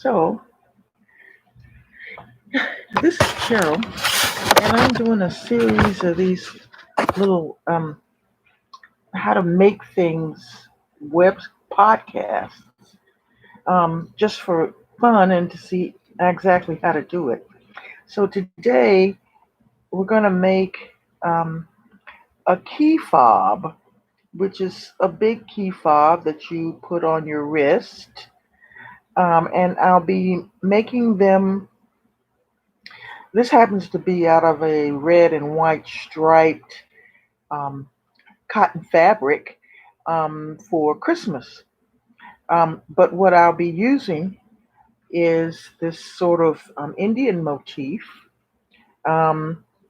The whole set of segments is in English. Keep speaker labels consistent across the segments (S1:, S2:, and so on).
S1: So, this is Cheryl, and I'm doing a series of these little how to make things web podcasts, just for fun and to see exactly how to do it. So today we're going to make um, a key fob, which is a big key fob that you put on your wrist, and I'll be making them. This happens to be out of a red and white striped um, cotton fabric for Christmas. But what I'll be using is this sort of Indian motif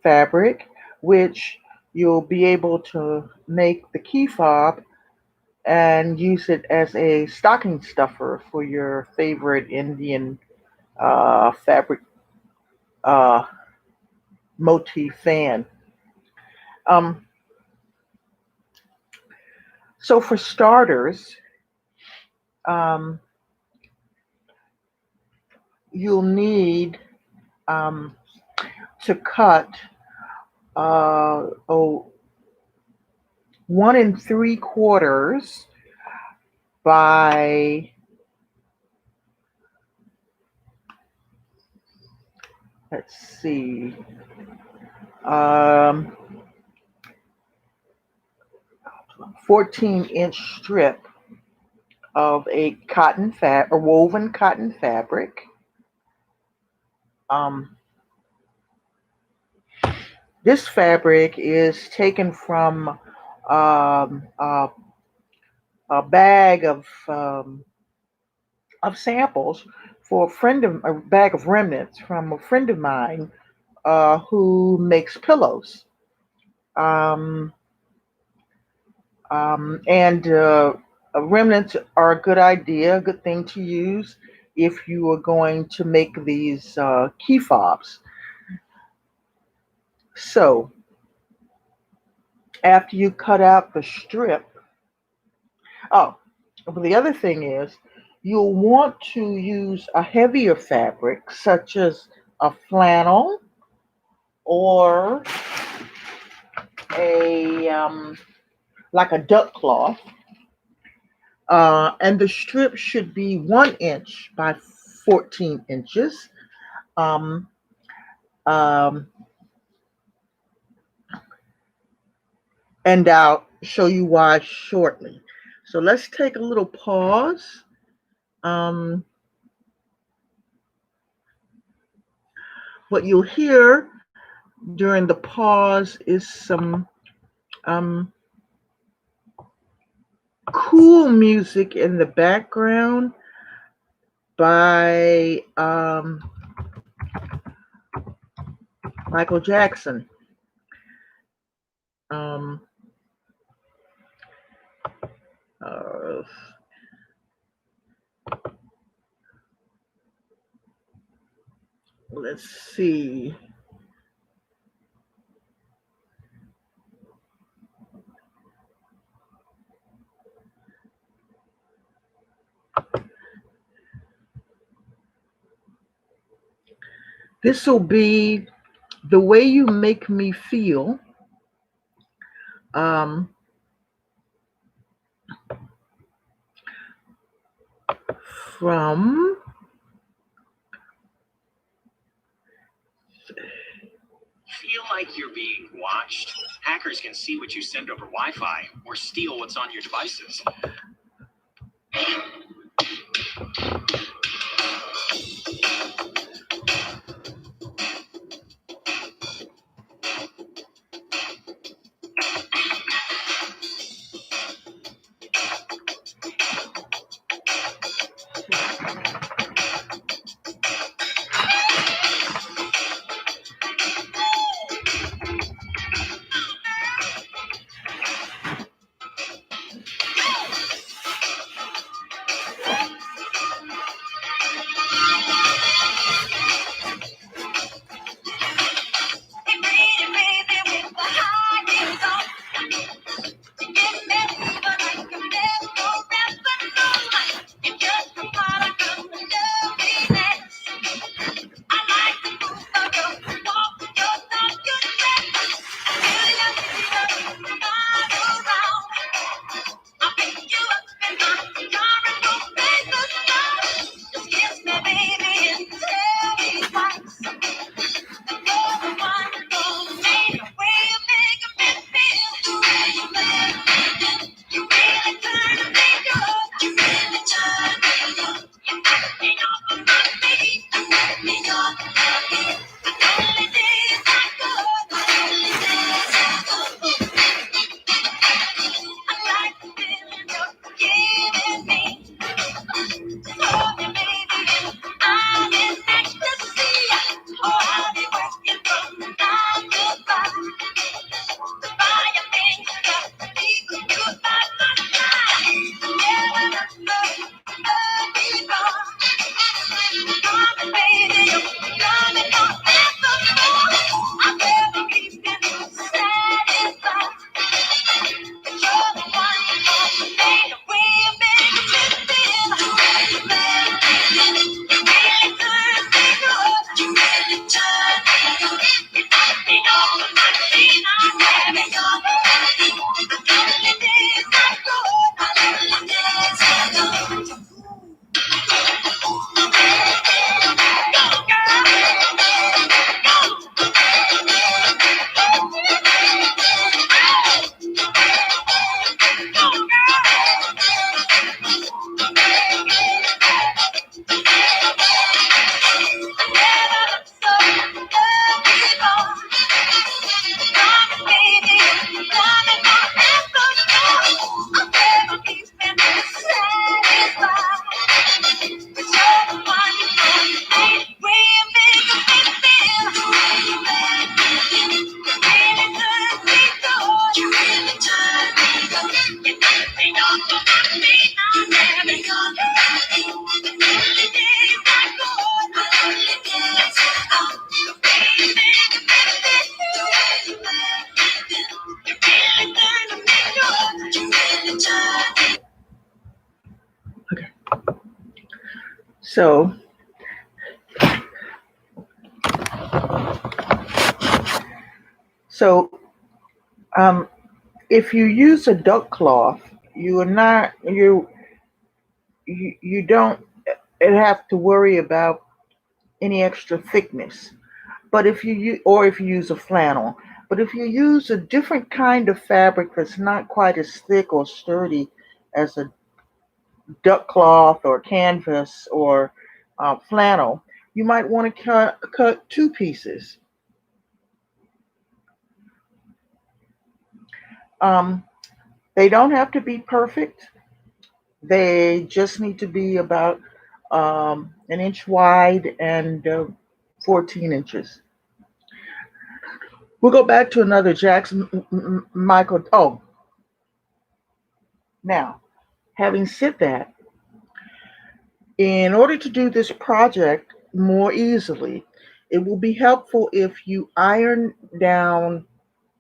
S1: fabric, which you'll be able to make the key fob and use it as a stocking stuffer for your favorite Indian fabric uh, motif fan. Um, so for starters, um, you'll need um, to cut oh, 1 3/4 by, let's see, um, 14-inch strip of a a woven cotton fabric. Um, this fabric is taken from um, a, a bag of samples for a bag of remnants from a friend of mine who makes pillows. Um, and remnants are a good idea, a good thing to use if you are going to make these key fobs. So after you cut out the strip, oh, but the other thing is you'll want to use a heavier fabric such as a flannel or a like a duck cloth, and the strip should be 1 inch by 14 inches. Um, um, and I'll show you why shortly. So let's take a little pause. Um, what you'll hear during the pause is some um, cool music in the background by Michael Jackson. Um, uh, let's see. This will be The Way You Make Me Feel. Um, from
S2: Feel like you're being watched? Hackers can see what you send over Wi-Fi or steal what's on your devices.
S1: So, so um, if you use a duck cloth, you are not you don't have to worry about any extra thickness. But if you or if you use a flannel, but if you use a different kind of fabric that's not quite as thick or sturdy as a duck cloth or canvas or flannel, you might want to cut two pieces. Um, they don't have to be perfect. They just need to be about an inch wide and 14 inches. We'll go back to another Jackson Michael. Oh, now, having said that, in order to do this project more easily, it will be helpful if you iron down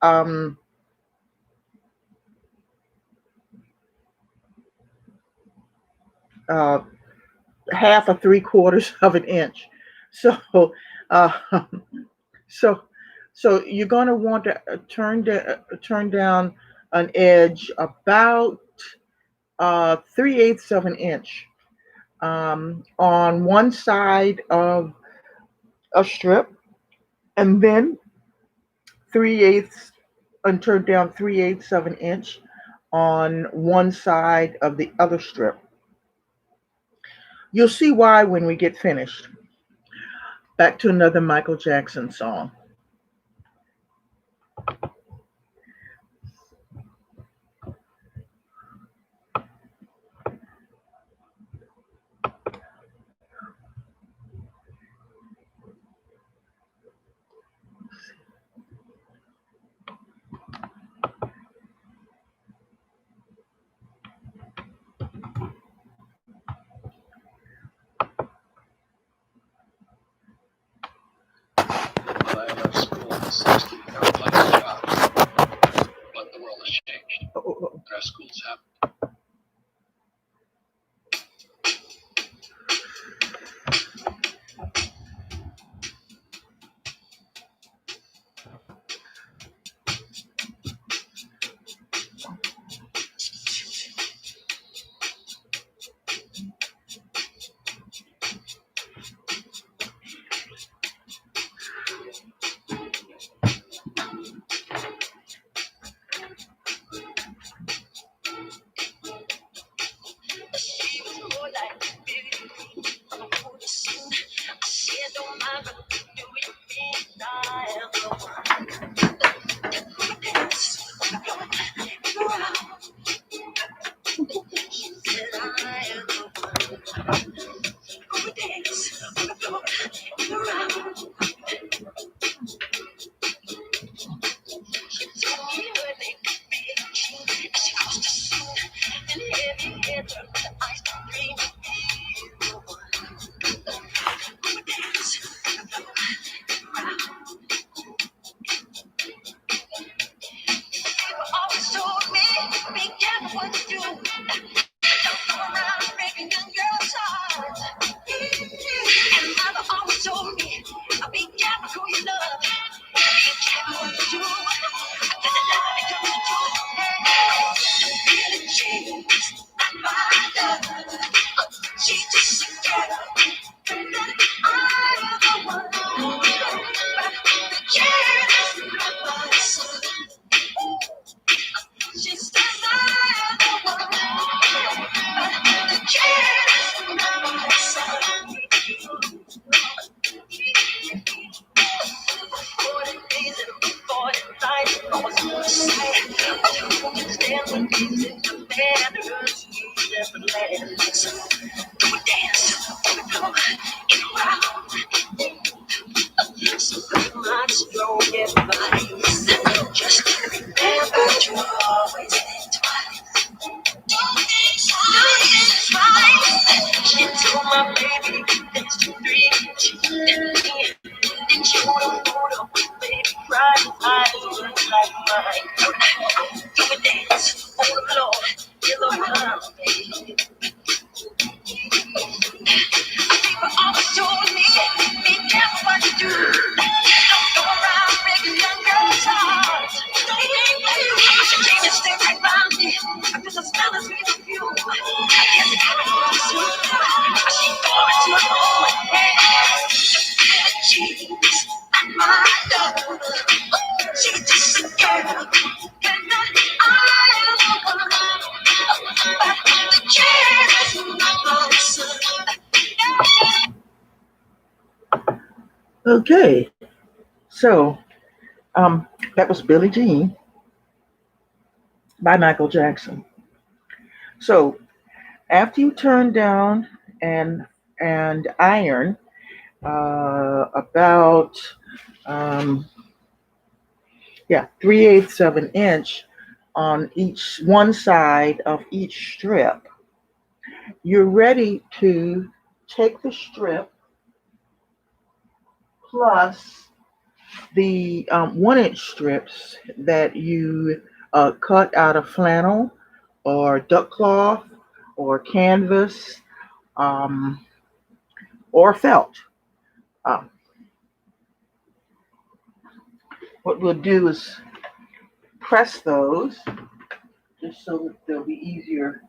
S1: um, uh, half or three quarters of an inch. So, uh, so, so you're going to want to turn down an edge about 3/8 of an inch on one side of a strip, and then 3/8 and turn down 3/8 of an inch on one side of the other strip. You'll see why when we get finished. Back to another Michael Jackson song.
S2: Well, I left school at 16. I would like a job, but the world has changed. Our schools have.
S1: Okay, so that was Billie Jean by Michael Jackson. So after you turn down and iron about um, 3/8 of an inch on each one side of each strip, you're ready to take the strip plus the 1 inch strips that you cut out of flannel or duck cloth or canvas um, or felt. Um, what we'll do is press those just so that they'll be easier,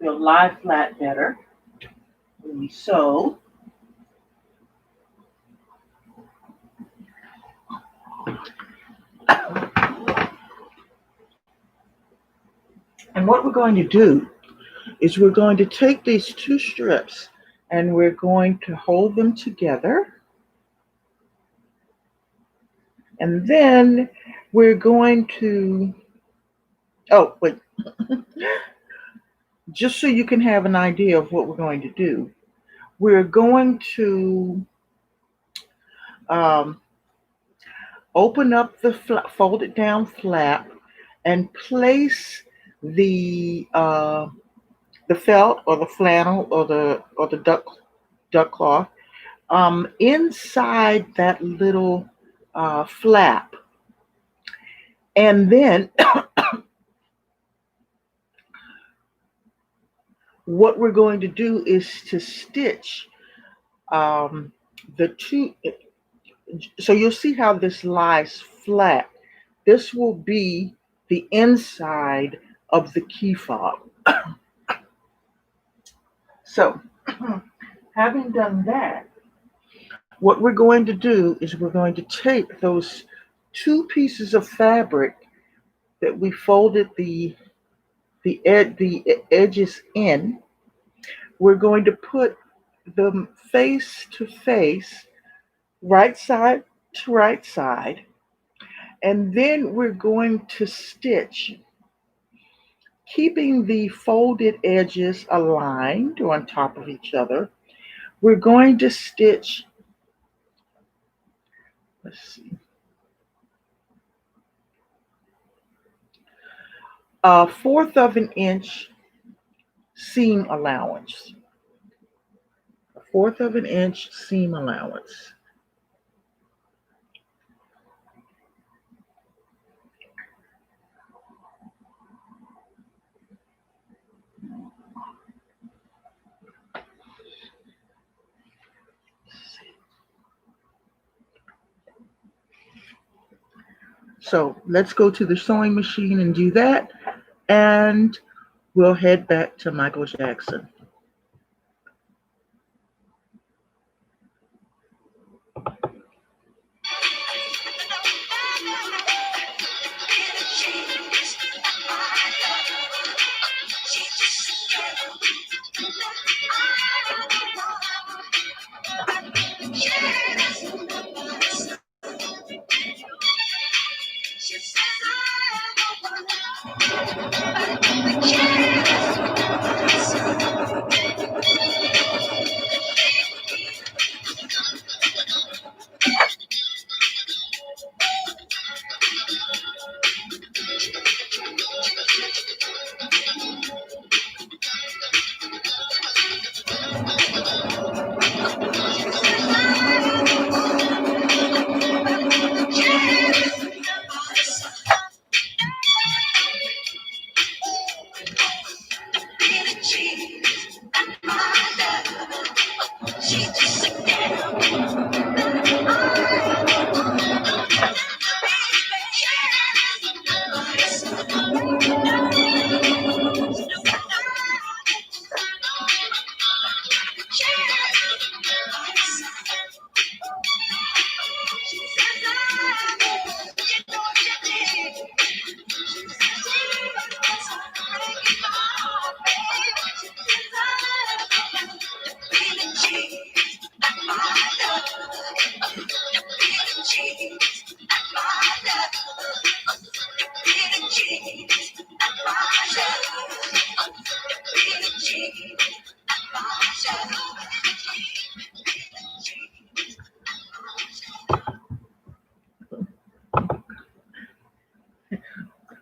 S1: they'll lie flat better when we sew. And what we're going to do is we're going to take these two strips and we're going to hold them together. And then we're going to, oh, wait, just so you can have an idea of what we're going to do, we're going to um, open up the folded down flap and place the felt or the flannel or the duck cloth inside that little flap, and then what we're going to do is to stitch the two. So you'll see how this lies flat. This will be the inside of the key fob. So having done that, what we're going to do is we're going to take those two pieces of fabric that we folded the edges in. We're going to put them face to face, right side to right side, and then we're going to stitch, keeping the folded edges aligned on top of each other. We're going to stitch, let's see, a 1/4 of an inch seam allowance. A 1/4 of an inch seam allowance. So let's go to the sewing machine and do that, and we'll head back to Michael Jackson.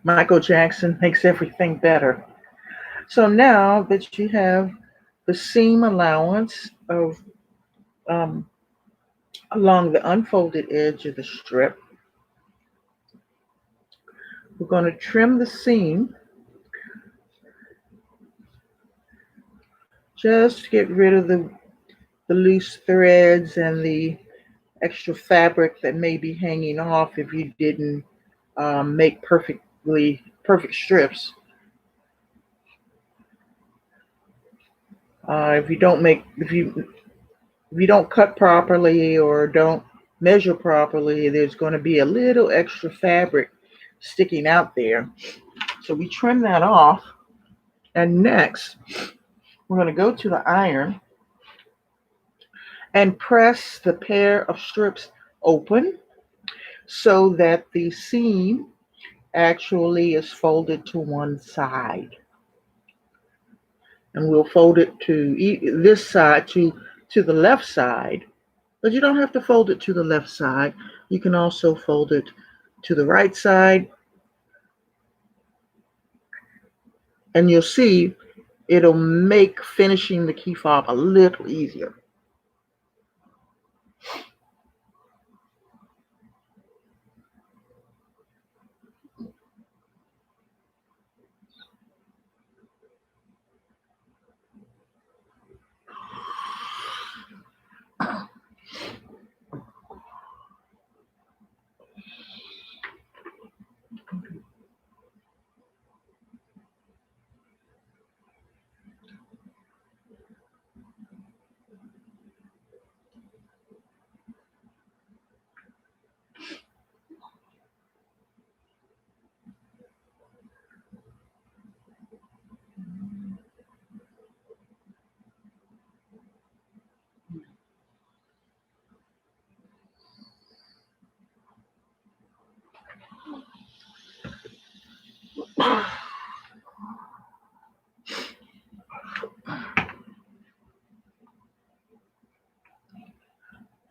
S1: Michael Jackson makes everything better. So now that you have the seam allowance of um, along the unfolded edge of the strip, we're going to trim the seam just to get rid of the loose threads and the extra fabric that may be hanging off if you didn't make perfect strips. If you don't cut properly or don't measure properly, there's going to be a little extra fabric sticking out there. So we trim that off, and next we're going to go to the iron and press the pair of strips open so that the seam actually is folded to one side. And we'll fold it to this side to the left side, but you don't have to fold it to the left side. You can also fold it to the right side, and you'll see it'll make finishing the key fob a little easier.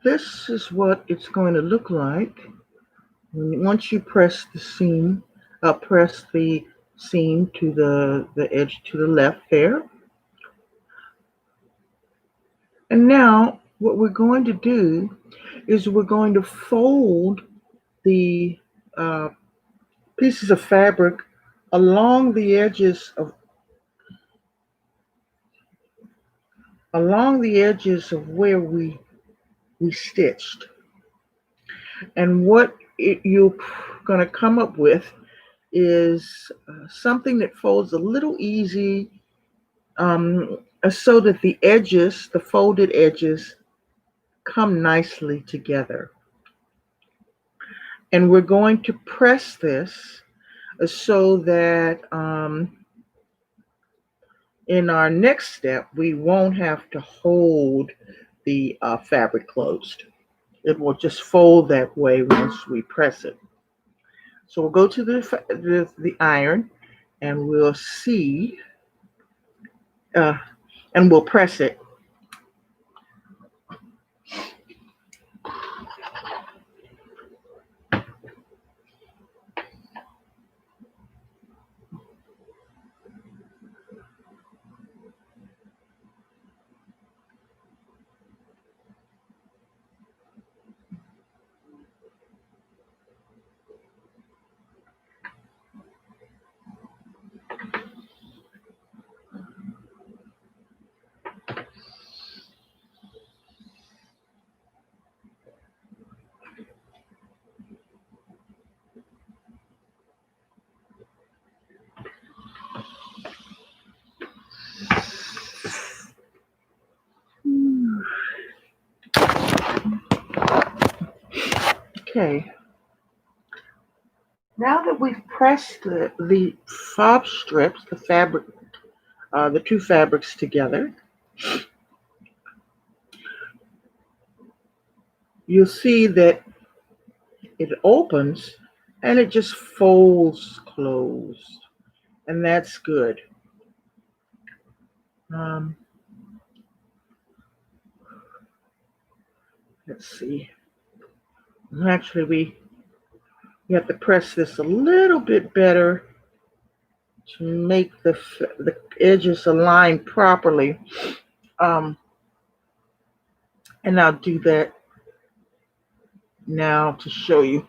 S1: This is what it's going to look like once you press the seam to the edge to the left there. And now what we're going to do is we're going to fold the uh, pieces of fabric along the edges of where we stitched. And what you're going to come up with is something that folds a little easy, so that the folded edges, come nicely together. And we're going to press this so that in our next step, we won't have to hold the fabric closed. It will just fold that way once we press it. So we'll go to the iron, and we'll see, uh, and we'll press it. Okay. Now that we've pressed the fob strips, the two fabrics together, you'll see that it opens and it just folds closed. And that's good. Um, let's see. Actually, You have to press this a little bit better to make the edges align properly. Um, and I'll do that now to show you.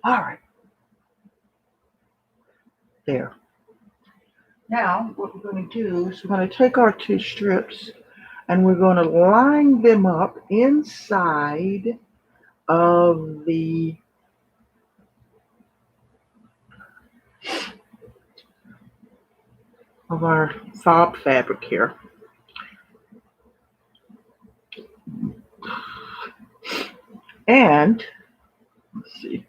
S1: All right, there. Now, what we're going to do is we're going to take our two strips and we're going to line them up inside of the of our fob fabric here. And let's see,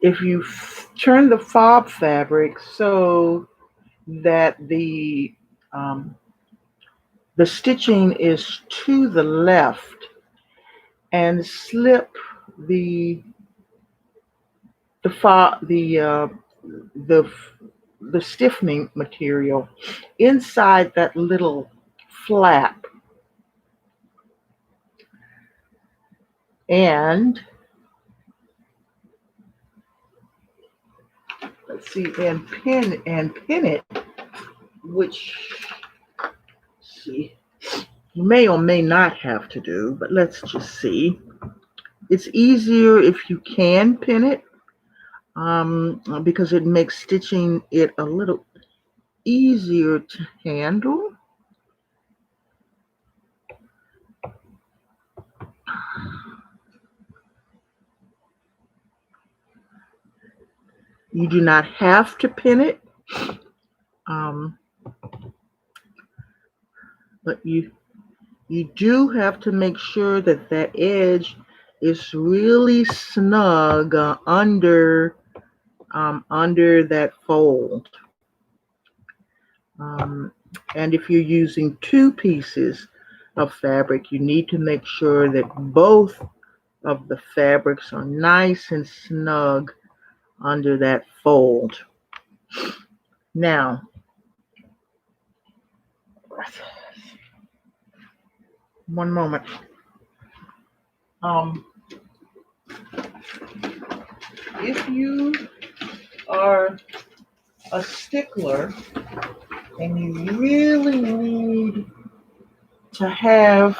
S1: if you turn the fob fabric so that the stitching is to the left, and slip the the fob the stiffening material inside that little flap, and let's see, and pin it, which, see, you may or may not have to do, but let's just see. It's easier if you can pin it, because it makes stitching it a little easier to handle. You do not have to pin it, but you do have to make sure that that edge is really snug under that fold. And if you're using two pieces of fabric, you need to make sure that both of the fabrics are nice and snug under that fold. Now, one moment. If you are a stickler and you really need to have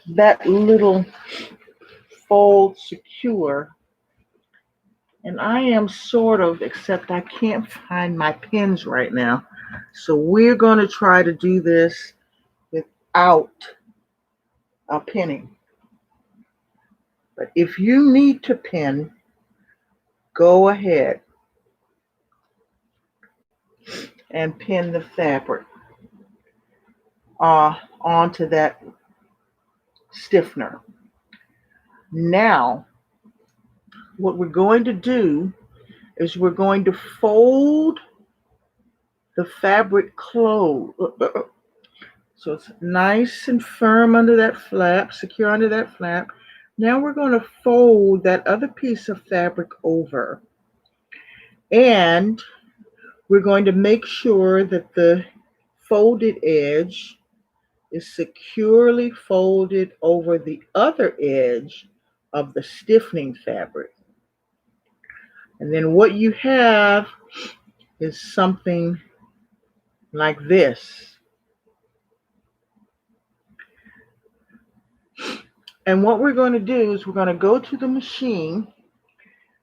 S1: that little fold secure, and I am sort of, except I can't find my pins right now, so we're going to try to do this without a pinning. But if you need to pin, go ahead and pin the fabric onto that stiffener. Now, what we're going to do is we're going to fold the fabric close. So it's nice and firm under that flap, secure under that flap. Now we're going to fold that other piece of fabric over. And we're going to make sure that the folded edge is securely folded over the other edge of the stiffening fabric. And then what you have is something like this. And what we're going to do is we're going to go to the machine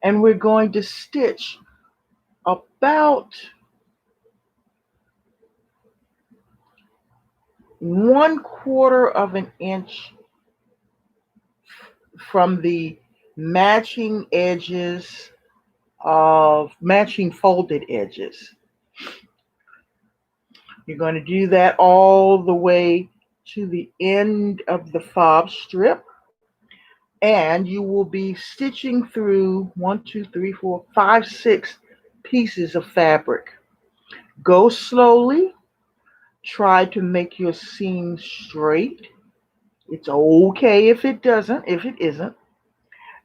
S1: and we're going to stitch about 1/4 of an inch from the matching edges of matching folded edges. You're going to do that all the way to the end of the fob strip, and you will be stitching through 6 pieces of fabric. Go slowly. Try to make your seam straight. It's okay if it isn't.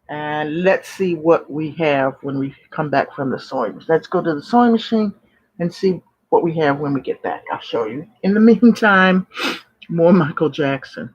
S1: And let's see what we have when we come back from the sewing machine. Let's go to the sewing machine and see what we have when we get back. I'll show you. In the meantime, more Michael Jackson.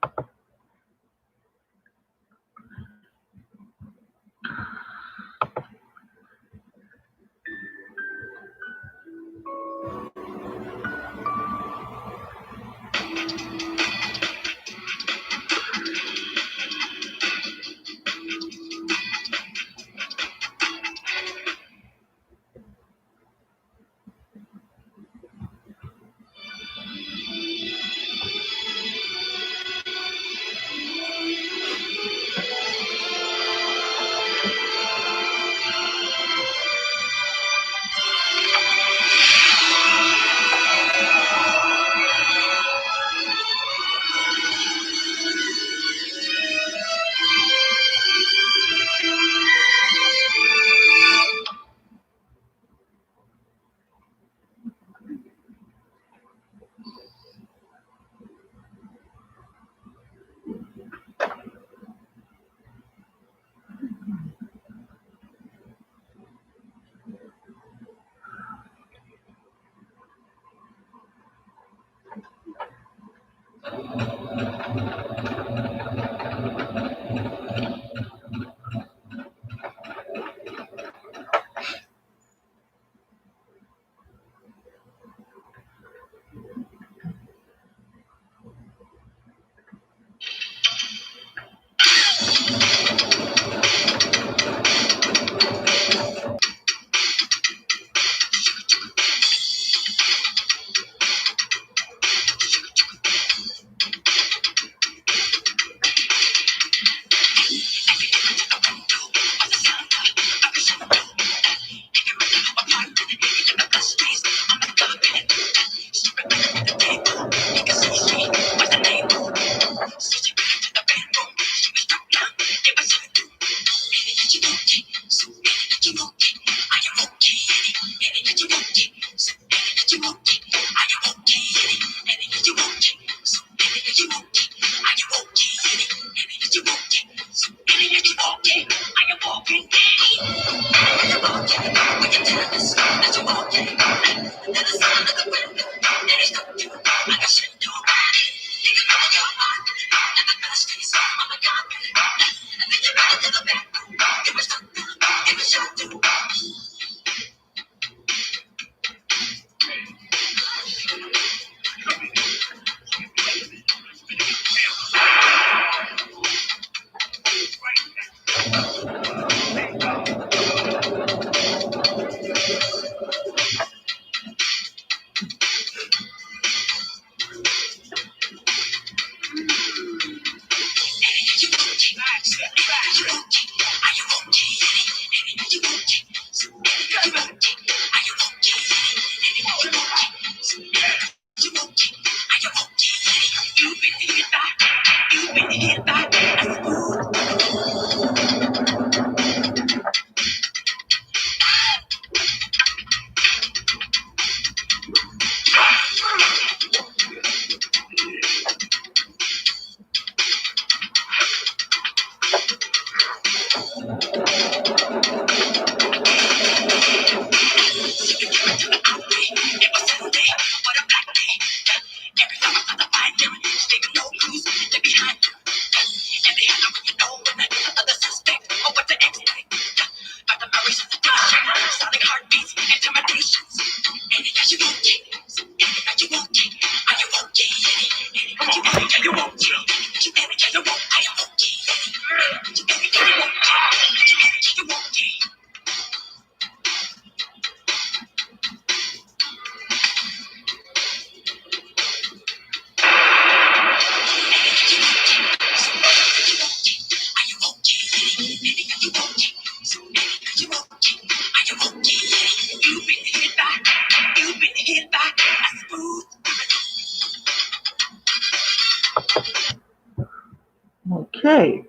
S1: Okay,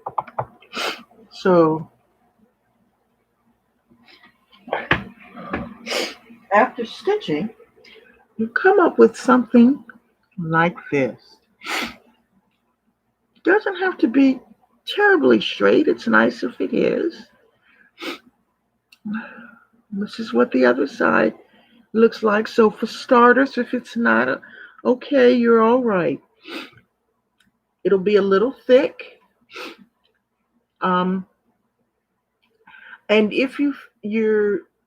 S1: so after stitching, you come up with something like this. It doesn't have to be terribly straight. It's nice if it is. This is what the other side looks like. So for starters, if it's not okay, you're all right. It'll be a little thick. Um, and if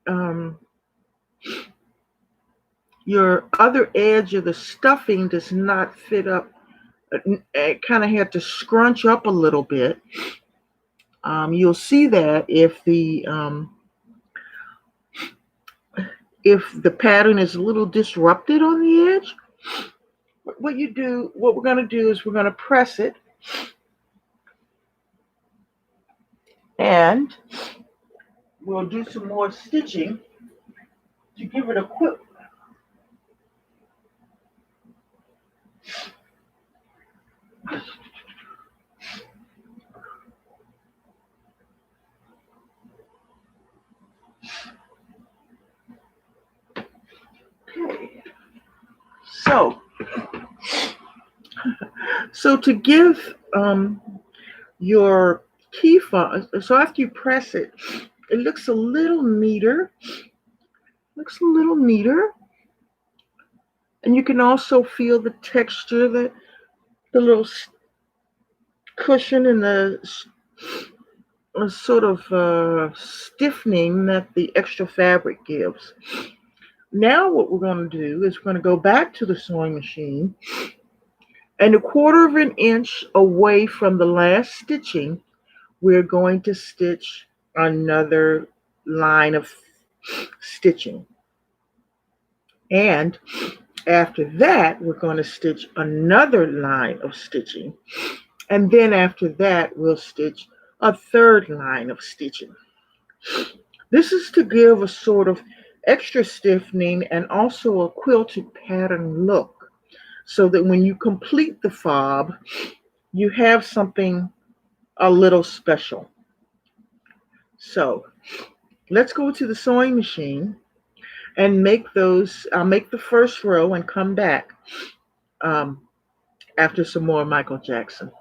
S1: um, your other edge of the stuffing does not fit up, it kind of had to scrunch up a little bit. You'll see that if the pattern is a little disrupted on the edge, what we're going to do is we're going to press it, and we'll do some more stitching to give it a quick. Okay. So, so to give your key fob, so after you press it, it looks a little neater. Looks a little neater, and you can also feel the texture, the little cushion and the sort of stiffening that the extra fabric gives. Now what we're going to do is we're going to go back to the sewing machine, and 1/4 inch away from the last stitching, we're going to stitch another line of stitching. And after that, we're going to stitch another line of stitching. And then after that, we'll stitch a third line of stitching. This is to give a sort of extra stiffening and also a quilted pattern look, so that when you complete the fob, you have something a little special. So let's go to the sewing machine and make those. I'll make the first row and come back um, after some more Michael Jackson.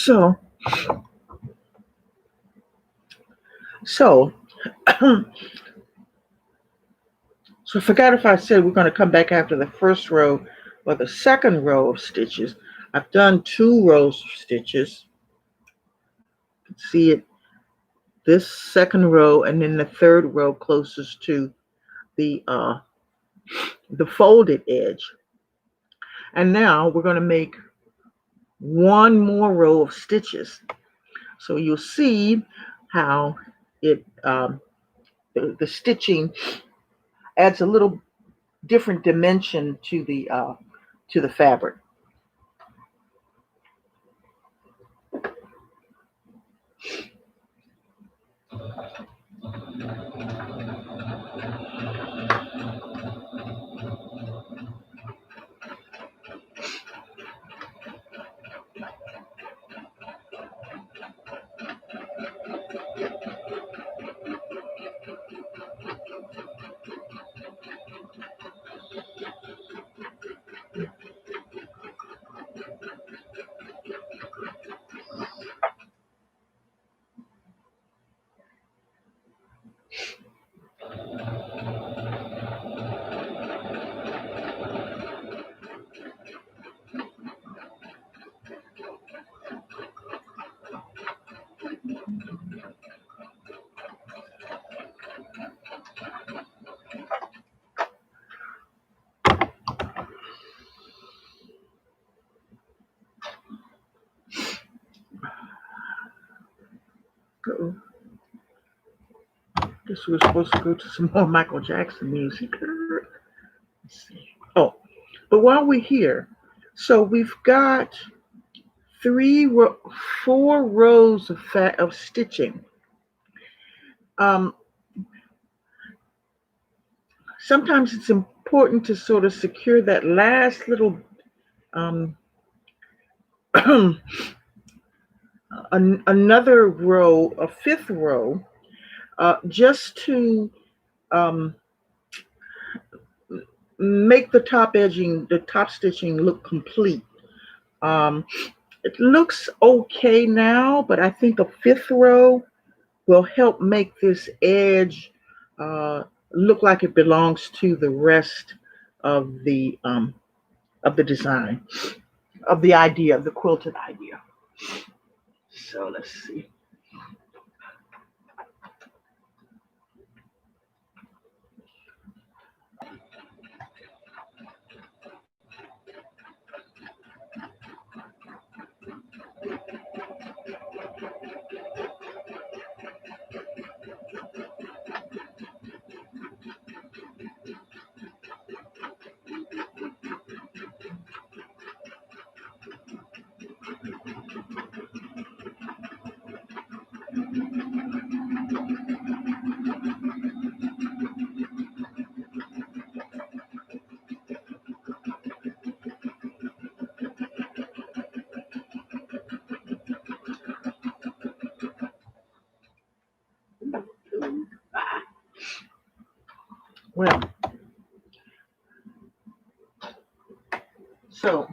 S1: So, so, so I forgot if I said we're going to come back after the first row or the second row of stitches. I've done 2 rows of stitches. You can see it, this second row, and then the third row closest to the folded edge. And now we're going to make one more row of stitches. So you'll see how it the stitching adds a little different dimension to the fabric. Uh-oh. Guess we were supposed to go to some more Michael Jackson music. Let's see. Oh, but while we're here, so we've got 4 rows of stitching. Sometimes it's important to sort of secure that last little another row, a 5th row, just to make the top stitching look complete. It looks okay now, but I think a 5th row will help make this edge look like it belongs to the rest of the design, of the idea, of the quilted idea. So let's see. Well, so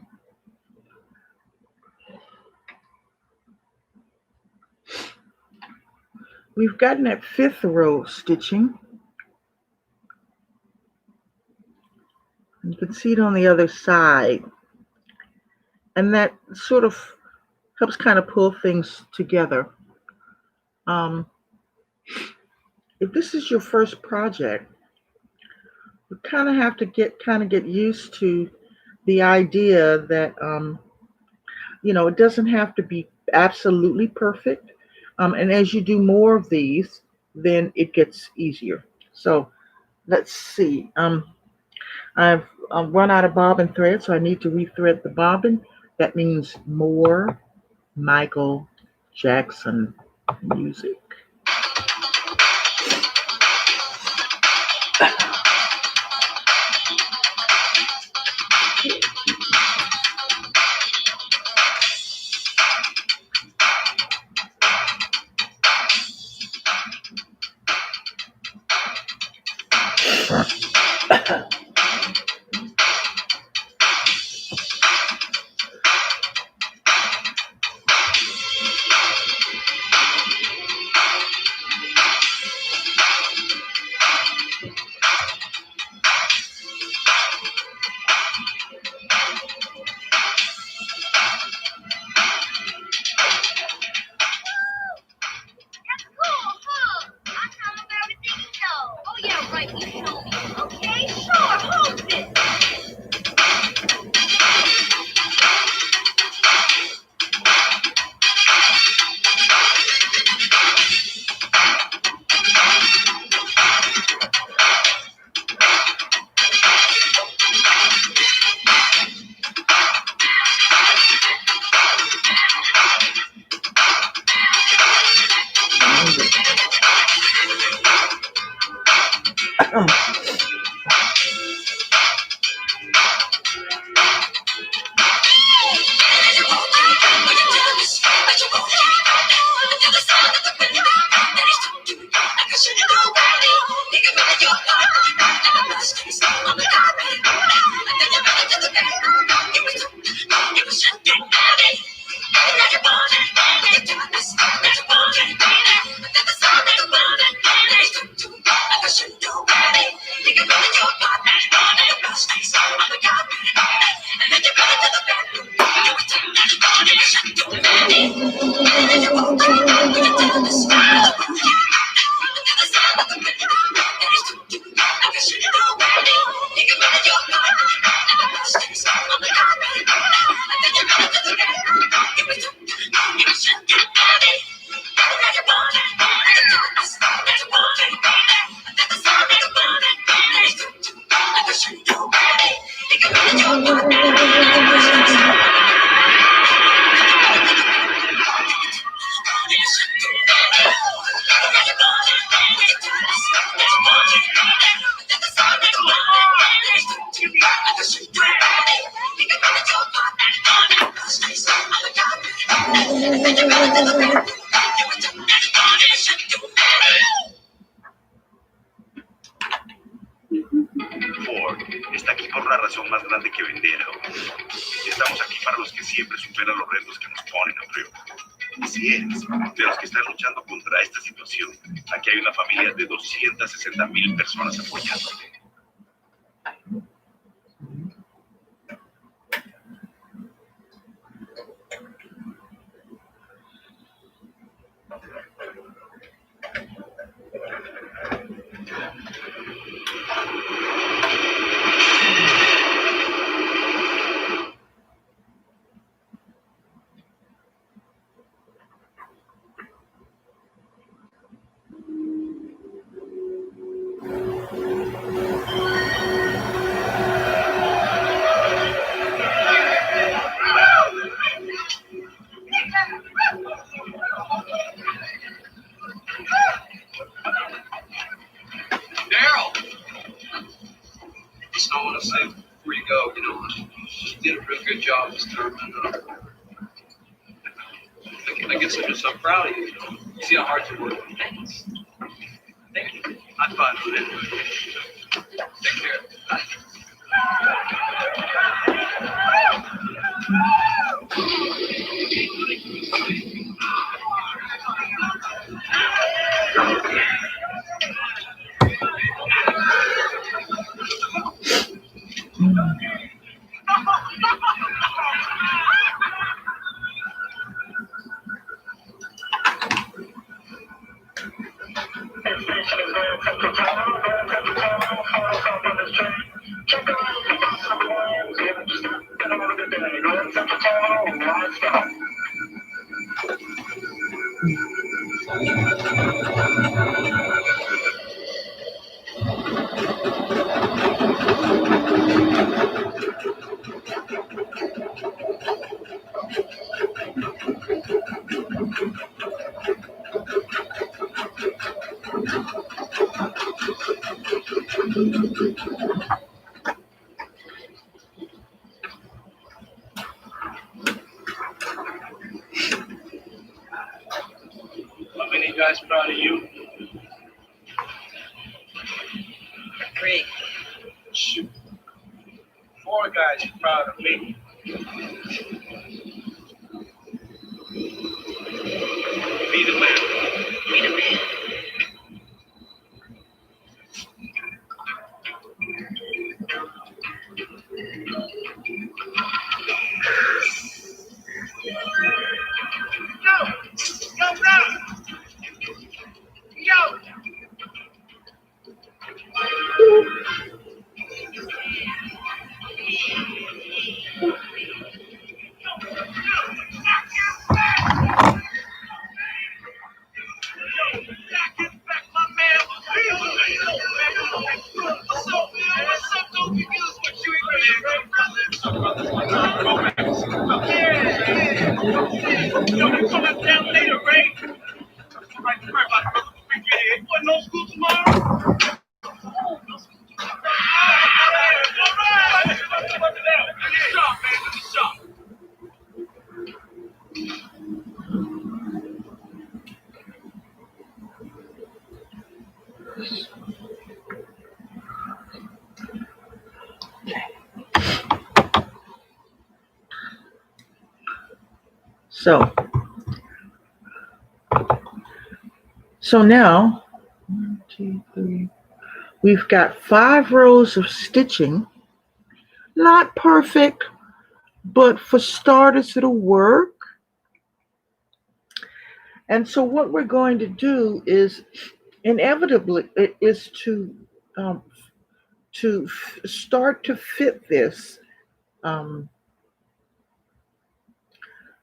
S1: we've gotten that 5th row stitching. You can see it on the other side. And that sort of helps kind of pull things together. If this is your first project, you kind of have to get used to the idea that it doesn't have to be absolutely perfect. And as you do more of these, then it gets easier. So let's see. I've run out of bobbin thread, so I need to rethread the bobbin. That means more Michael Jackson music.
S3: Ford está aquí por una razón más grande que vender autos. Estamos aquí para los que siempre superan los retos que nos ponen a prueba. Así es, de los que están luchando contra esta situación. Aquí hay una familia de 260,000 personas apoyándote.
S2: Daryl! Just I want to say before you go, you did a real good job this time. And, I guess I'm just so proud of you. You see how hard you work. Thanks. Thank you. I'm fine with it. Take care. Bye. How many guys proud of you?
S4: 3.
S2: Shoot. 4 guys proud of me. Be the man.
S4: Be the man.
S2: No school tomorrow?
S1: So now, 1, 2, 3, we've got 5 rows of stitching. Not perfect, but for starters, it'll work. And so what we're going to do is inevitably is um, to start to fit this um,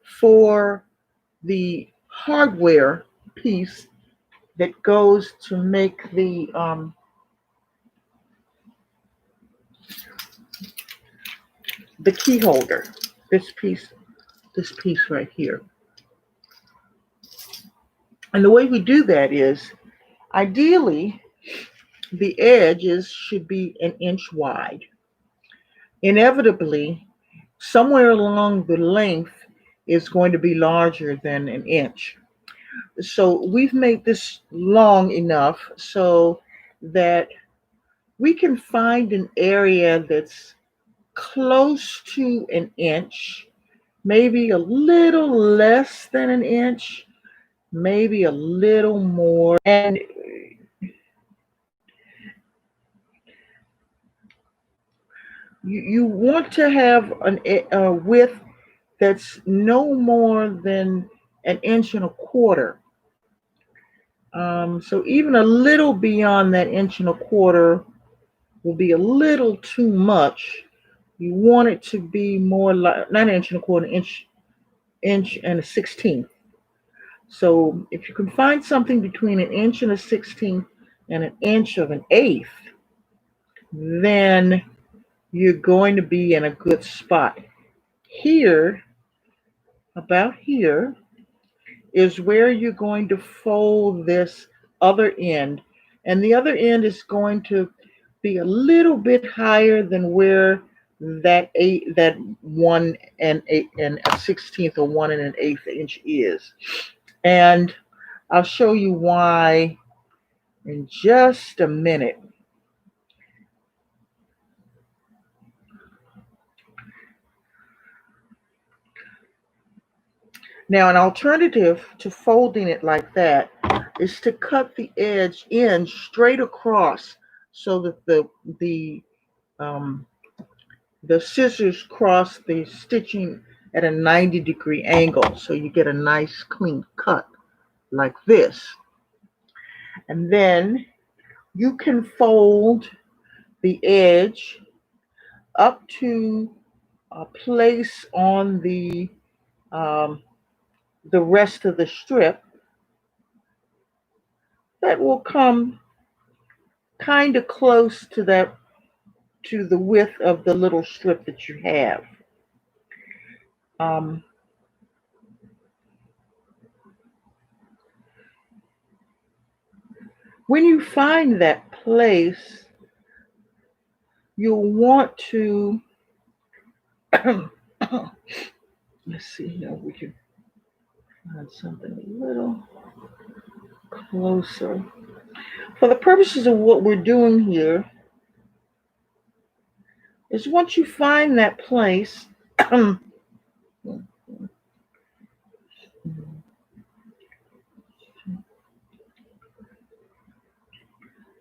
S1: for the hardware piece that goes to make the key holder. This piece right here. And the way we do that is, ideally, the edges should be an inch wide. Inevitably, somewhere along the length is going to be larger than an inch. So we've made this long enough so that we can find an area that's close to an inch, maybe a little less than an inch, maybe a little more. And you want to have a width that's no more than an inch and a quarter. So even a little beyond that inch and a quarter will be a little too much. You want it to be more like not an inch and a quarter, inch and a 16th. So if you can find something between an inch and a 16th and an inch of an eighth, then you're going to be in a good spot. Here, about here, is where you're going to fold this other end. And the other end is going to be a little bit higher than where that 1 and 8 and a 16th or 1 and an eighth inch is. And I'll show you why in just a minute. Now, an alternative to folding it like that is to cut the edge in straight across so that um, the scissors cross the stitching at a 90-degree angle, so you get a nice clean cut like this. And then you can fold the edge up to a place on the rest of the strip that will come kind of close to the width of the little strip that you have. Um, when you find that place, you'll want to let's see here, we can find something a little closer. For the purposes of what we're doing here, is once you find that place,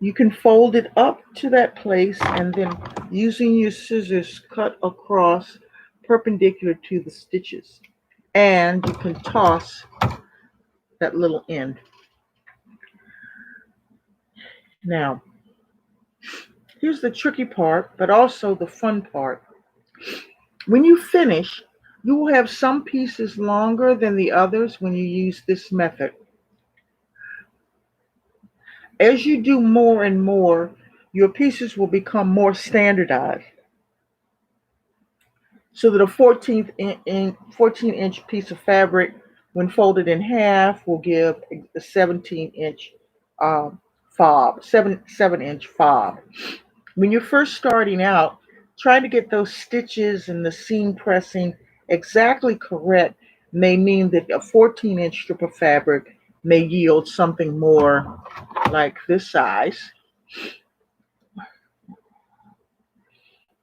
S1: you can fold it up to that place and then using your scissors cut across perpendicular to the stitches. And you can toss that little end. Now, here's the tricky part, but also the fun part. When you finish, you will have some pieces longer than the others when you use this method. As you do more and more, your pieces will become more standardized. So that a 14-inch piece of fabric, when folded in half, will give a 17-inch fob, 7-inch fob. When you're first starting out, trying to get those stitches and the seam pressing exactly correct may mean that a 14-inch strip of fabric may yield something more like this size,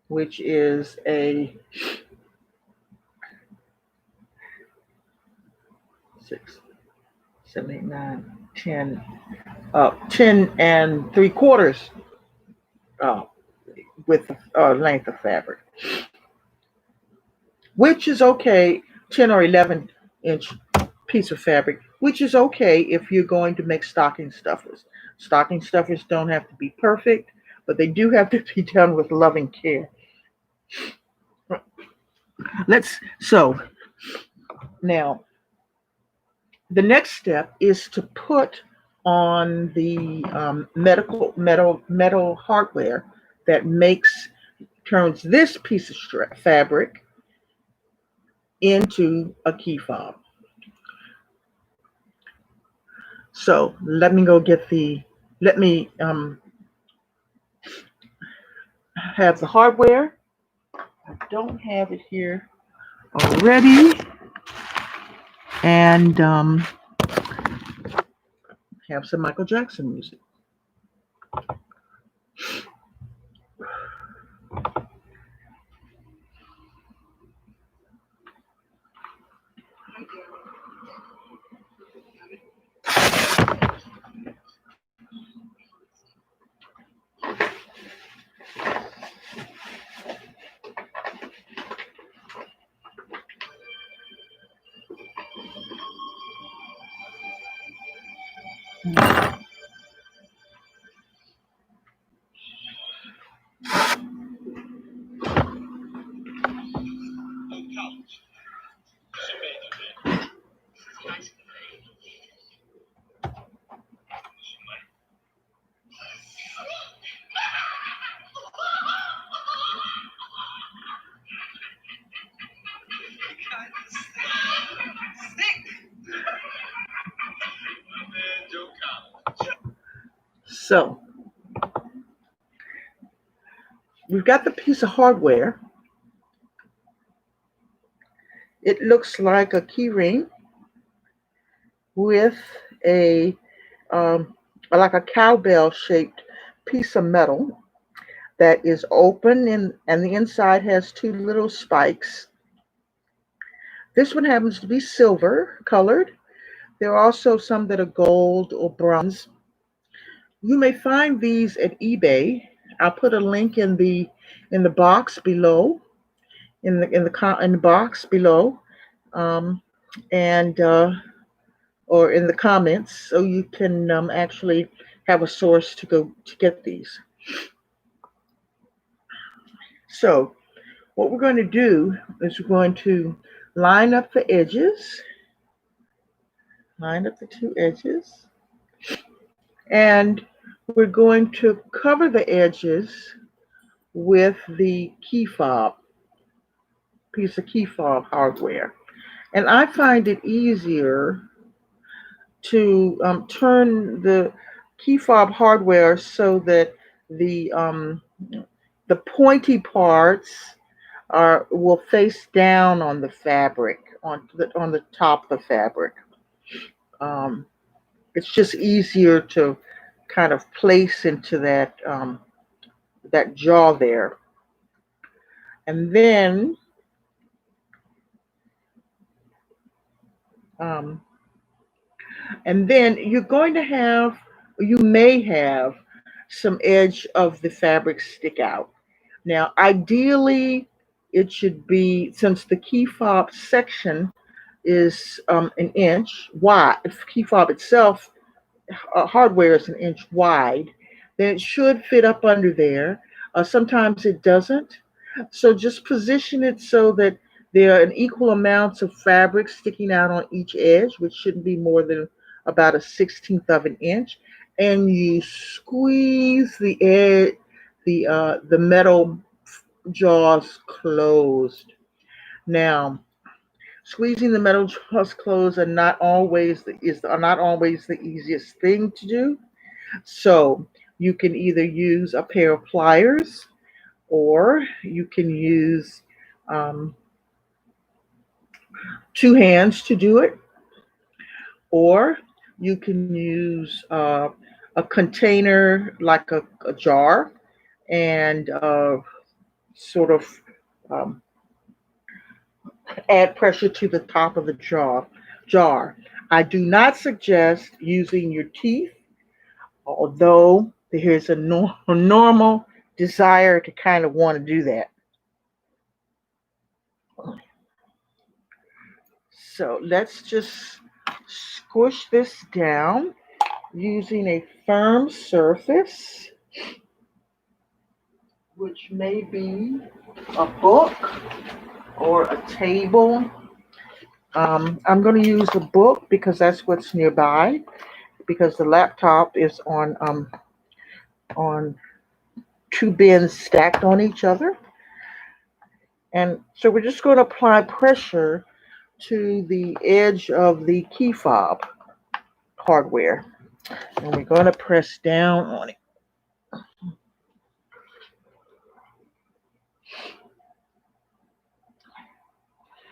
S1: which is a 6, 7, 8, 9. 10, 10 3/4 uh, width length of fabric, which is okay. 10 or 11 inch piece of fabric, which is okay if you're going to make stocking stuffers. Stocking stuffers don't have to be perfect, but they do have to be done with loving care. So now the next step is to put on the metal hardware that turns this piece of fabric into a key fob. So let me go get let me have the hardware. I don't have it here already. And have some Michael Jackson music. So we've got the piece of hardware. It looks like a key ring with a like a cowbell shaped piece of metal that is open and the inside has two little spikes. This one happens to be silver colored. There are also some that are gold or bronze. You may find these at eBay. I'll put a link in the box below, in the box below, um, and or in the comments, so you can actually have a source to go to get these. So what we're going to do is we're going to line up the edges, line up the two edges, and we're going to cover the edges with the key fob, piece of key fob hardware. And I find it easier to turn the key fob hardware so that the um, the pointy parts will face down on the fabric, on the top of the fabric. Um, it's just easier to kind of place into that jaw there, and then um, you're going to have, you may have some edge of the fabric stick out. Now, ideally, it should be, since the key fob section is an inch wide, the key fob itself, hardware is an inch wide, then it should fit up under there. Sometimes it doesn't. So just position it so that there are an equal amounts of fabric sticking out on each edge, which shouldn't be more than about a 16th of an inch. And you squeeze the edge, the metal jaws closed. Now, squeezing the metal jaws closed are not always the easiest thing to do. So you can either use a pair of pliers, or you can use um, two hands to do it, or you can use a container like a jar, and sort of um, add pressure to the top of the jar. I do not suggest using your teeth, although there's a normal desire to kind of want to do that. So let's just squish this down using a firm surface, which may be a book or a table. I'm going to use a book because that's what's nearby, because the laptop is on two bins stacked on each other. And so we're just going to apply pressure to the edge of the key fob hardware. And we're going to press down on it.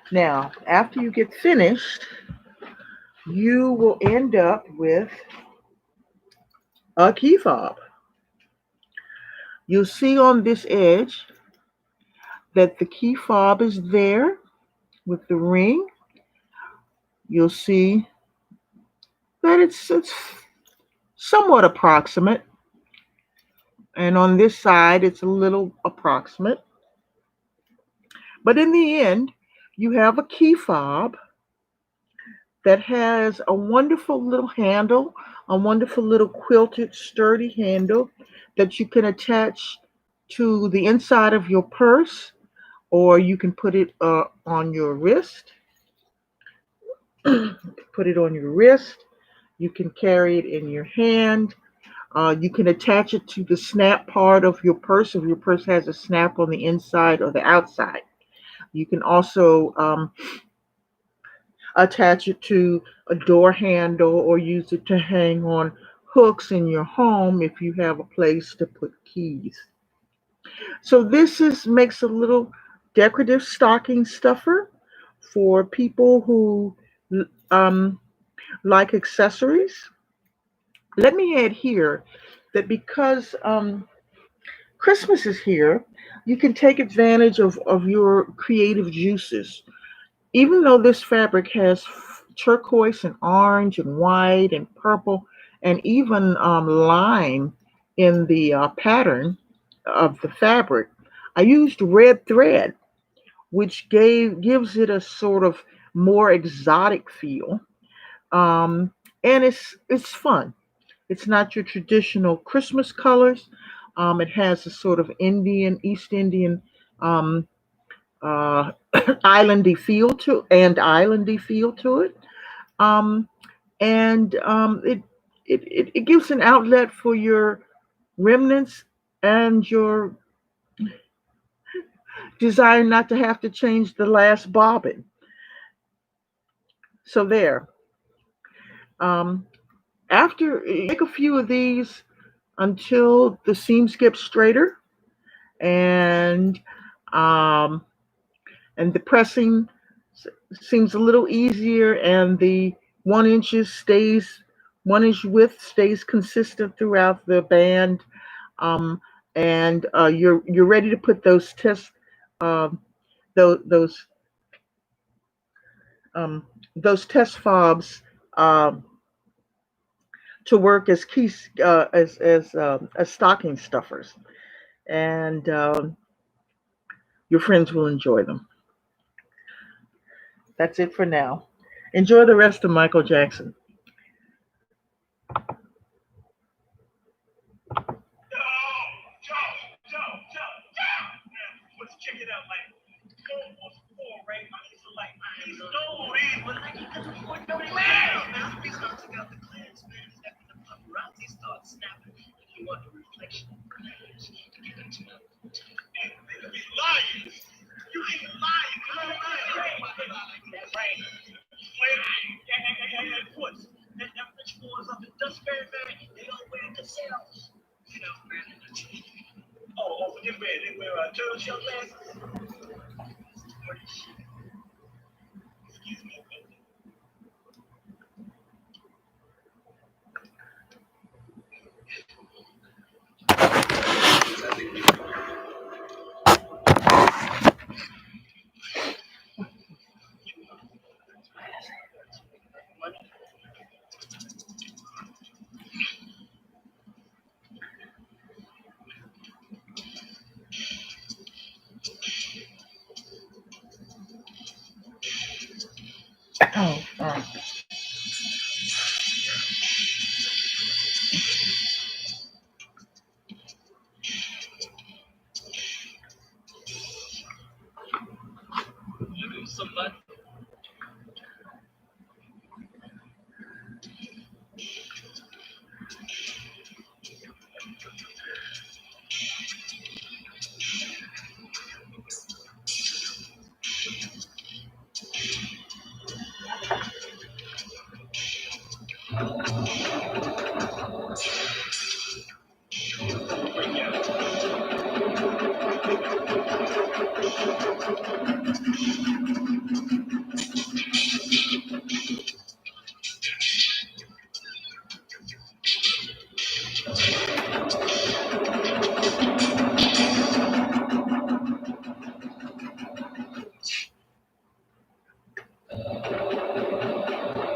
S1: Now, after you get finished, you will end up with a key fob. You'll see on this edge that the key fob is there with the ring. You'll see that it's somewhat approximate. And on this side, it's a little approximate. But in the end, you have a key fob that has a wonderful little handle, a wonderful little quilted, sturdy handle that you can attach to the inside of your purse, or you can put it on your wrist. Put it on your wrist. You can carry it in your hand. You can attach it to the snap part of your purse if your purse has a snap on the inside or the outside. You can also attach it to a door handle or use it to hang on hooks in your home if you have a place to put keys. So this makes a little decorative stocking stuffer for people who um, like accessories. Let me add here that because Christmas is here, you can take advantage of your creative juices. Even though this fabric has turquoise and orange and white and purple and even lime in the pattern of the fabric, I used red thread, which gives it a sort of more exotic feel. Um, and it's fun. It's not your traditional Christmas colors. It has a sort of East Indian um, uh, islandy feel to it, um, and it gives an outlet for your remnants and your desire not to have to change the last bobbin. So there. Um, After you make a few of these until the seams get straighter, and um, the pressing seems a little easier, and the 1 inch width stays consistent throughout the band, um, and you're ready to put um, those those test fobs um, to work as keys as stocking stuffers, and your friends will enjoy them. That's it for now. Enjoy the rest of Michael Jackson.
S3: Check it out, like, almost four, right? He's stole these, but like, he doesn't want nobody man. Now, we start to got the clans, man. After the paparazzi start snapping, and you want the reflection of clans to get into the hey, be lying. You ain't lying. Come on, that's right. Wait, hey, puss. Them rich boys up in Dustberry, man, they don't wear gazelles. You know, man. Forget red. They wear turtle shell glasses. Excuse me.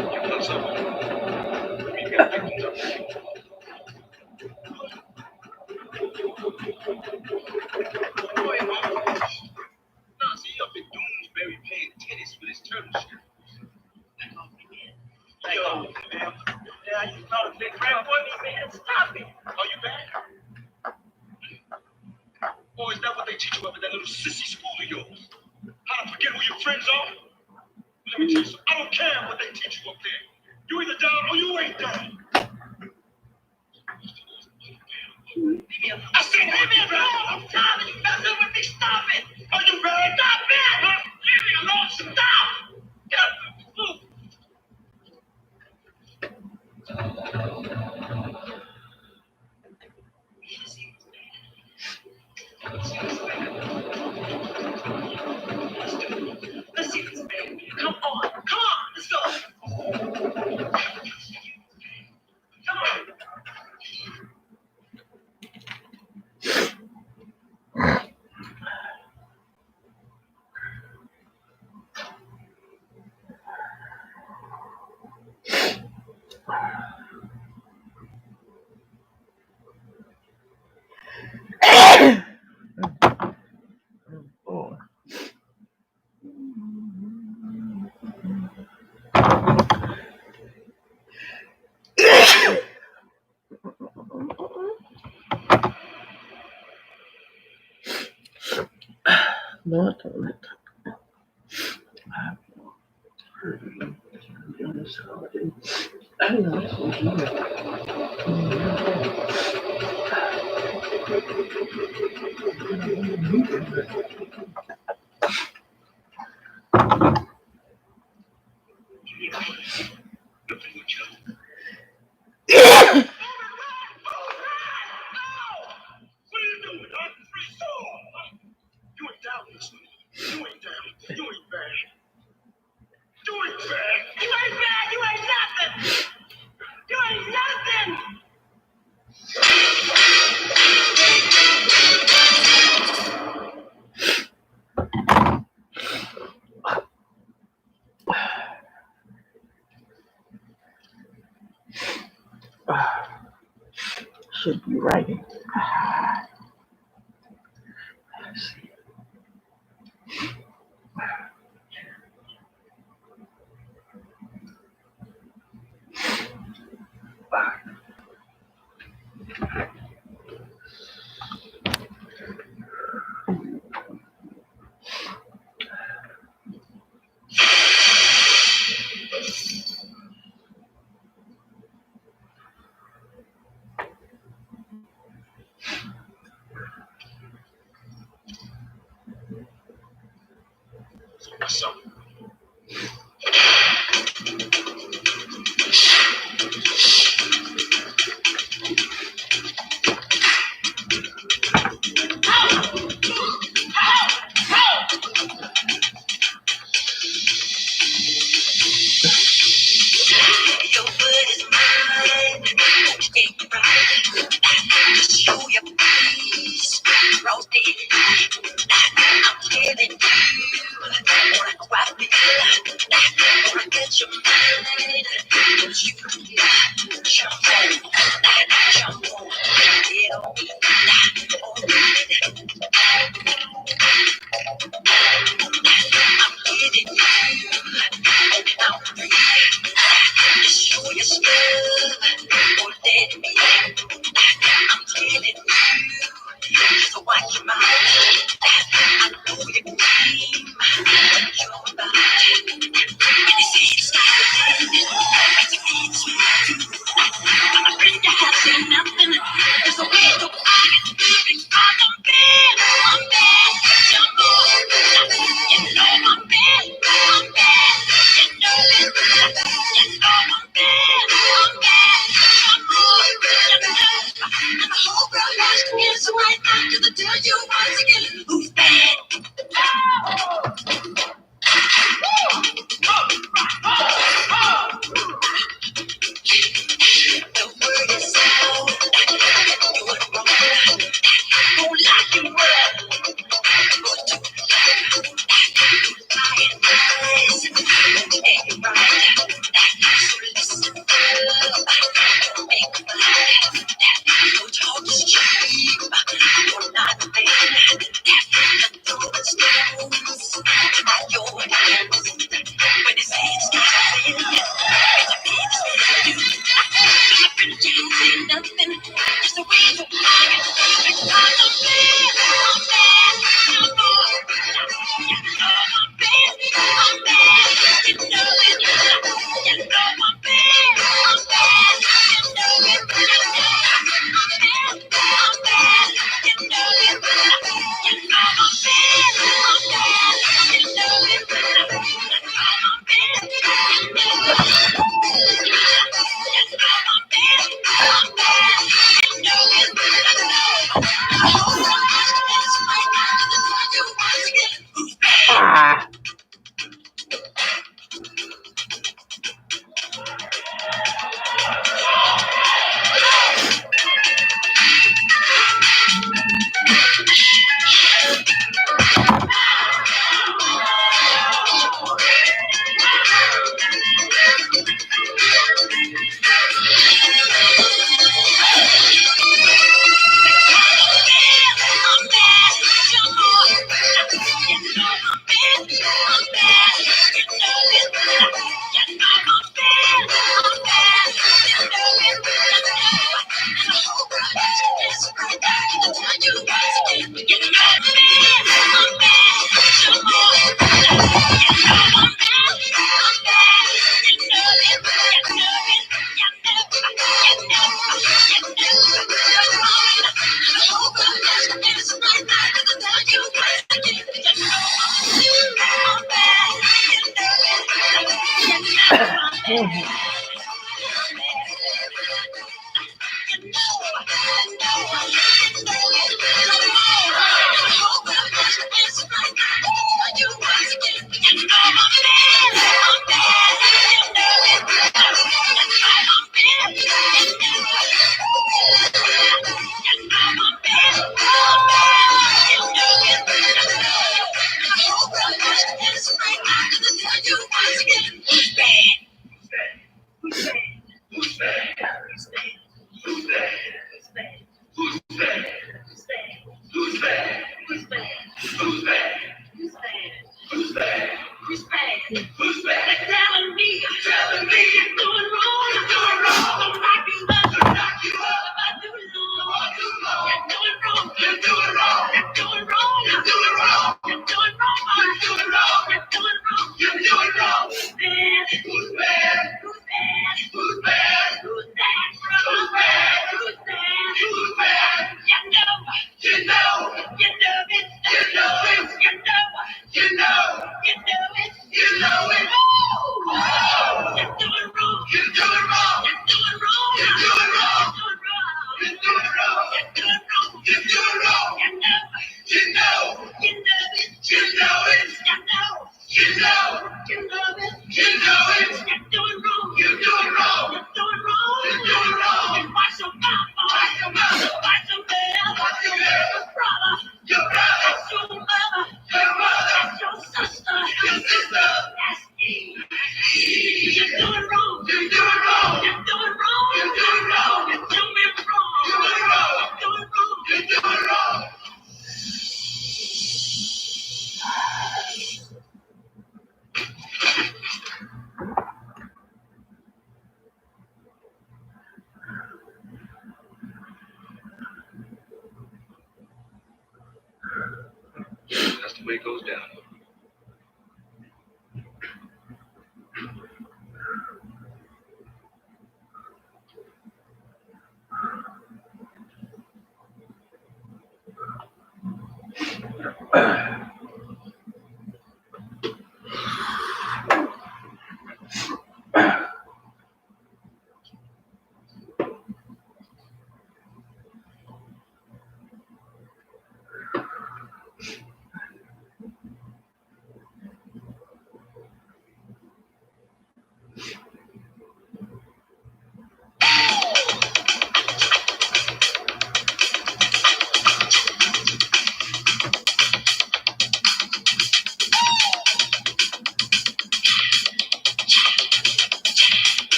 S3: You want something? We got victims up there. Boy, no, see, up in Doonesbury paying tennis with his turtle shirt. Yo, man. Yeah, you thought a big red boy, man. Stop it. Are you back? Or is that what they teach you up at that little sissy school of yours? How to forget who your friends are? Let me tell you something. I don't care what they teach you up there. You either down or you ain't down. I said, leave me alone. I'm tired of you messing with me. Stop it. Are you ready? Stop it. Leave me alone. Stop. Get up.
S4: Let's see this, baby. Come on. Come on. Let's go. Come on.
S1: Oh. Lord, don't let I've heard of you on this holiday. I know it's what you
S3: What are you doing, huh? Free soul. You ain't down this one. You ain't down. You ain't bad. You ain't bad.
S4: You ain't bad. You ain't nothing. You ain't nothing.
S1: should be writing. Let's see.
S3: What's up?
S4: Your word is mine. Stay right. Just show your face. Roast it. I'm telling you. Wanna go out with you. Wanna get your mind. Don't you forget.
S1: tell you once again, who's bad? The word is sound. Do it wrong. Don't like your word. But you lying eyes. Ain't right. So listen up. Make mind. Your talk is cheap. You're not the man. Throwing stones at your hands. When his hands get thin, it's a big stand. I'm pretty chance nothing. Just the way you lie it. Because I'm bad. I'm bad. You know I'm bad. I'm bad. You know it. You know I'm bad. I'm bad. You know it. I'm bad. I'm bad. You know it. You know I'm bad. I'm bad. You know it. You know I'm bad. You know it. Ah.
S2: That's the way it goes down.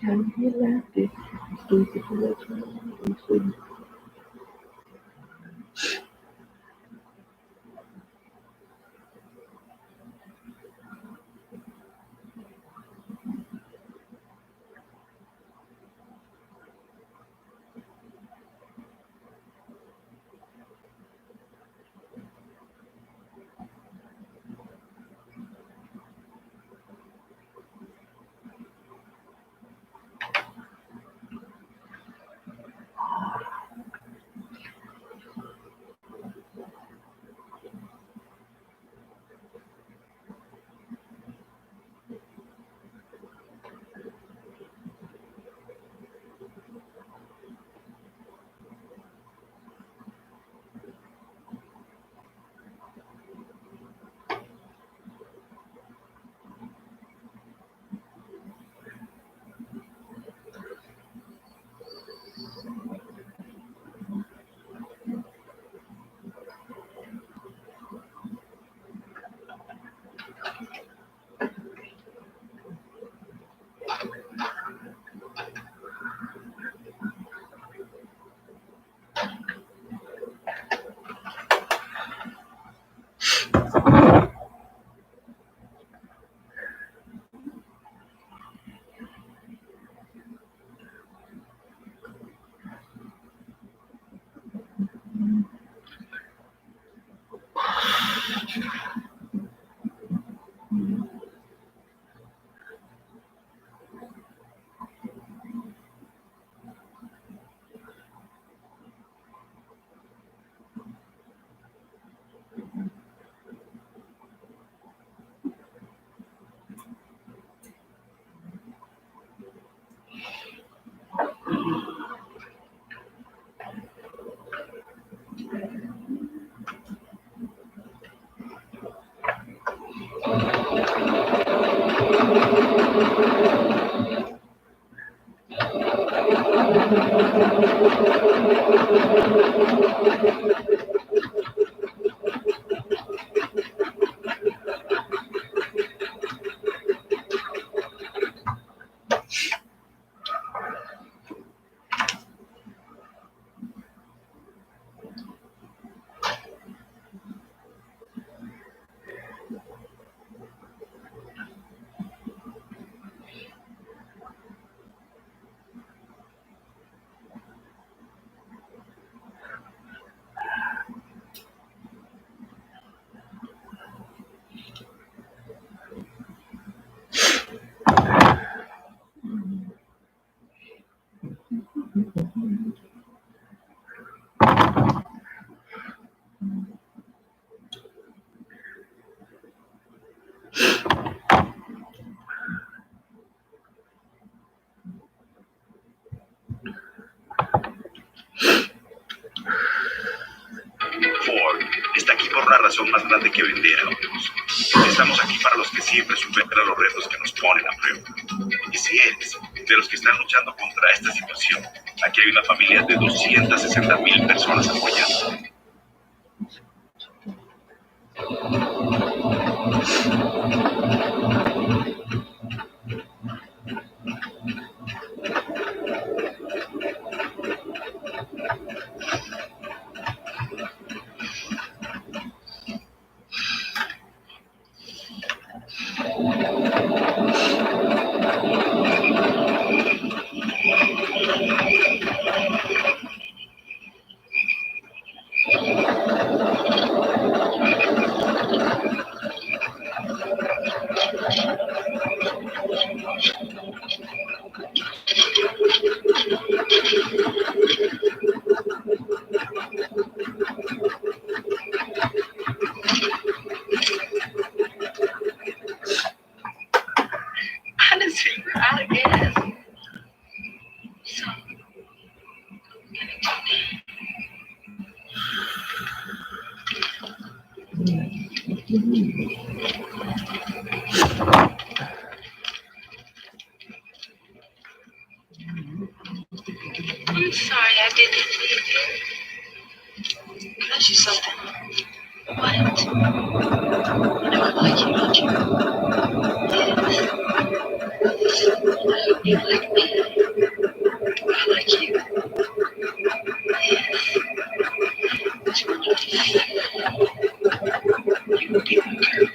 S1: Can he left it? Stupid for that.
S3: Ford está aquí por una razón más grande que vender autos. Estamos aquí para los que siempre superan los retos que nos ponen a prueba. Y si eres de los que están luchando contra esta situación, aquí hay una familia de 260,000 personas apoyando.
S4: Honestly, we're out of gas. So, can you tell me? I'm sorry I didn't leave you. Can I ask you something? What? I like you, don't you? I hope you like me. I like you. It's one of you will be my girl.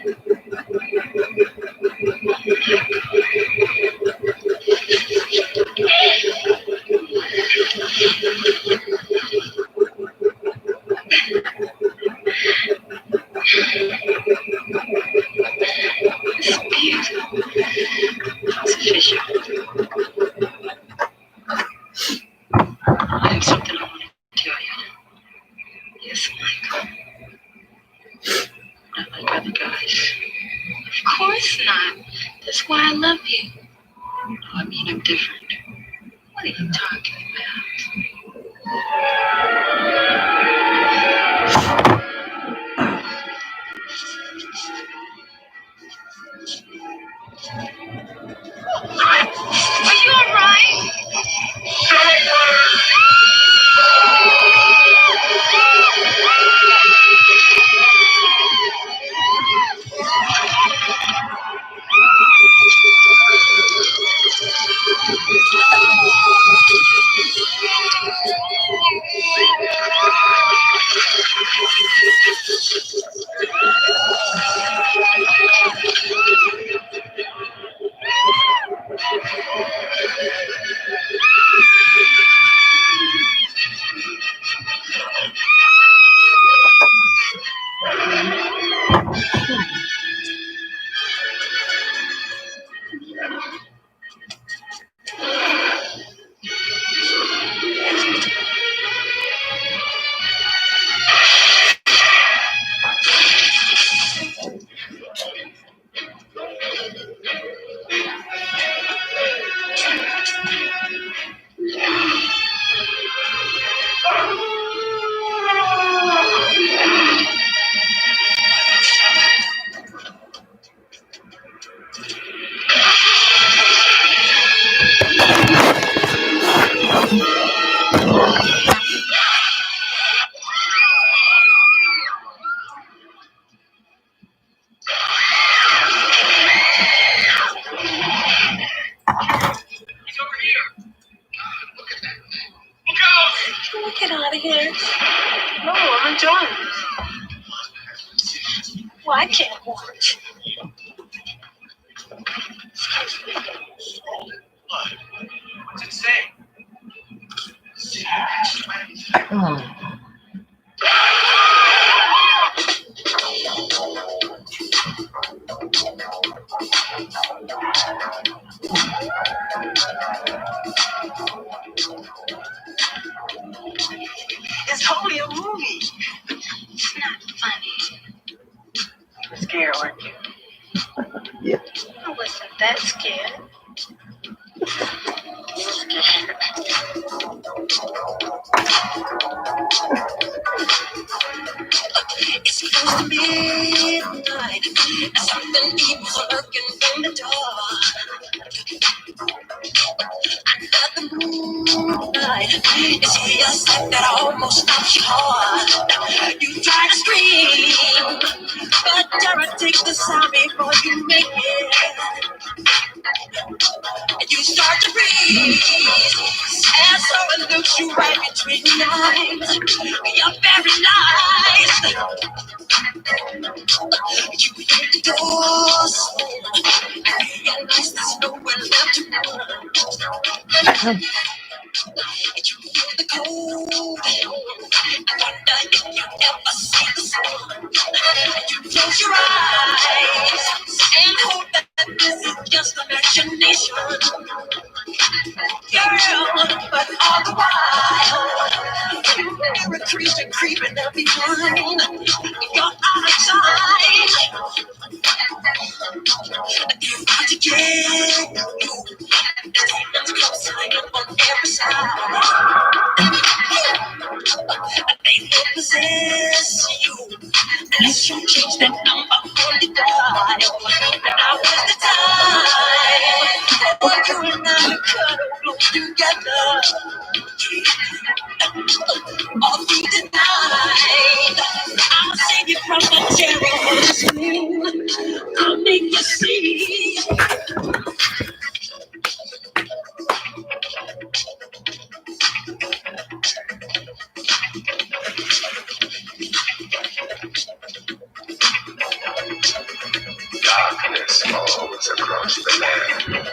S4: It's beautiful. It's official. I have something I want to tell you. Yes, Michael. Not like other guys. Of course not. That's why I love you. I mean, I'm different. What are you talking about? Are you alright?
S2: He's over here. God, look at that. Look out!
S4: Can we get out of here? No, I'm enjoying it. Well, I can't watch.
S2: What? What's it say?
S1: It's only a movie.
S4: It's not funny.
S1: You're scared, aren't you? Yeah.
S4: I wasn't that scared. It's close to midnight, and something deep is lurking in the dark. Under the moonlight, it's a sight that almost stops your heart. You try to scream, but terror takes the sound before you make it. And you start to breathe, and someone looks you right between the eyes. You're paralyzed. You hit the doors, and realize there's nowhere left to run. And you feel the cold, and wonder if you ever see the sun. And you close your eyes, and hope that this is just imagination. Girl, but all the while, you're a creature creeping up behind. You're out of sight. You got to get you. Demons closing up on every side. They will possess you unless you change that number holy dial. And now is the time for you and I to cuddle close together all through the night. I'll sing it from the terror screen. I'll make you see. Darkness falls across the land.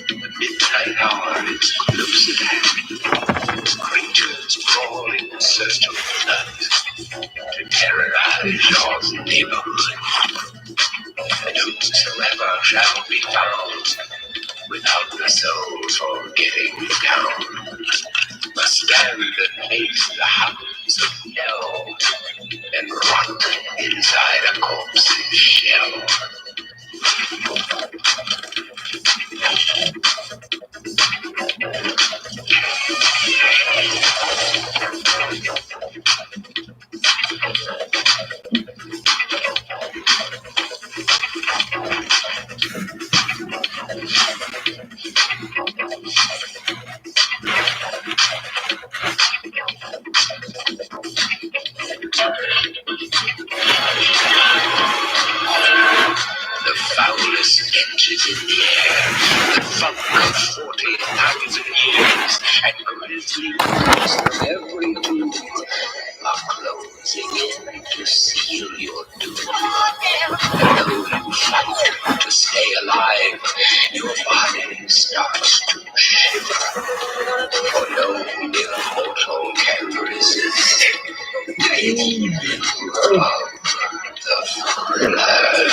S4: The midnight hour is close at hand. Creatures crawl in search of blood to terrorize your neighborhood. And whosoever shall be found without the souls for getting down must stand and face the hounds of hell and rot inside a corpse's shell. The foulest stenches in the air, the funk of 40,000 years, and grisly wolves of every mood are closing in to seal your doom. And though you fight to stay alive, your body starts to shiver. For no mere mortal can resist the evil of the thriller.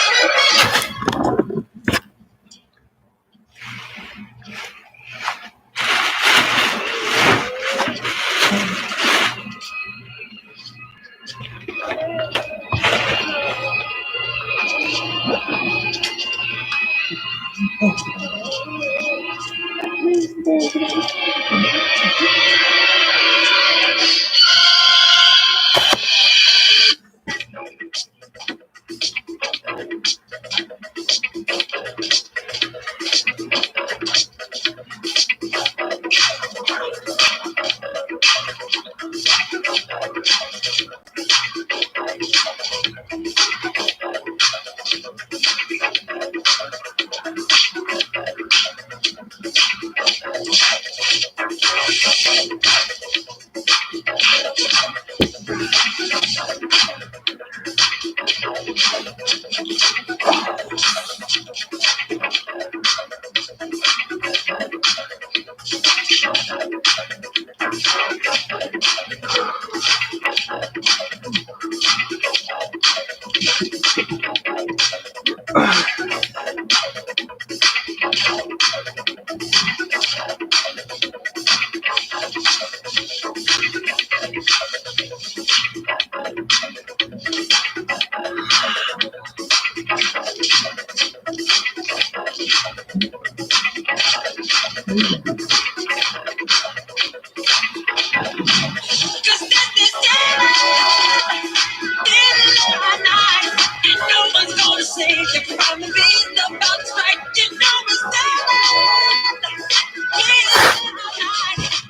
S4: Save you from the beat about to strike. You know it's dead.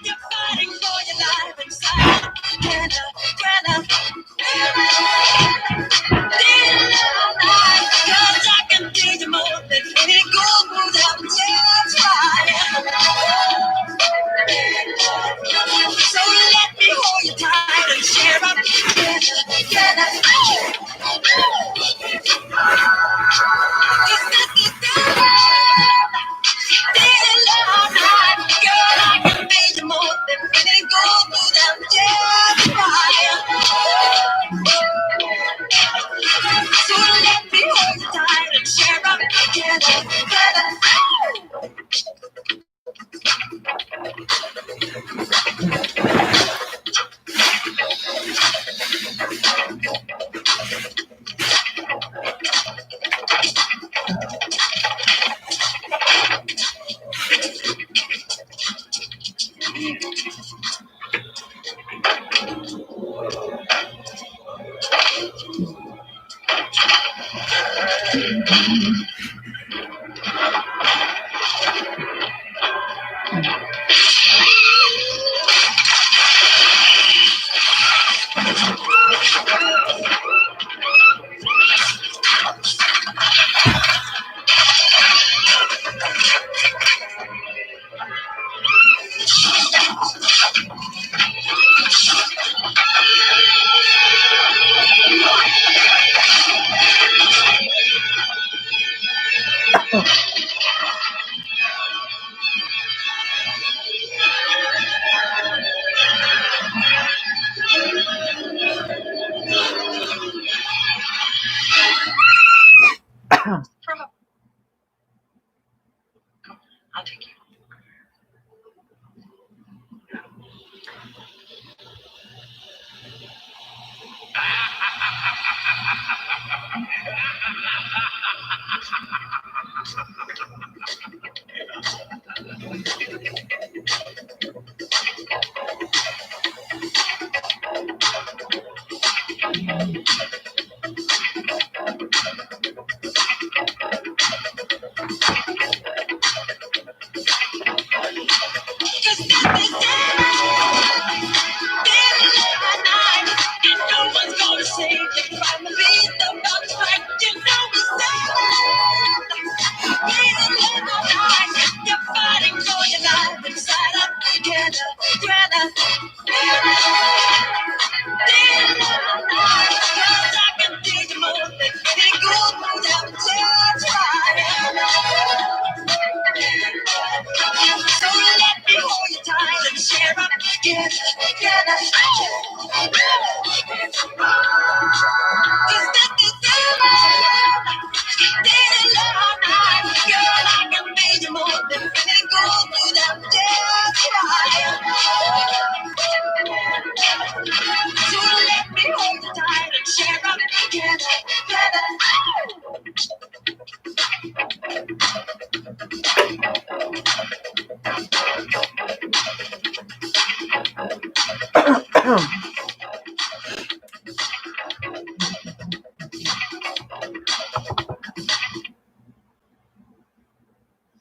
S4: You're fighting for your life inside. Cause I can do you more than any gold will ever try. So let me hold you tight and share up together. Cause this is dead. Girl, I can be you more than any gold will ever try. So let me hold you tight and share up together. I'll take you.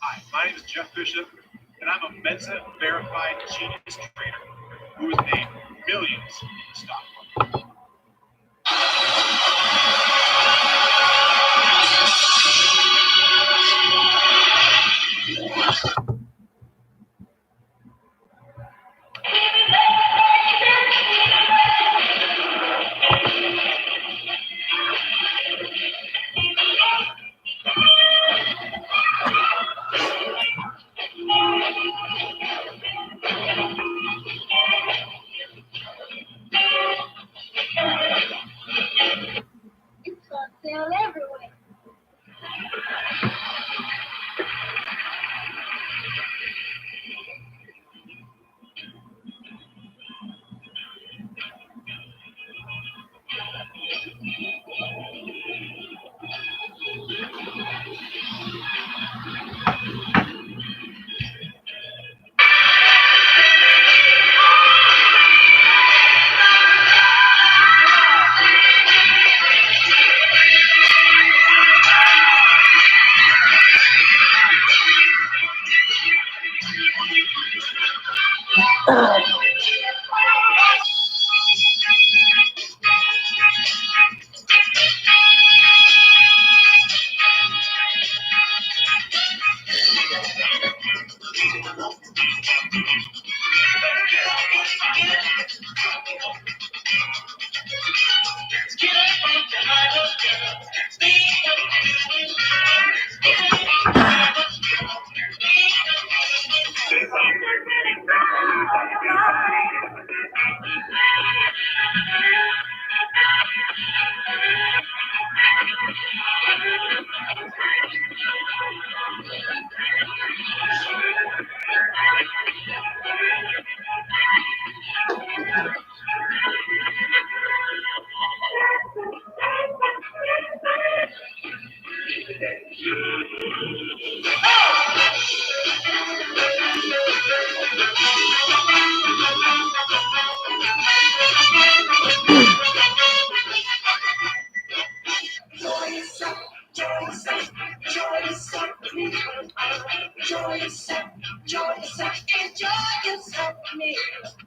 S3: Hi, my name is Jeff Bishop, and I'm a Mensa verified genius trader who has made millions in the stock market.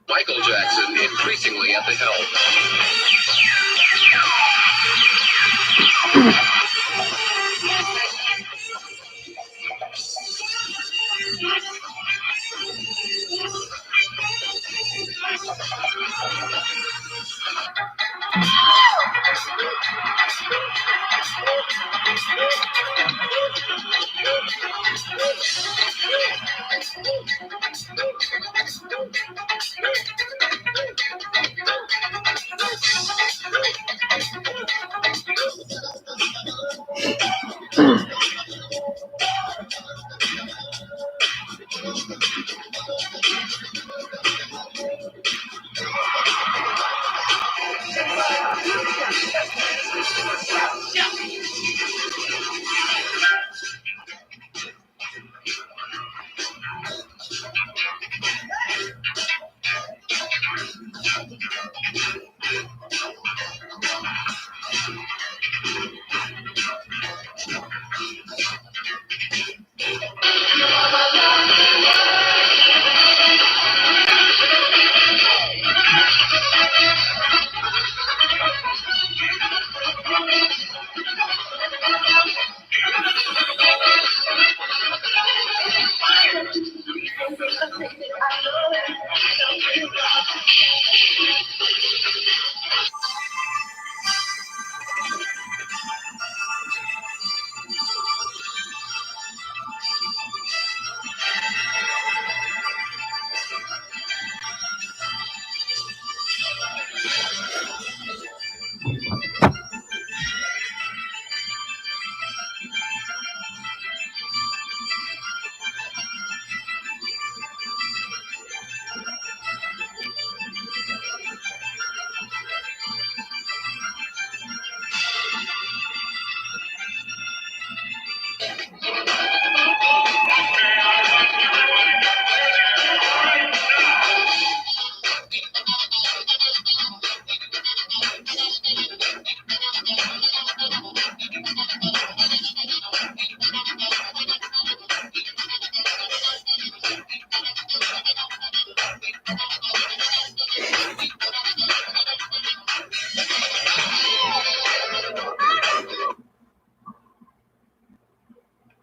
S2: Michael Jackson increasingly at the helm.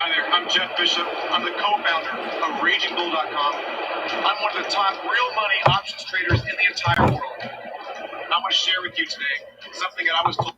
S5: Hi there, I'm Jeff Bishop. I'm the co-founder of RagingBull.com. I'm one of the top real money options traders in the entire world. I want to share with you today something that I was told.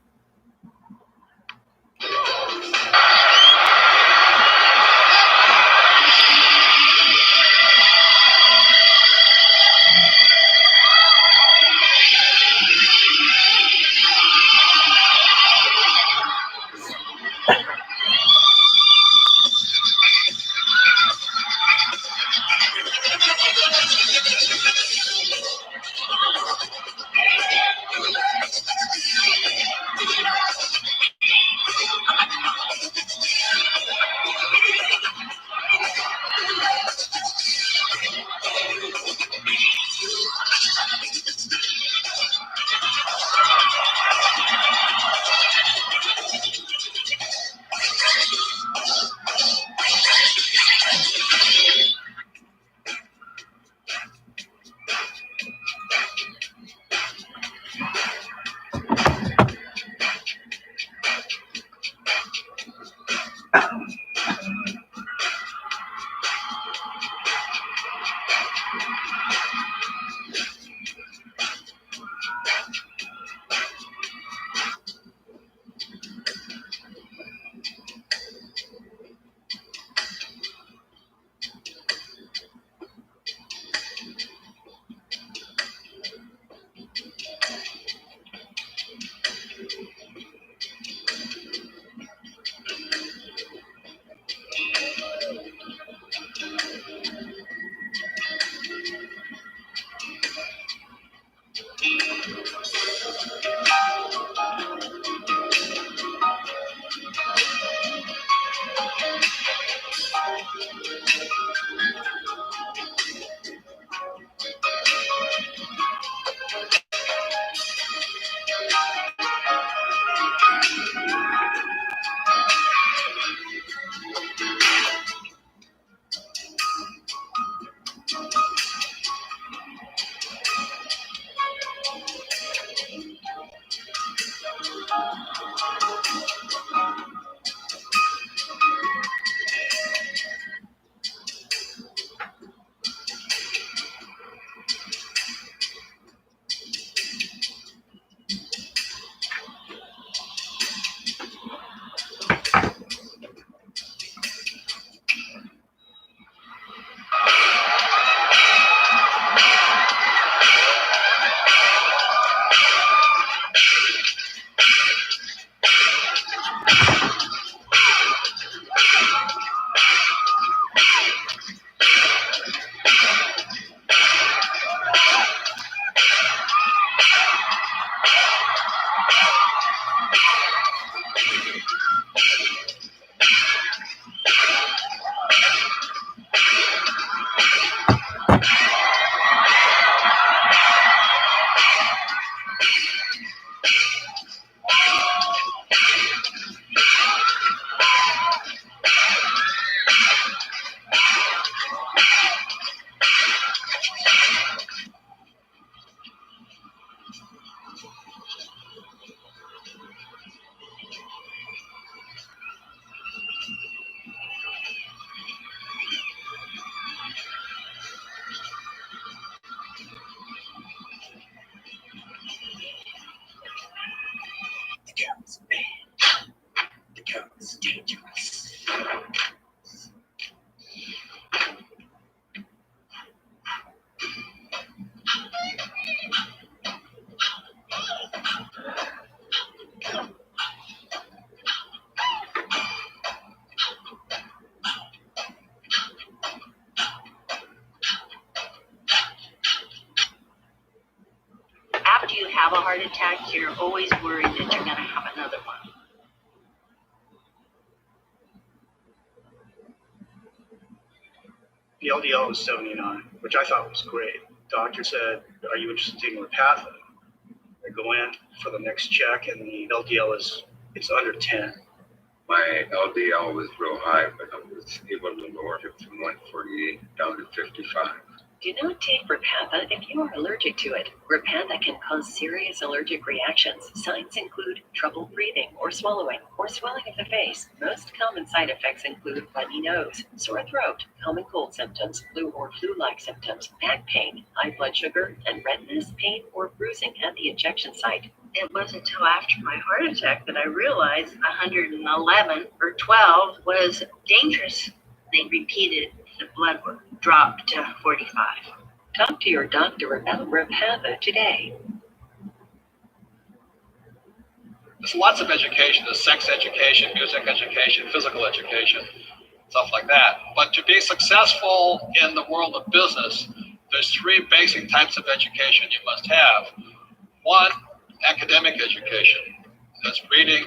S4: It's dangerous. After you have a heart attack, you're always worried that you're going to have another one.
S6: The LDL was 79, which I thought was great. Doctor said, "Are you interested in taking Repatha?" I go in for the next check, and the LDL it's under 10.
S7: My LDL was real high, but I was able to lower it from 148 down to 55.
S8: Do not take Repatha if you are allergic to it. Repatha can cause serious allergic reactions. Signs include trouble breathing or swallowing, or swelling of the face. Most common side effects include runny nose, sore throat, common cold symptoms, flu or flu-like symptoms, back pain, high blood sugar, and redness, pain, or bruising at the injection site.
S4: It wasn't until after my heart attack that I realized 111 or 12 was dangerous. They repeated the blood work, dropped to 45.
S8: Talk to your doctor about Repatha today.
S2: There's lots of education. There's sex education, music education, physical education, stuff like that. But to be successful in the world of business, there's three basic types of education you must have. One, academic education. That's reading,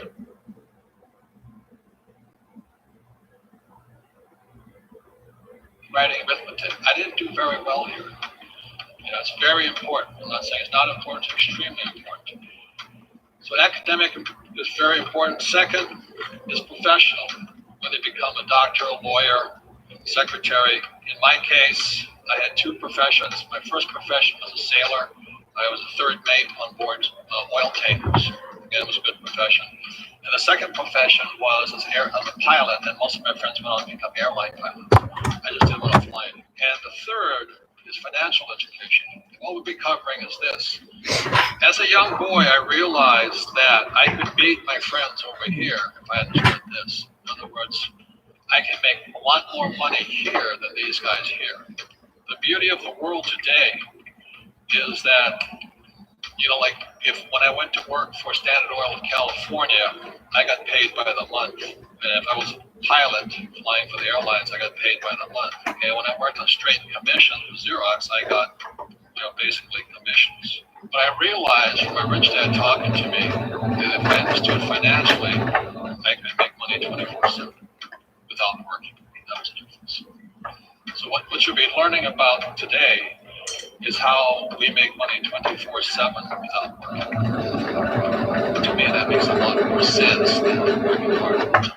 S2: writing, arithmetic. I didn't do very well here. It's very important. I'm not saying it's not important, it's extremely important. So academic is very important. Second is professional, whether you become a doctor, a lawyer, secretary. In my case, I had two professions. My first profession was a sailor. I was a third mate on board oil tankers. Again, it was a good profession. And the second profession was as a pilot, and most of my friends went on to become airline pilots. I just didn't want to fly. And the third is financial education. What we'll be covering is this. As a young boy, I realized that I could beat my friends over here if I understood this. In other words, I can make a lot more money here than these guys here. The beauty of the world today is that, like when I went to work for Standard Oil in California, I got paid by the month. And if I was a pilot flying for the airlines, I got paid by the month. And when I worked on straight commission with Xerox, I got, basically commissions. But I realized from my rich dad talking to me that if I understood financially, I could make money 24/7 without working. That was the difference. So what you'll be learning about today is how we make money 24/7 without working. To me, that makes a lot more sense than working hard.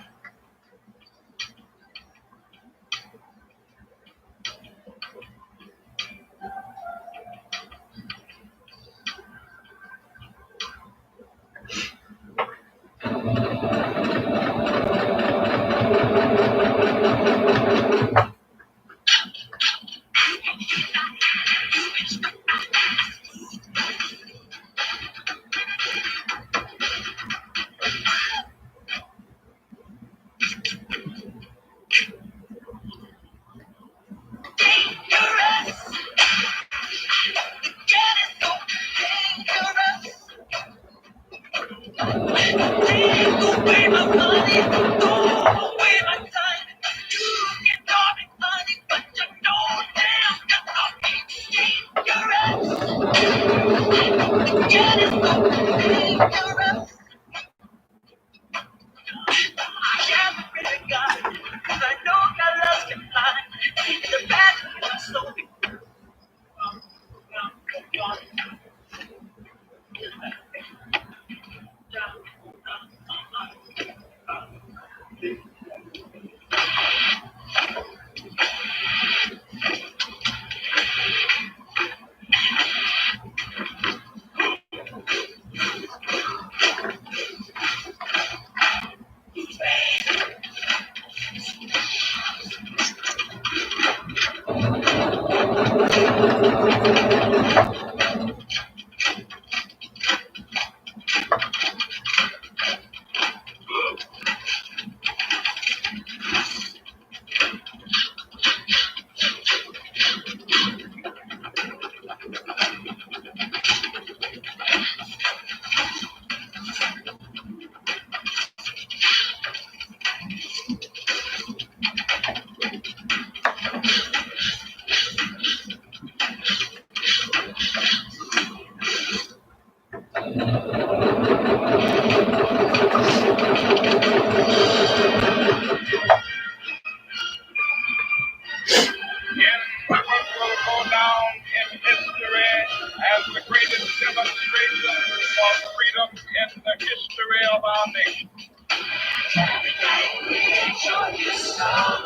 S4: Some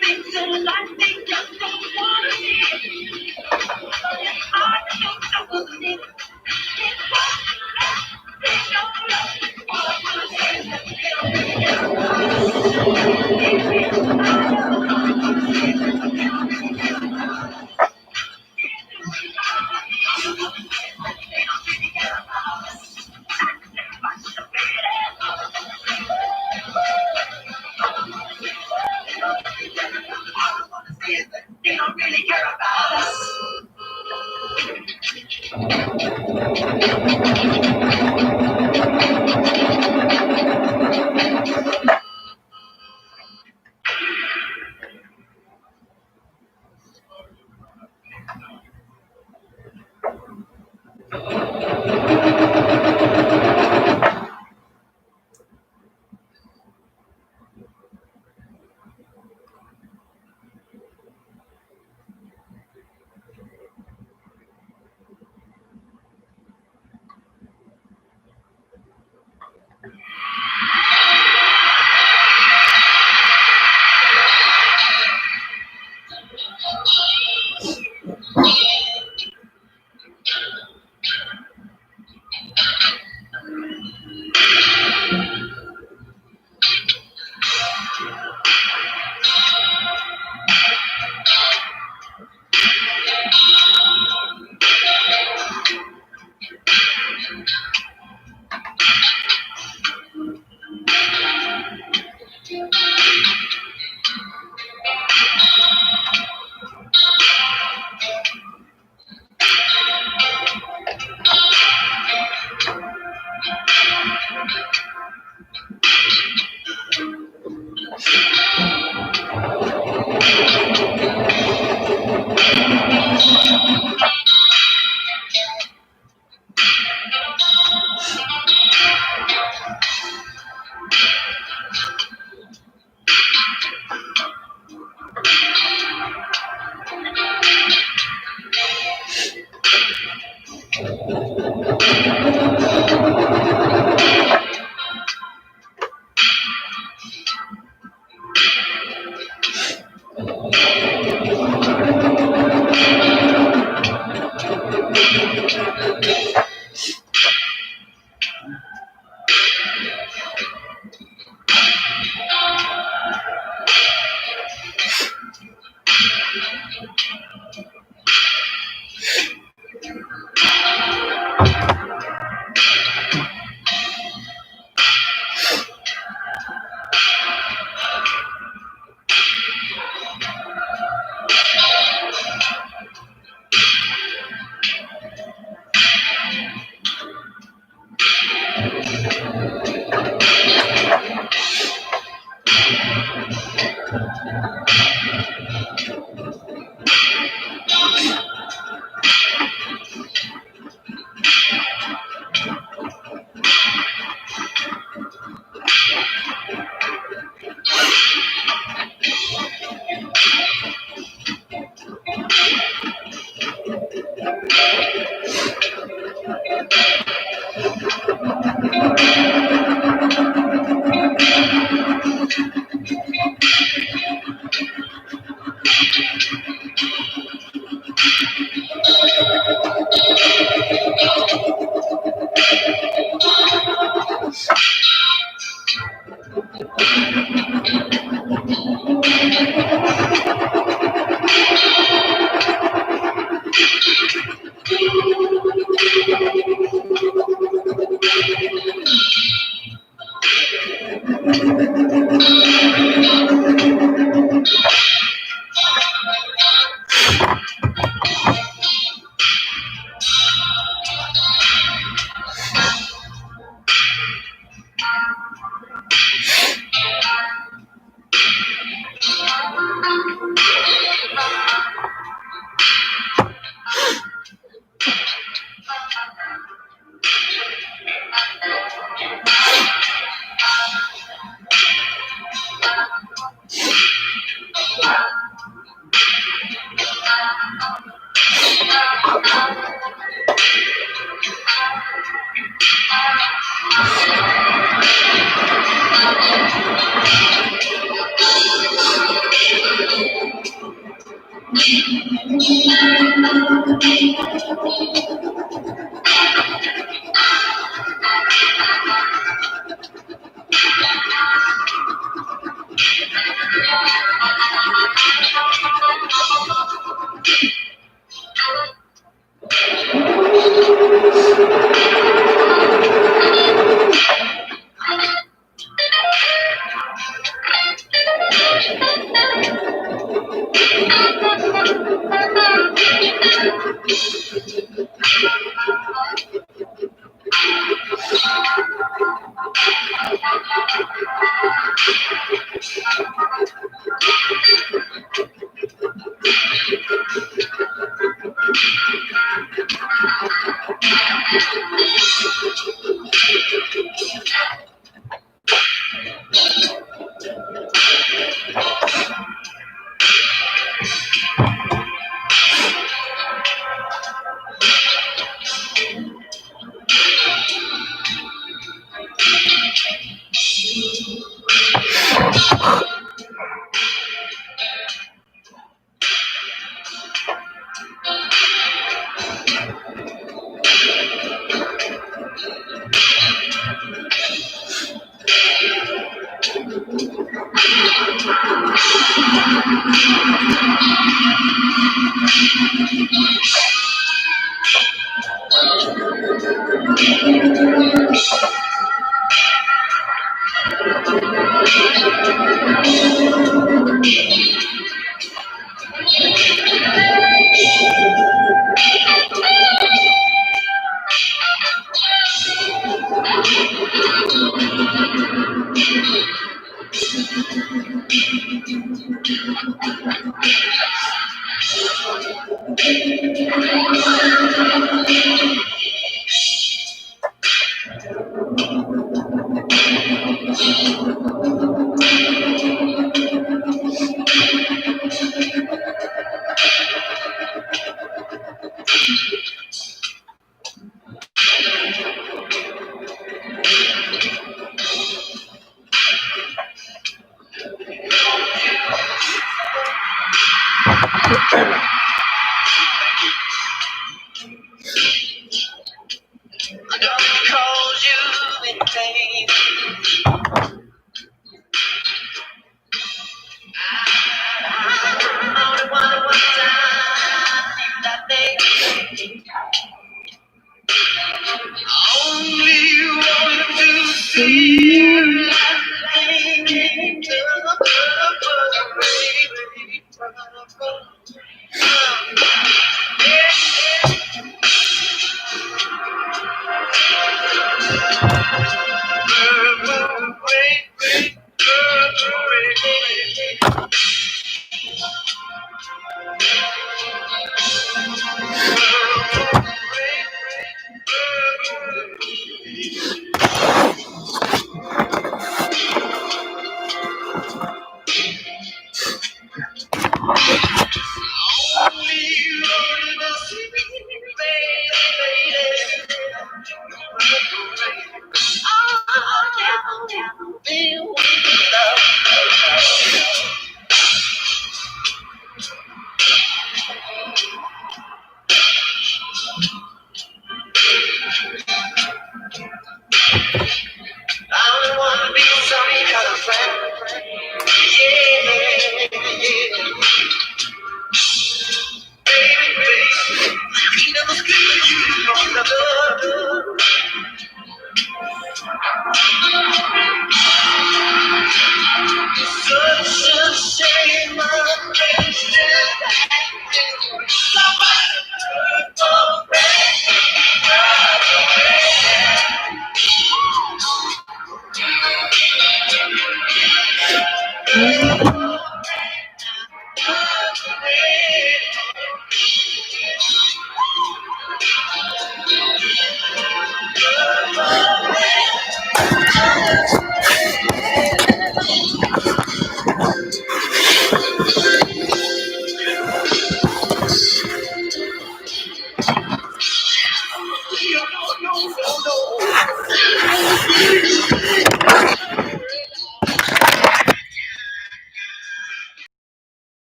S4: things in life they just don't want to see. I don't believe it. It's what they don't know. All I want to say is that they don't really care about they don't really care about us.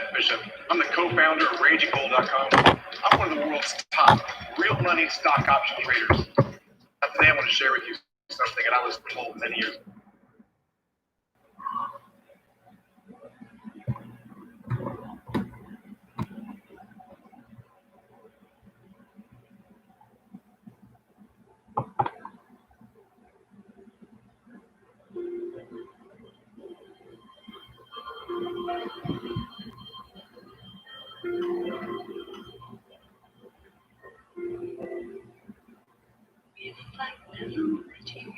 S5: Jeff Bishop. I'm the co-founder of RagingBull.com. I'm one of the world's top real money stock option traders. Today I want to share with you something that I was told many years ago.
S4: If I never met you,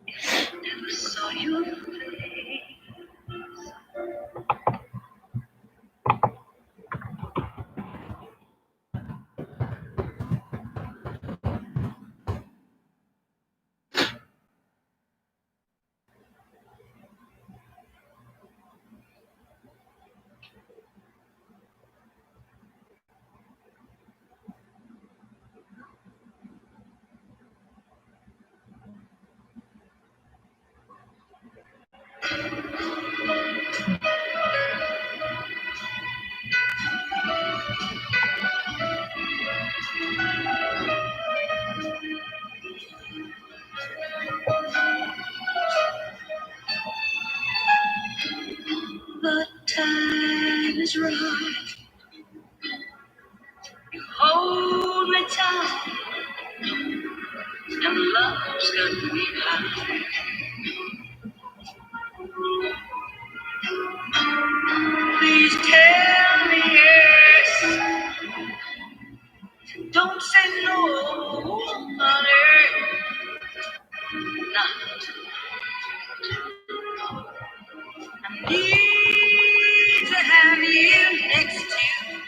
S4: if I never saw your face, but time is right. You hold me tight, and love's got me high. Please tell me yes. Don't say no, honey. Not. I need to have you next to you.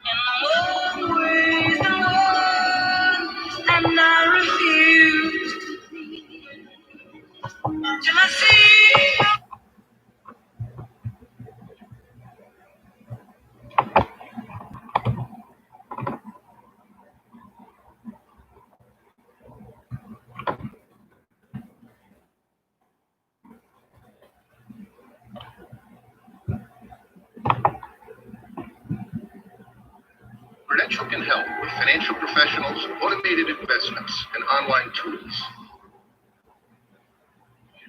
S4: And always the one. And I refuse to leave till I see.
S2: Prudential can help with financial professionals, automated investments, and online tools.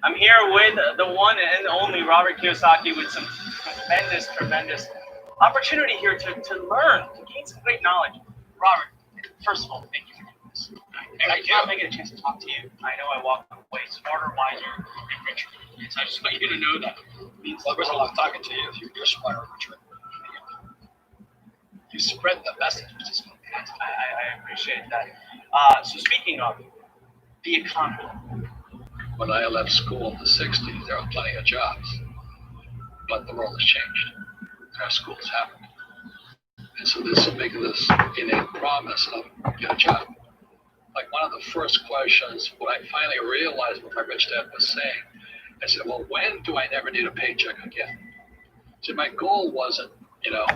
S9: I'm here with the one and only Robert Kiyosaki with some tremendous opportunity here to learn, to gain some great knowledge. Robert, first of all, thank you for doing this. I get a chance to talk to you. I know I walk away smarter, wiser, and richer. So I just want you to know that. It means
S2: Well, I love talking to you. You're smarter, Richard. You spread the message, which is fantastic.
S9: I appreciate that. So speaking of the economy,
S2: When I left school in the 60s, there were plenty of jobs. But the world has changed. Our schools haven't. And so this is making this innate promise of get a job. Like one of the first questions, when I finally realized what my rich dad was saying, I said, well, when do I never need a paycheck again? So my goal wasn't, go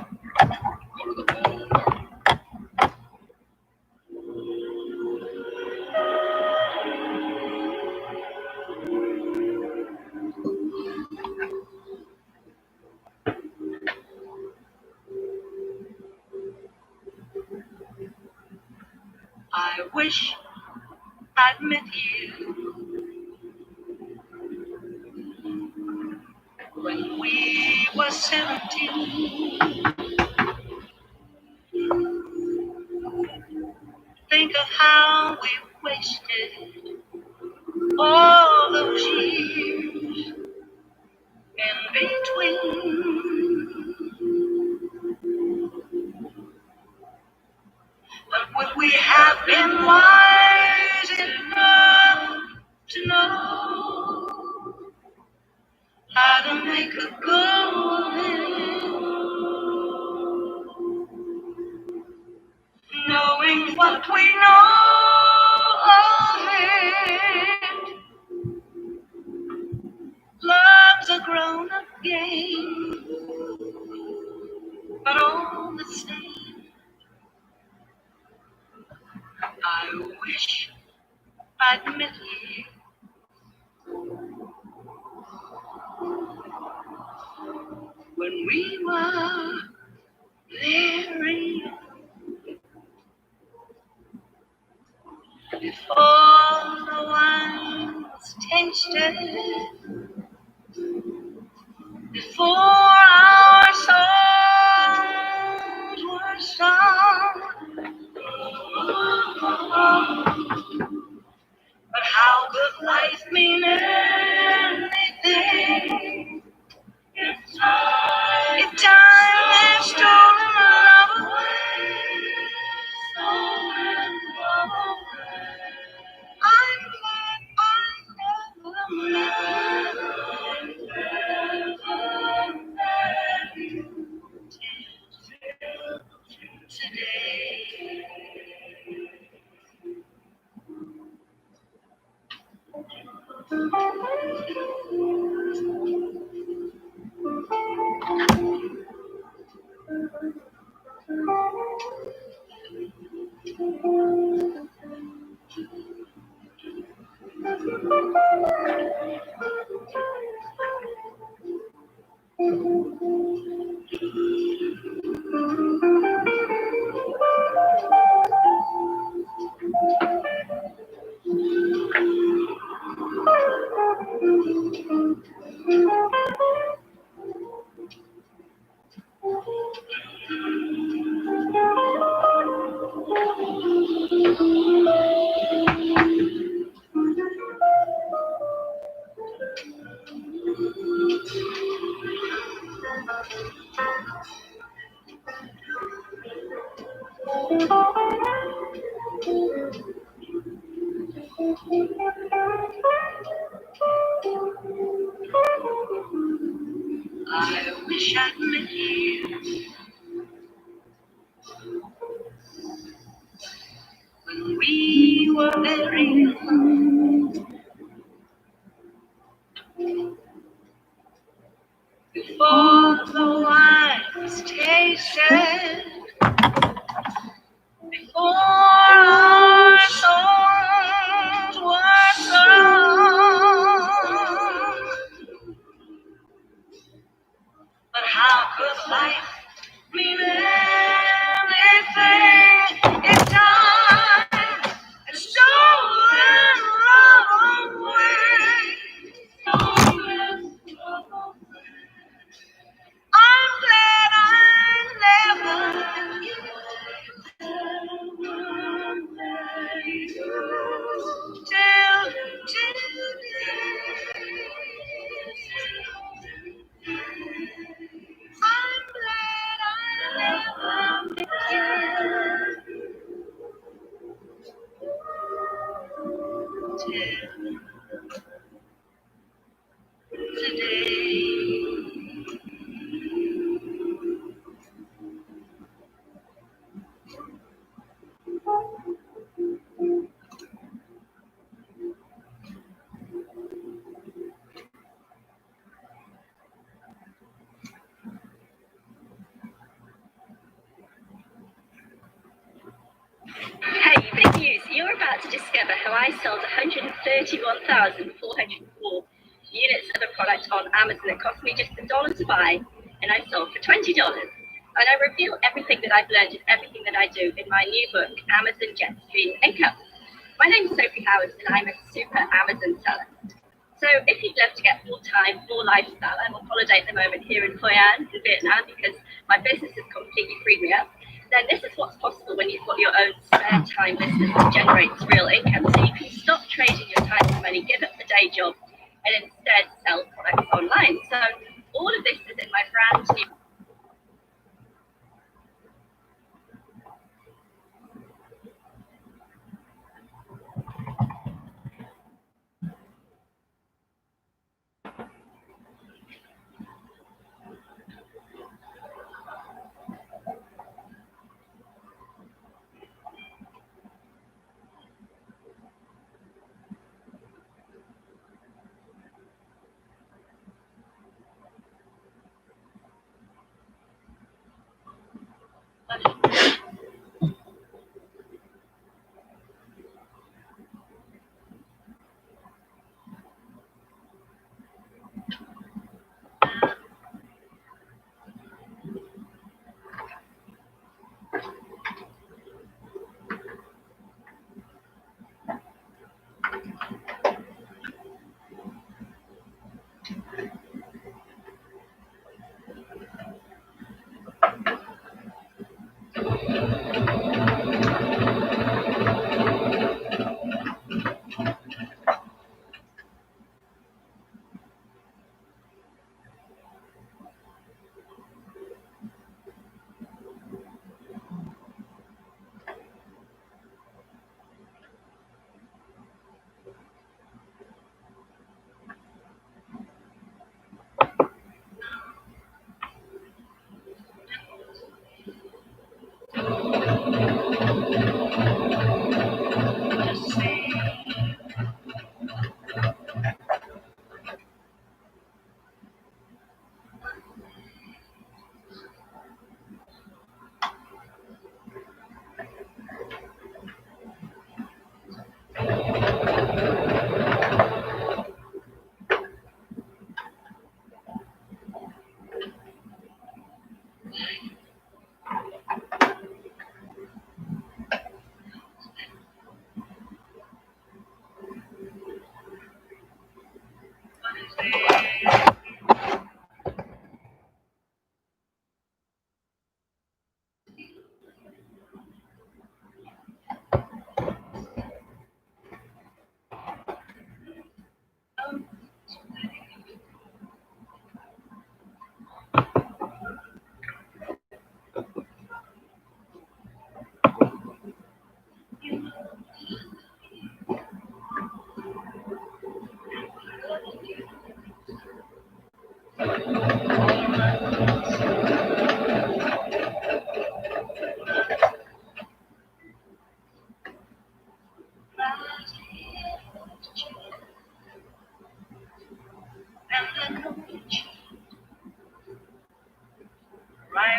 S2: to the moon or
S4: I wish I'd met you when we were 17. Think of how we wasted all those years in between. But would we have been wise enough to know how to make a go of it? Knowing what we know of it, love's a grown-up game, but all the same, I wish I'd met you when we were very young. Before the wine was tasted, before our songs were sung. But how could life mean anything if time had stolen love away? I'm glad I never met you today. I wish I'd met you when we were very young. Before the wine was tasted, before our songs were sung. But how could life mean anything if time has stolen love away? I'm glad I never met you till today. I'm glad I never met you till today.
S8: Hey, big news! You're about to discover how I sold 131,404 units of a product on Amazon that cost me just $1 to buy, and I sold for $20. And I reveal everything that I've learned in everything that I do in my new book, Amazon Jetstream Income. My name's Sophie Howard, and I'm a super Amazon seller. So if you'd love to get more time, more lifestyle, I'm on holiday at the moment here in Hoi An, in Vietnam, because my business has completely freed me up. Then this is what's possible when you've got your own spare time business that generates real income. So you can stop trading your time for money, give up the day job, and instead sell products online. So all of this is in my brand new
S4: Right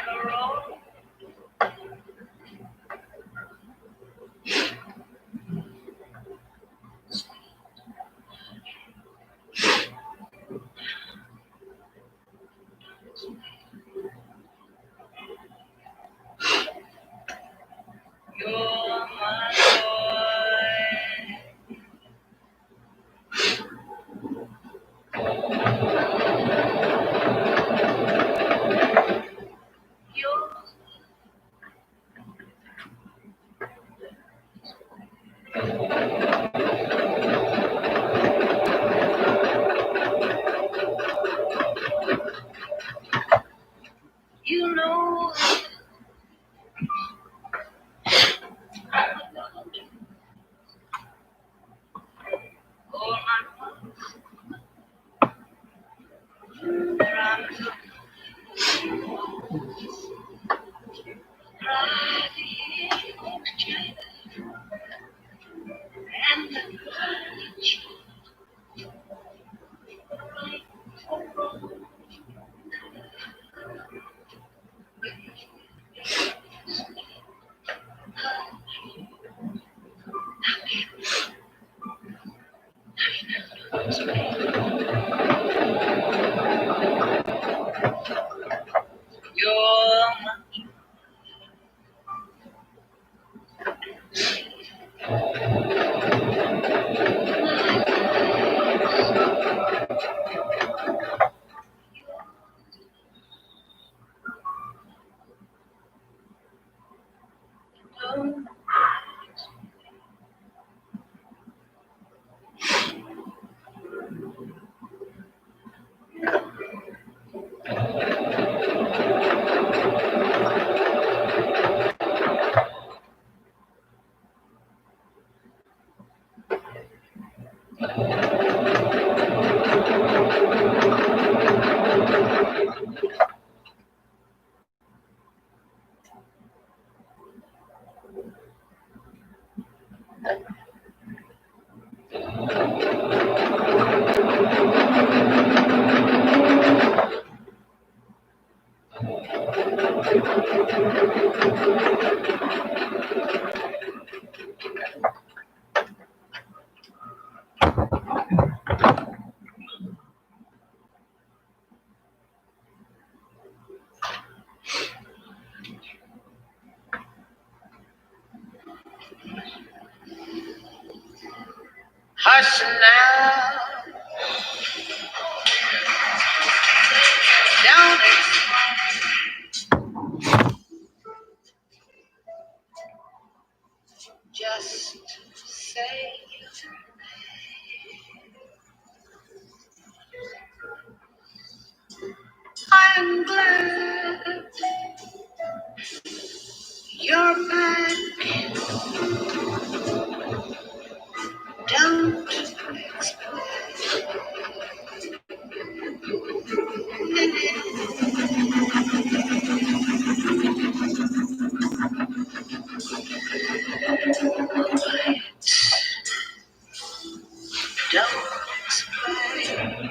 S4: or wrong, you're my boy. You know all my trying to cry and you're my hush now, don't just say I'm glad you're back. Don't don't explain.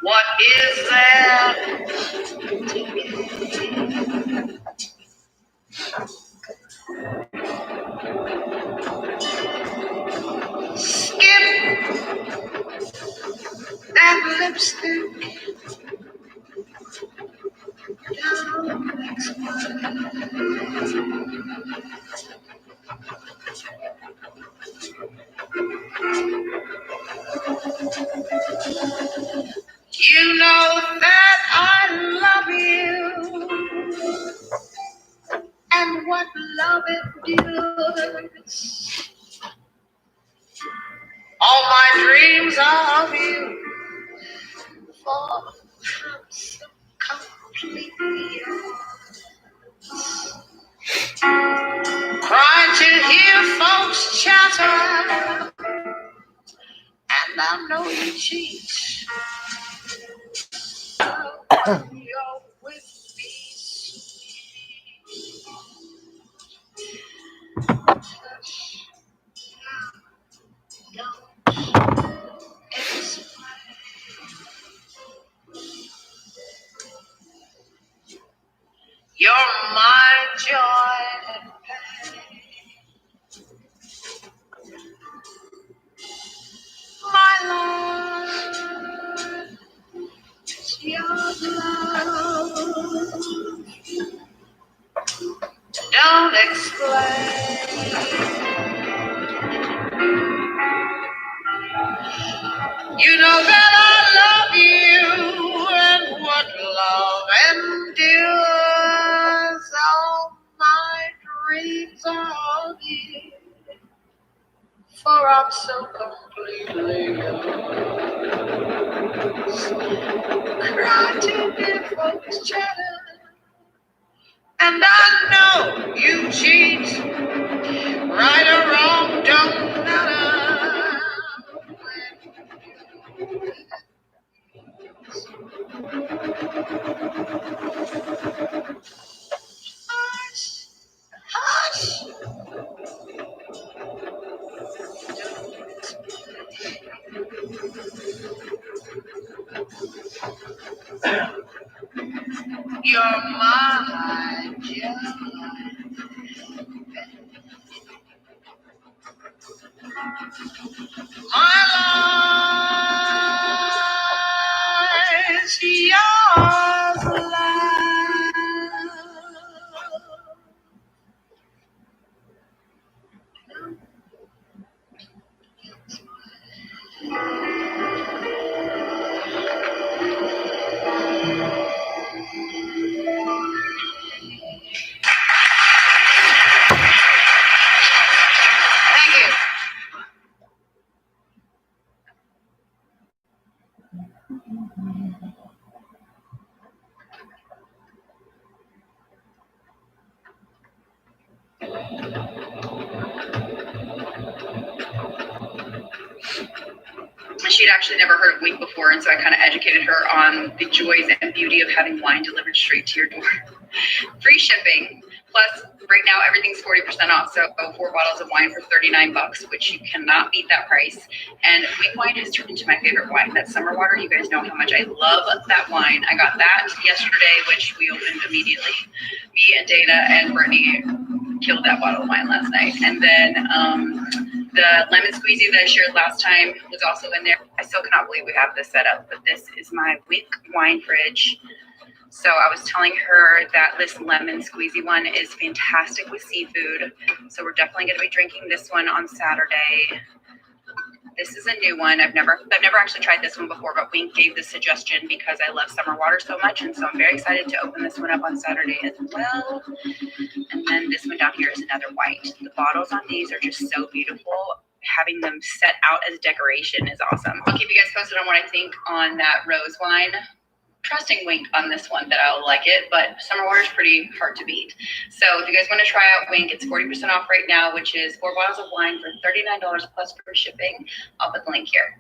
S4: What is there skip that lipstick down? You know that I love you, and what love it does. All my dreams are of you, for I'm so completely yours. Crying to hear folks chatter And I know you cheat. You're with me, sweet. Don't explain. You're my joy and pain. My life is your love. Don't explain. You know that I love you and what love endures. All my dreams are of you, for I'm so completely yours. Cry to hear folks chatter, and I know you cheat. Right or wrong don't matter. Hush, hush. You're my joy. My life's yours alive. Thank you. She'd actually never heard of wink before, and so I kind of educated her on the joys and beauty of having wine delivered straight to your door. Free shipping, plus right now everything's 40% off, so 4 bottles of wine for $39, which you cannot beat that price. And wink wine has turned into my favorite wine. That's Summer Water. You guys know how much I love that wine. I got that yesterday, which we opened immediately. Me and Dana and Brittany killed that bottle of wine last night. And then the lemon squeezy that I shared last time was also in there. I still cannot believe we have this set up, but this is my wink wine fridge. So I was telling her that this lemon squeezy one is fantastic with seafood. So we're definitely going to be drinking this one on Saturday. This is a new one. I've never actually tried this one before, but Wink gave the suggestion because I love Summer Water so much, and so I'm very excited to open this one up on Saturday as well. And then this one down here is another white. The bottles on these are just so beautiful. Having them set out as decoration is awesome. I'll keep you guys posted on what I think on that rose wine. Trusting Wink on this one that I'll like it, but Summer Water is pretty hard to beat. So if you guys want to try out Wink, it's 40% off right now, which is 4 bottles of wine for $39 plus free shipping. I'll put the link here.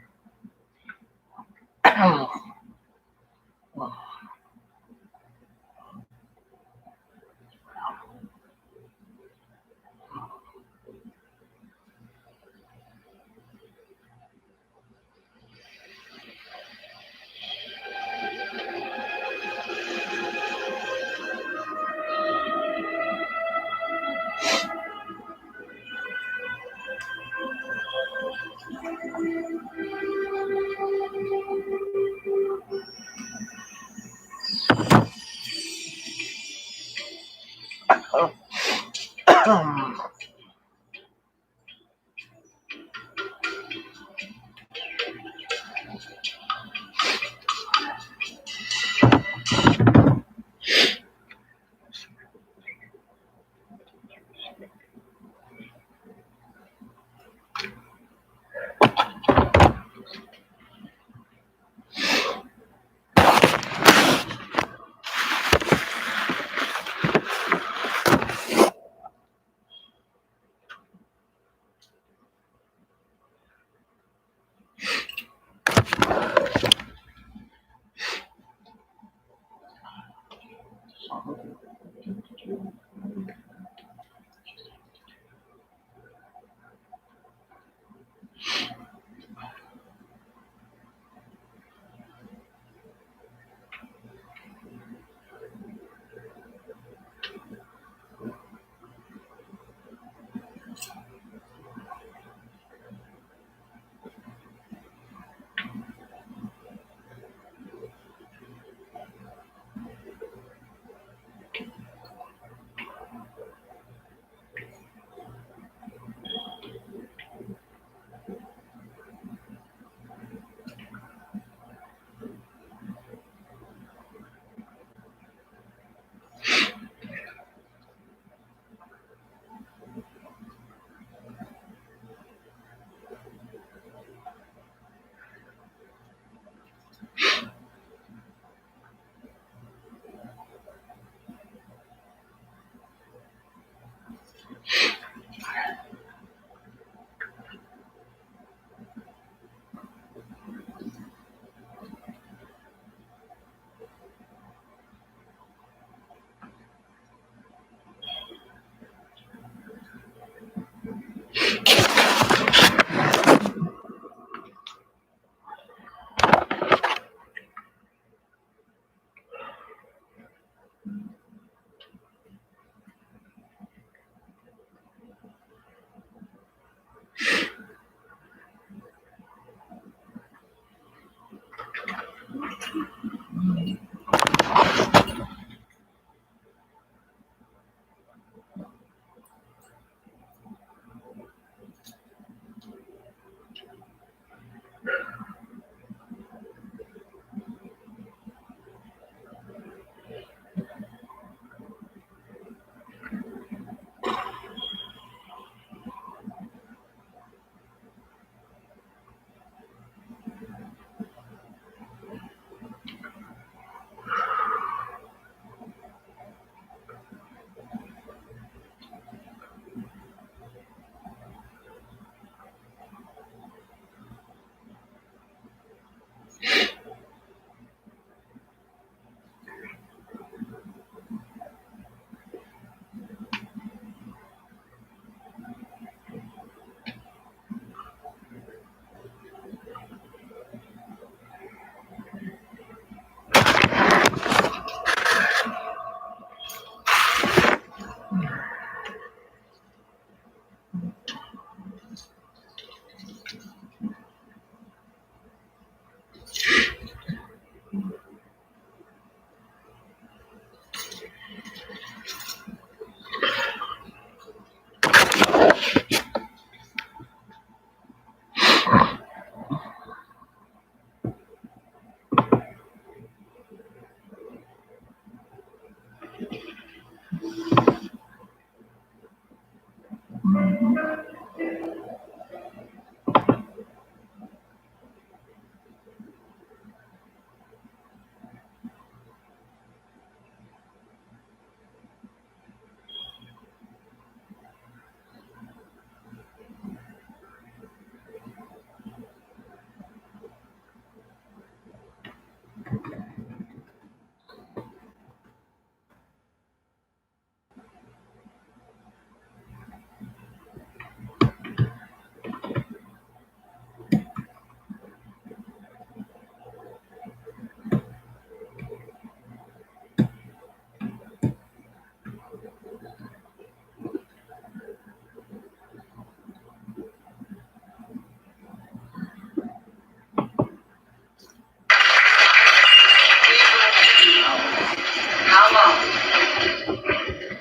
S4: How long?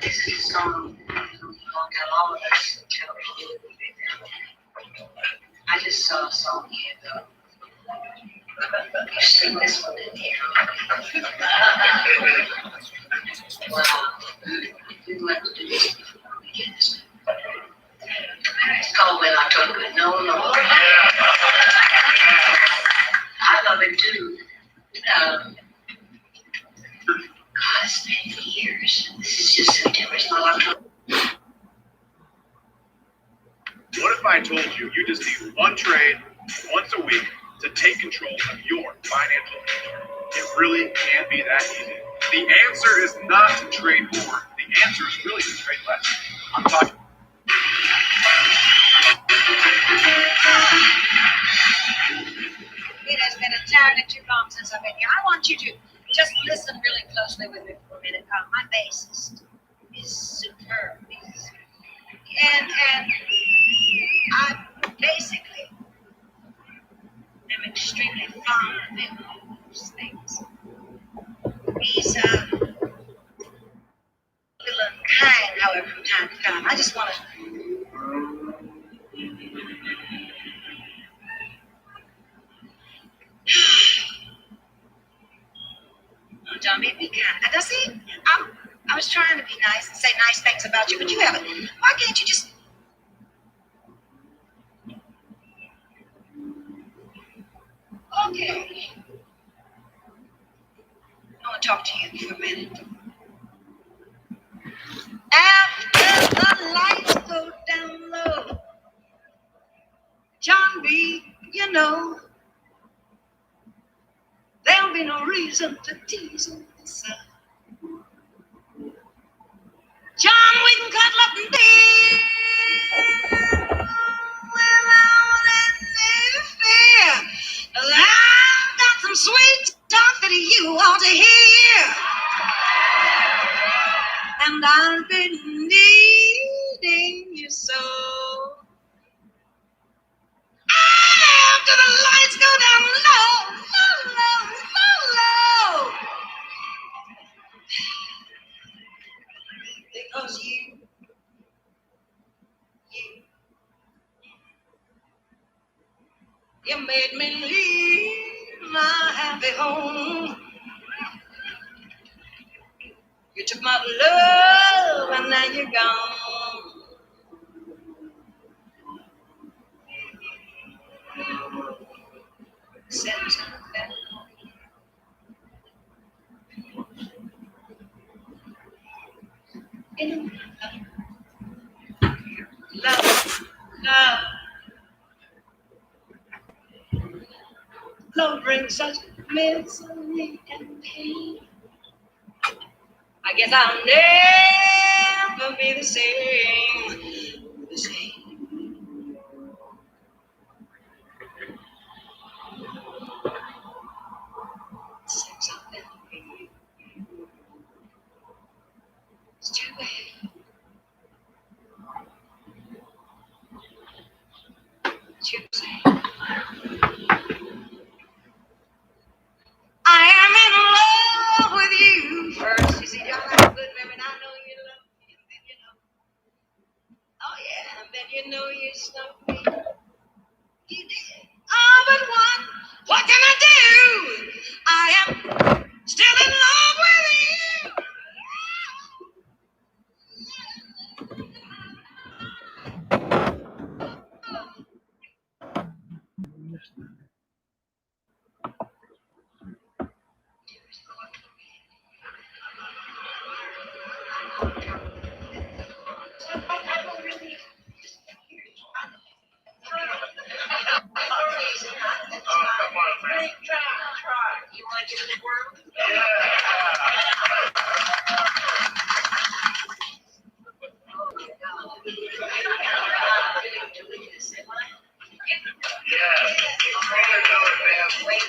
S4: This is a song that all of us tell people. I just saw a song here though. You sing this one in here. Wow. We're going to have to do this before we get this. It's called When October. No, no. I love it too. God, it's been years. This is just September. It's not October.
S5: What if I told you you just need one trade once a week to take control of your financial future? It really can be that easy. The answer is not to trade more. The answer is really to trade less. I'm talking.
S4: It has been entirely too long since I've been here. I want you to just listen really closely with me for a minute. My bassist is superb. And I basically am extremely fond of him, all those things. He's a little unkind, however, from time to time. I just want to. Oh, John, be kind. Now, see, I was trying to be nice and say nice things about you, but you haven't. Why can't you just. Okay. I want to talk to you for a minute. After the lights go down low, John B., you know, there'll be no reason to tease on the side. John, we can cuddle up and dance without any fear. I've got some sweet talk that you ought to hear. And I've been needing you so. After the lights go down low, low, low, low, low. Because you made me leave my happy home. You took my love and now you're gone. September. In love, love brings such misery and pain. I guess I'll never be the same. The same. Sex I'll never be. It's too bad. Too sad. I am in love with you first. You see, John, I'm a good memory, and I know you love me, and then you know. Oh yeah, and then you know you snubbed me. You did. Oh, but what can I do? I am still in love with you. Want to get in the world? Wait.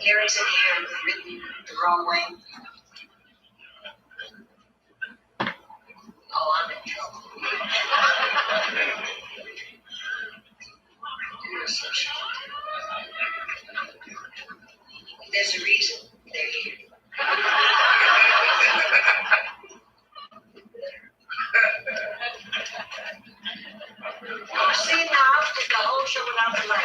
S4: Gary's in here written the wrong way. Oh, I'm in trouble. There's a reason they're here. See now, did the whole show without the light.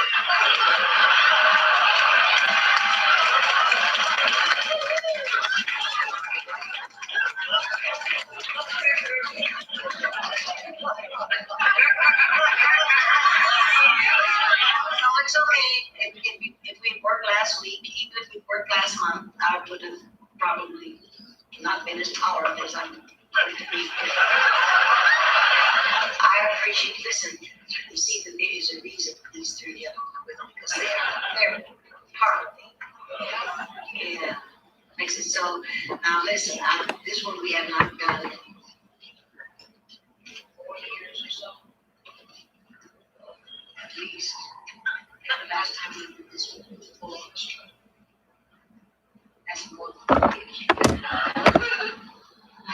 S4: No, it's okay. If we worked last week, even if we worked last month, I would have probably not been as tolerant as I'm going to be. I appreciate, listen, you see, the videos are reason for these three young with them because they're part of me. Yeah. Makes it so. Now listen, this one we have not done in 4 years or so. At least. The last time we did this one was the orchestra. That's more than a year. I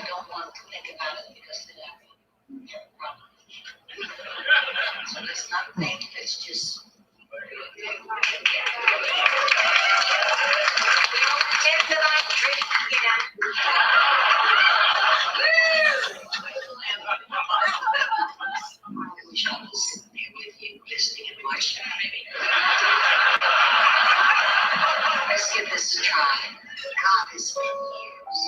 S4: don't want to think about it because then I have a problem. So let's not think, let's just. Pretend that I'm drinking it out. I wish I was sitting there with you, listening and watching, maybe. Let's give this a try. God, it's been years.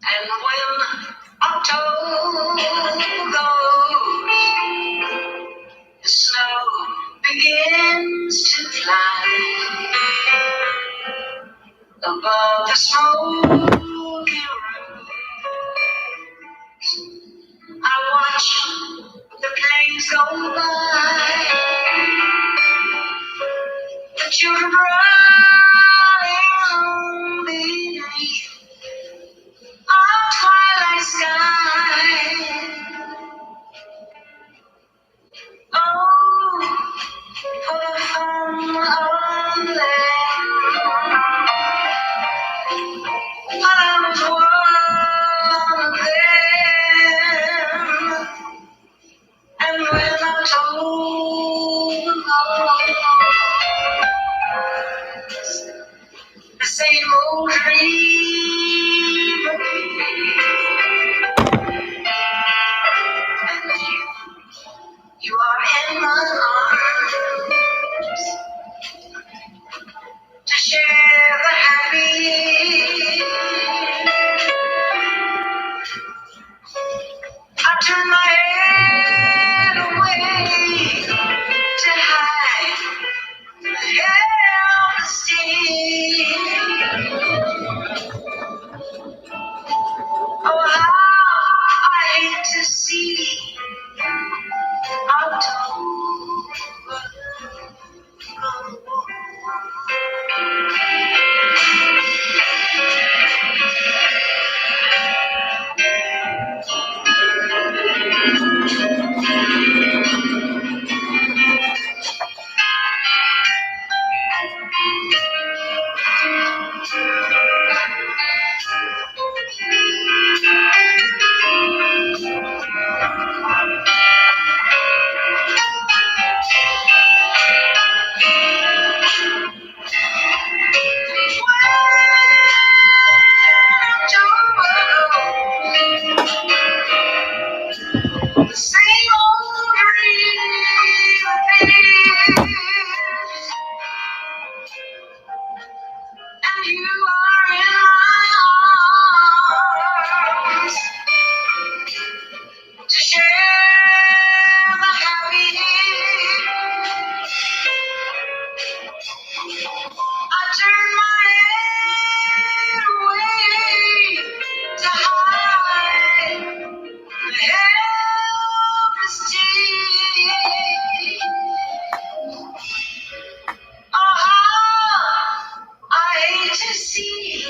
S4: And when October goes, the snow begins to fly above the smoky roofs. I watch the planes go by, the children running beneath our twilight sky. Oh, for the fun of land. I was one of them. And when I told the same old dream and you are in my arms to share the happy. I turn my head away to hide the oh, how I hate to see October go. The same old dream and you are in my arms to share the happy. I turn my head away to hide the helpless tears. Oh, how I hate to see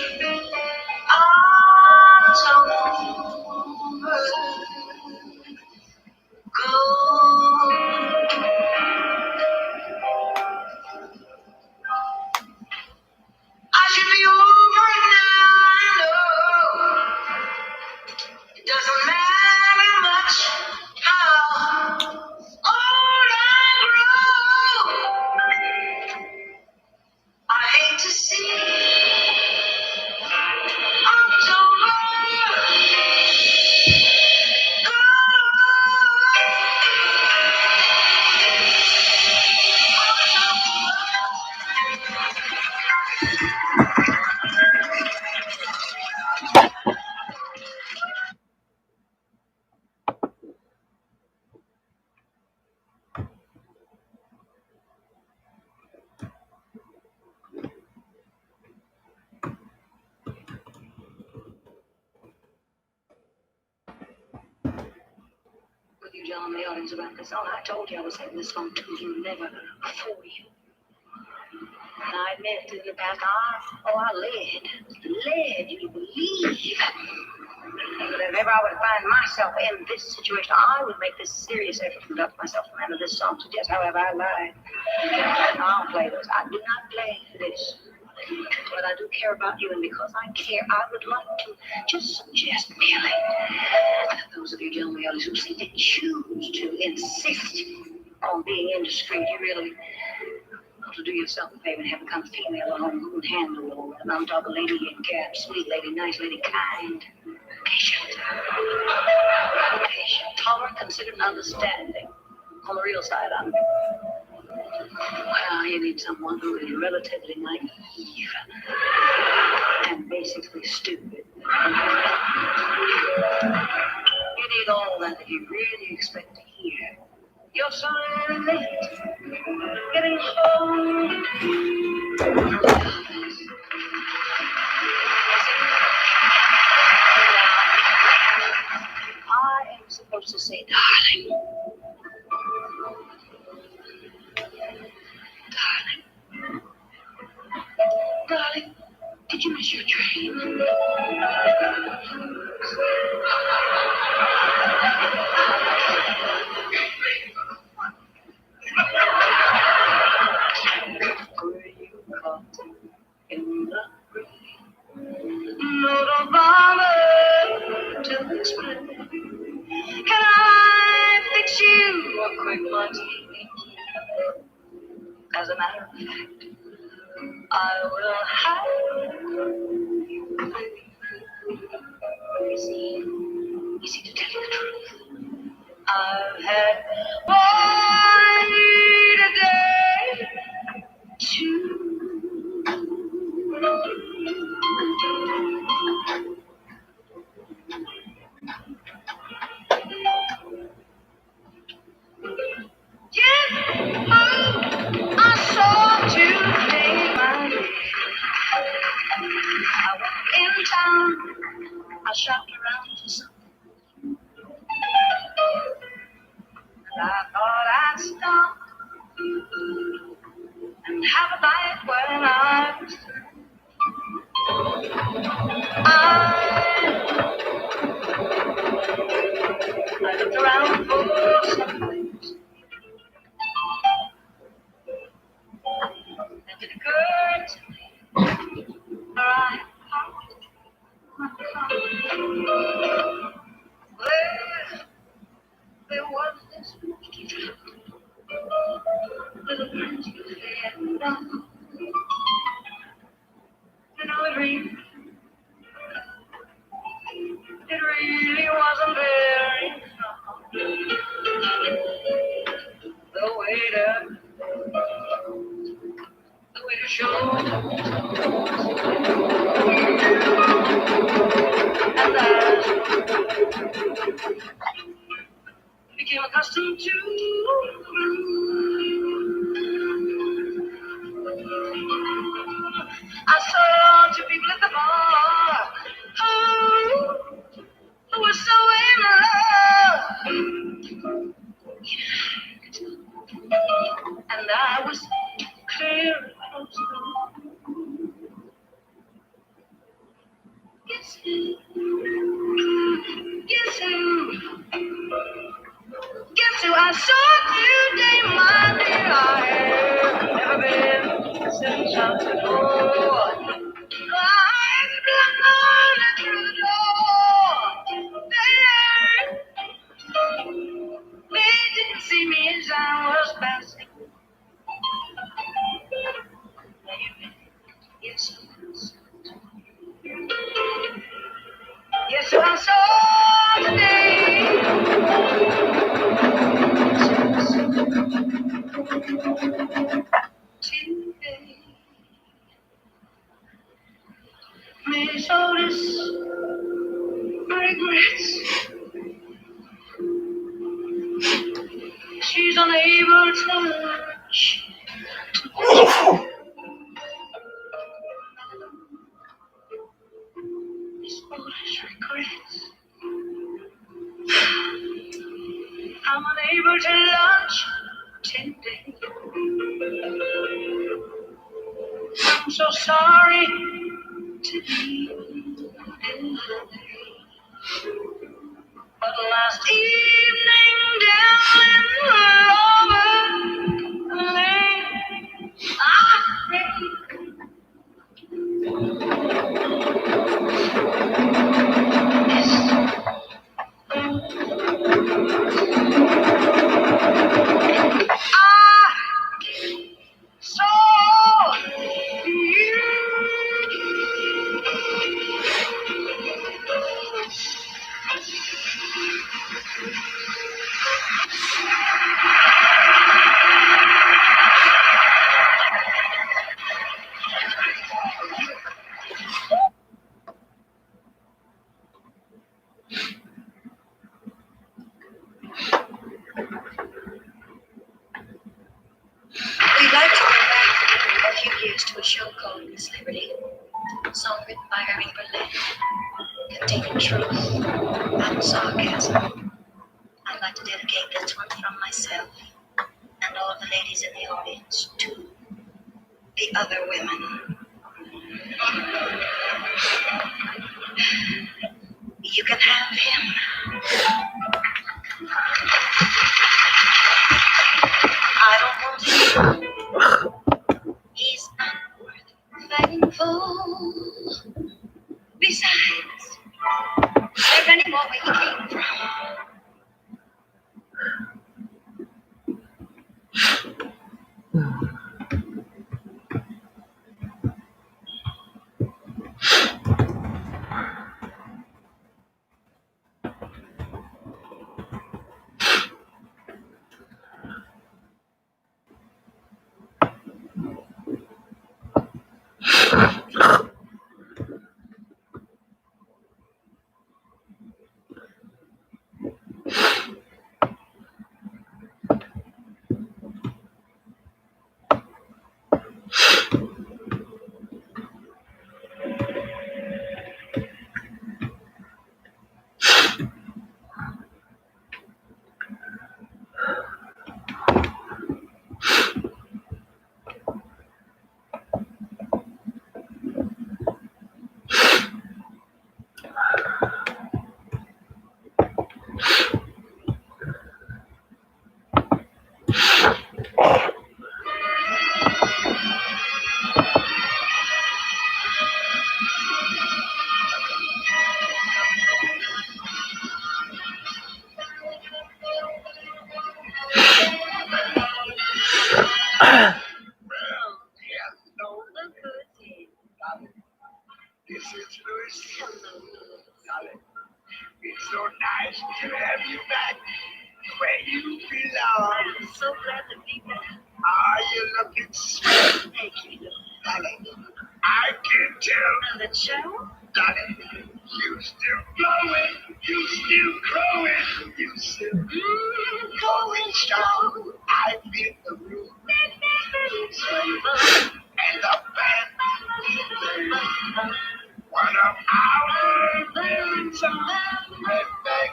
S4: you telling the audience about this song? I told you I was having this song to you, never for you. And I admit in the past, I led, you believe. But if ever I would find myself in this situation, I would make this serious effort to conduct myself from under this song suggests. However, I lied. I'll play this. I do not play for this. But I do care about you, and because I care, I would like to just suggest merely that those of you gentlemen who seem to choose to insist on being indiscreet, you really ought to do yourself a favor and have a kind of female alone who can handle all that. I'm talking lady in cap, sweet lady, nice lady, kind, patient, tolerant, considerate, and understanding. On the real side, well, you need someone who is relatively naive and basically stupid. You need all that you really expect to hear. You're so late, getting home. I am supposed to say, darling. Darling, did you miss your train? Were you caught in the rain? No, don't bother to explain. Can I fix you a quick martini? As a matter of fact, I will have you. You see, to tell you the truth, I've had one need a day to. Yeah, I saw today, my dear. I went in town, I shopped around for something. And I thought I'd stop and have a bite when I was through. I looked around for something. And it occurred to me where I had parked my car. Well, there was this monkey trap with a French buffet and dog. You know, it really wasn't very long. The waiter showed, and I became accustomed to. I saw two people at the bar who were so in love. And I was clear close to. Guess who? Guess who? Guess who I saw today, my dear? I have never been since I was born. I've blown through the door. They didn't see me as I was passing. Yes, yes, who I saw today. Today. Miss Otis regrets. She's unable to touch. Miss Otis regrets. How able to lunch today. I'm so sorry to be delayed. But last evening down in Lover Lane, I prayed. So we'd like to go back a few years to a show called Miss Liberty, a song written by Irving Berlin, containing truth and sarcasm. I'd like to dedicate this one from myself and all the ladies in the audience to the other women. You can have him. I don't want him. He's not worth fighting for. Besides, there's any more where he came from.
S3: This is Louis. Darling, it's so nice to have you back where you belong.
S4: I'm so glad to be back.
S3: Are you looking sweet?
S4: Thank you.
S3: Darling, I can tell.
S4: And the show?
S3: Darling, you still glowing, you still growing, you still going strong. I feel the room and the band. One of our very songs went back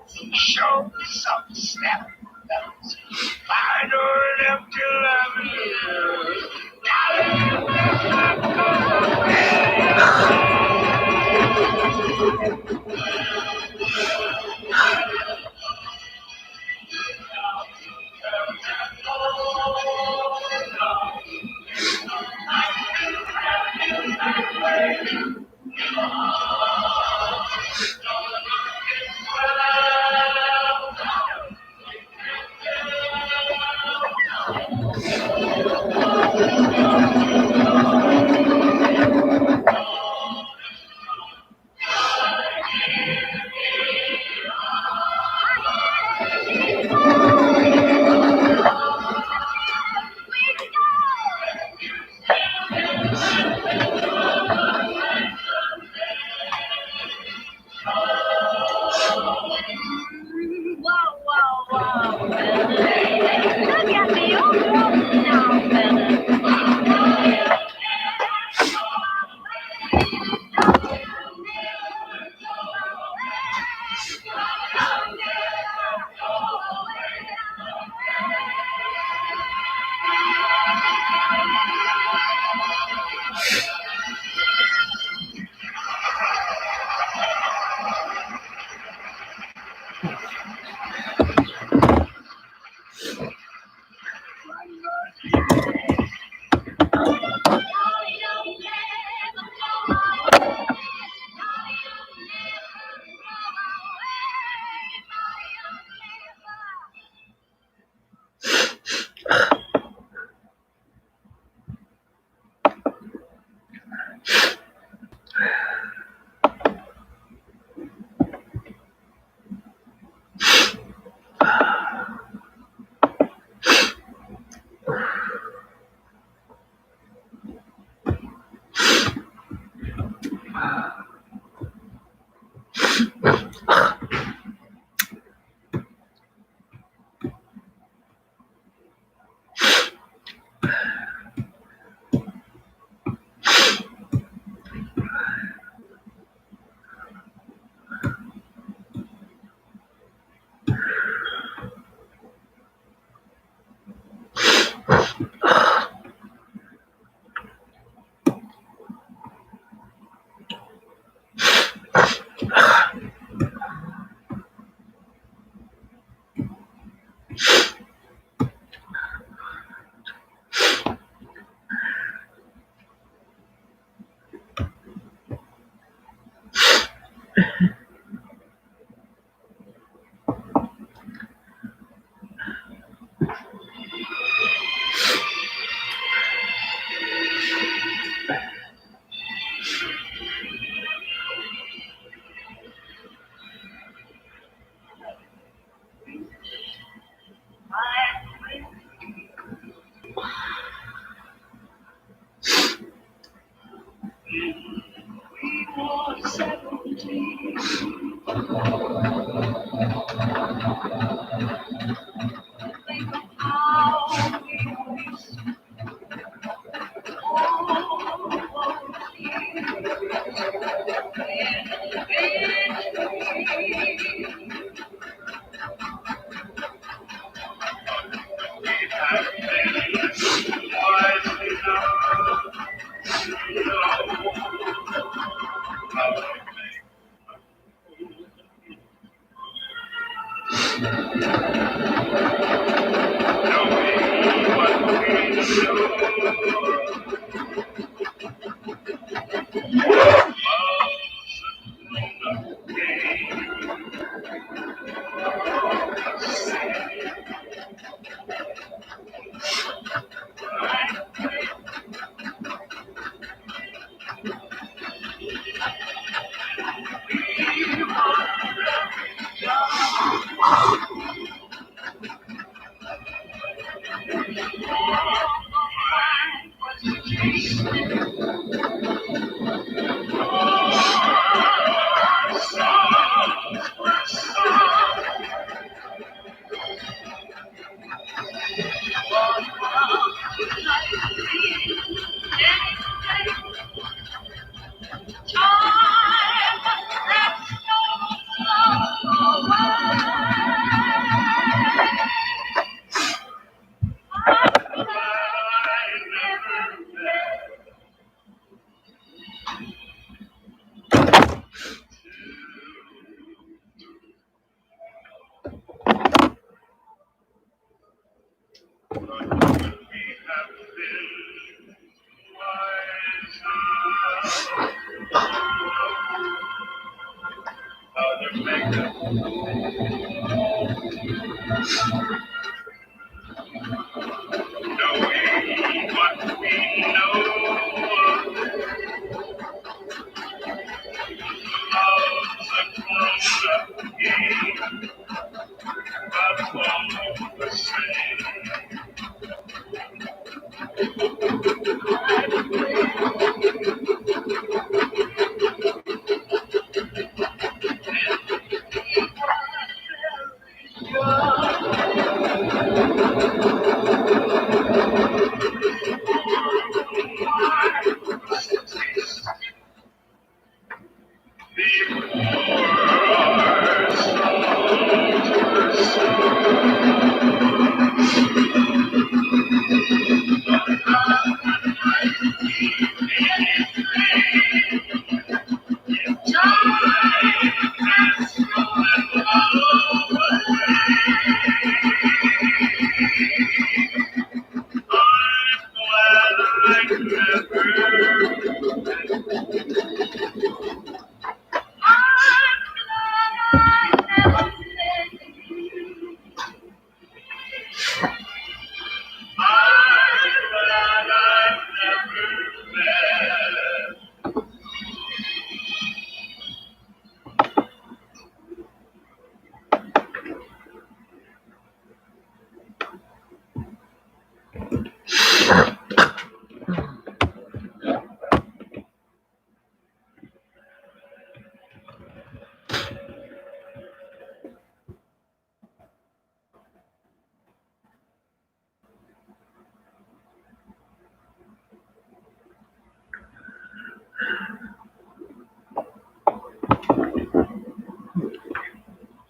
S3: to show some snap. That's final empty love.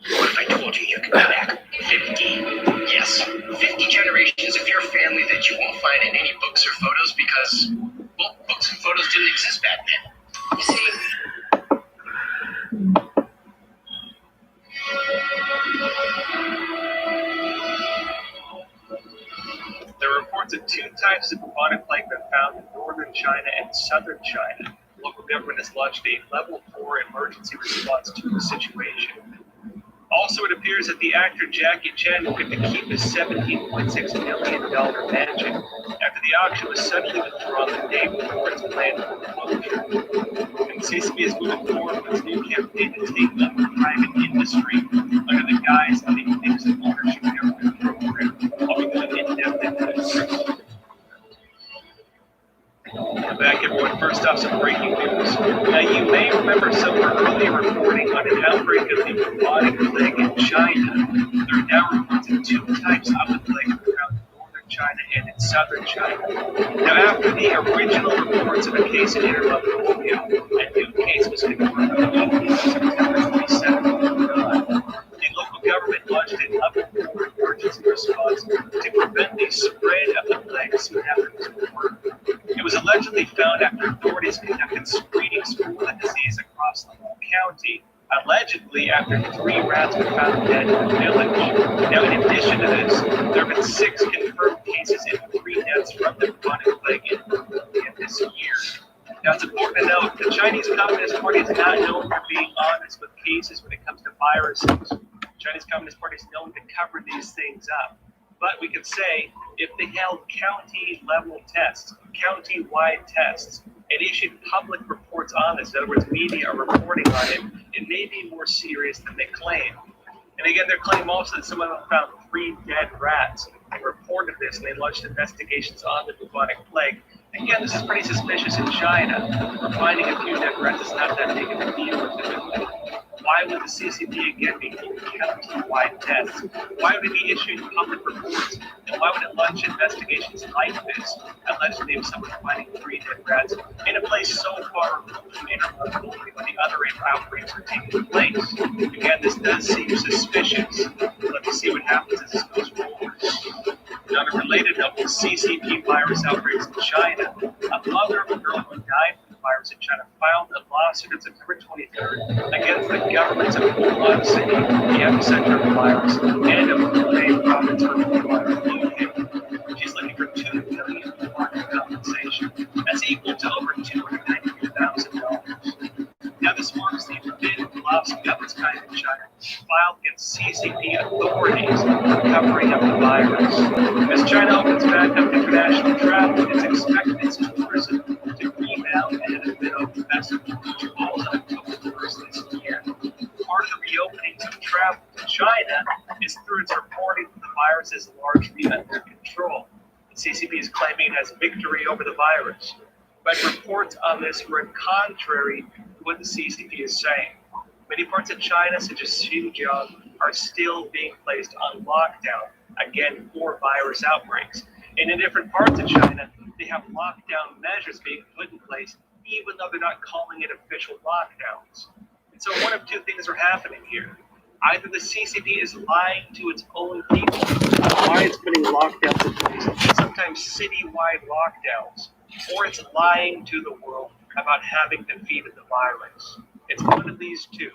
S3: What if I told you could go back 50? Yes, 50 generations of your family that you won't find in any books or photos because, well, books and photos didn't exist back then. You see,
S10: There are reports of 2 types of bubonic plague been found in northern China and southern China. The local government has launched a level 4 emergency response to the situation. Also, it appears that the actor Jackie Chan will get to keep his $17.6 million mansion after the auction was suddenly withdrawn the day before its planned foreclosure. And CCP is moving forward with its new campaign to take over private industry under the guise of a mixed ownership government program. I'll be going in-depth into this. Welcome back, everyone. First off, some breaking news. Now, you may remember some earlier reporting on an outbreak of the bubonic plague in China. There are now reports of two types of the plague around northern China and in southern China. Now, after the original reports of a case in inner Mongolia, a new case was confirmed on September 27th. The local government launched an up-and-forward emergency response to prevent the spread of the plague soon after its report. It was allegedly found after authorities conducted screenings for the disease across the whole county, allegedly after 3 rats were found dead in the village. Now, in addition to this, there have been 6 confirmed cases and 3 deaths from the bubonic plague in Mongolia this year. Now, it's important to note the Chinese Communist Party is not known for being honest with cases when it comes to viruses. The Chinese Communist Party is known to cover these things up. But we could say if they held county-level tests, county-wide tests, and issued public reports on this, in other words, media are reporting on it, it may be more serious than they claim. And again, their claim also that someone found 3 dead rats and reported this, and they launched investigations on the bubonic plague. Again, this is pretty suspicious in China. We're finding a few dead rats is not that big of a deal. Why would the CCP again be doing county-wide tests? Why would it be issuing public reports? And why would it launch investigations like this, allegedly of someone finding 3 dead rats in a place so far removed from inner Mongolia when the other outbreaks are taking place? Again, this does seem suspicious. Let me see what happens as this goes forward. On a related note, with CCP virus outbreaks in China, a mother of a girl who died from the virus in China filed a lawsuit on September 23rd against the governments of Wuhan City, the epicenter of the virus, and of Hubei province for Wuhan. She's looking for $2 million in market compensation. That's equal to over $293,000. Now, this marks the 5th lawsuit of its kind in China, filed against CCP authorities for covering up the virus. As China opens back up international travel, it's expected its tourism to rebound ahead of the Mid-Autumn Festival, which falls on October 1st this year. Part of the reopenings of travel to China is through its reporting that the virus is largely under control. The CCP is claiming it has victory over the virus, but reports on this were contrary to what the CCP is saying. Many parts of China, such as Xinjiang, are still being placed on lockdown, again, for virus outbreaks. And in different parts of China, they have lockdown measures being put in place, even though they're not calling it official lockdowns. And so one of 2 things are happening here. Either the CCP is lying to its own people, why it's putting lockdowns in place, sometimes citywide lockdowns, or it's lying to the world about having defeated the virus. It's one of these 2.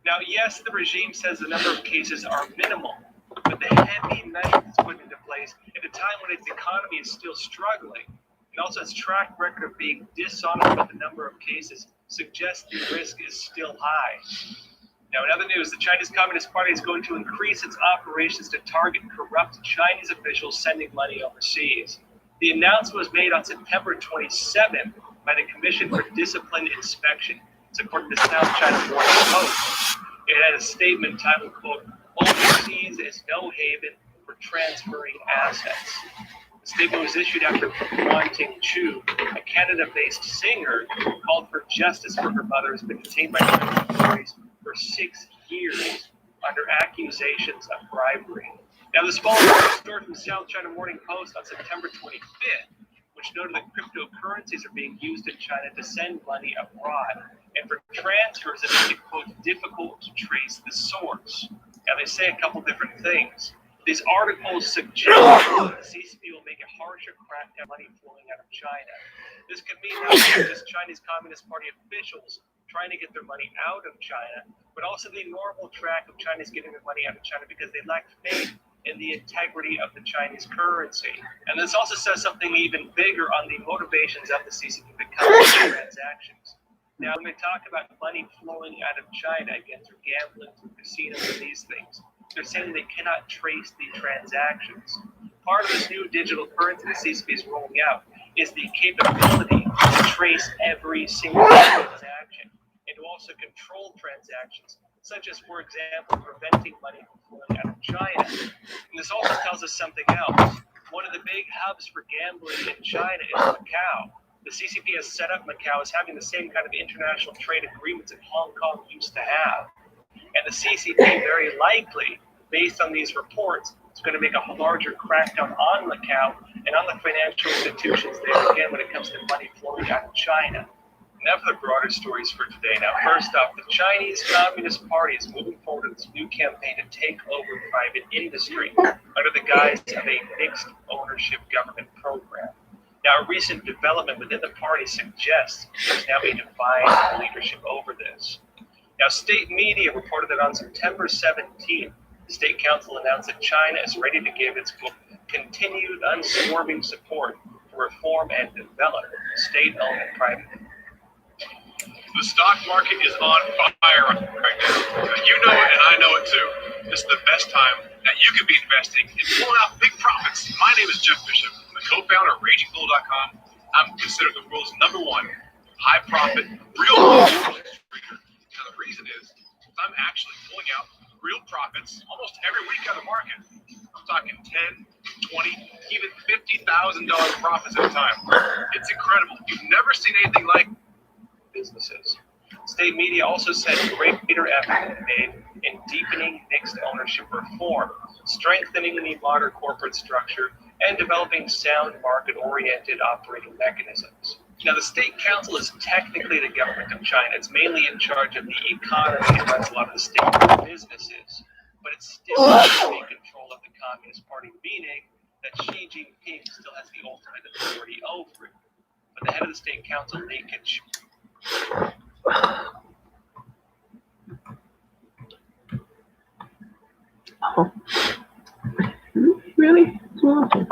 S10: Now, yes, the regime says the number of cases are minimal, but the heavy measures it's put into place at a time when its economy is still struggling, and also its track record of being dishonest about the number of cases, suggests the risk is still high. Now, in other news, the Chinese Communist Party is going to increase its operations to target corrupt Chinese officials sending money overseas. The announcement was made on September 27th by the Commission for Discipline Inspection. It's according to South China Morning Post. It had a statement titled, quote, "Overseas is no haven for transferring assets." The statement was issued after Wan Ting-chu, a Canada-based singer, called for justice for her mother, who's been detained by Chinese authorities for 6 years under accusations of bribery. Now, this follows a story from South China Morning Post on September 25th, which noted that cryptocurrencies are being used in China to send money abroad, and for transfers that make it, quote, difficult to trace the source. Now, they say a couple different things. These articles suggest that the CCP will make it harsher crackdown money flowing out of China. This could mean not just Chinese Communist Party officials trying to get their money out of China, but also the normal track of Chinese getting their money out of China because they lack faith in the integrity of the Chinese currency. And this also says something even bigger on the motivations of the CCP to cover transactions. Now, when they talk about money flowing out of China, again, through gambling, through casinos, and these things, they're saying they cannot trace the transactions. Part of this new digital currency the CCP is rolling out is the capability to trace every single transaction and to also control transactions, such as, for example, preventing money from flowing out of China. And this also tells us something else. One of the big hubs for gambling in China is Macau. The CCP has set up Macau as having the same kind of international trade agreements that Hong Kong used to have. And the CCP, very likely, based on these reports, is going to make a larger crackdown on Macau and on the financial institutions there, again, when it comes to money flowing out of China. Now for the broader stories for today. Now, first off, the Chinese Communist Party is moving forward with its new campaign to take over private industry under the guise of a mixed ownership government program. Now, a recent development within the party suggests there's now a divided leadership over this. Now, state media reported that on September 17th, the State Council announced that China is ready to give its continued unswerving support for reform and develop state-owned and private.
S5: The stock market is on fire right now. You know it, and I know it too. This is the best time that you could be investing and pulling out big profits. My name is Jeff Bishop. I'm the co-founder of RagingBull.com. I'm considered the world's #1 high-profit, real trader. Now, the reason is I'm actually pulling out real profits almost every week out of the market. I'm talking 10, 20, even $50,000 profits at a time. It's incredible. You've never seen anything like
S10: businesses. State media also said greater effort was made in deepening mixed ownership reform, strengthening the modern corporate structure, and developing sound market-oriented operating mechanisms. Now, the State Council is technically the government of China. It's mainly in charge of the economy and runs a lot of the state businesses, but it's still in control of the Communist Party, meaning that Xi Jinping still has the ultimate authority over it. But the head of the State Council, Li Keqiang,
S1: Oh, really? Okay.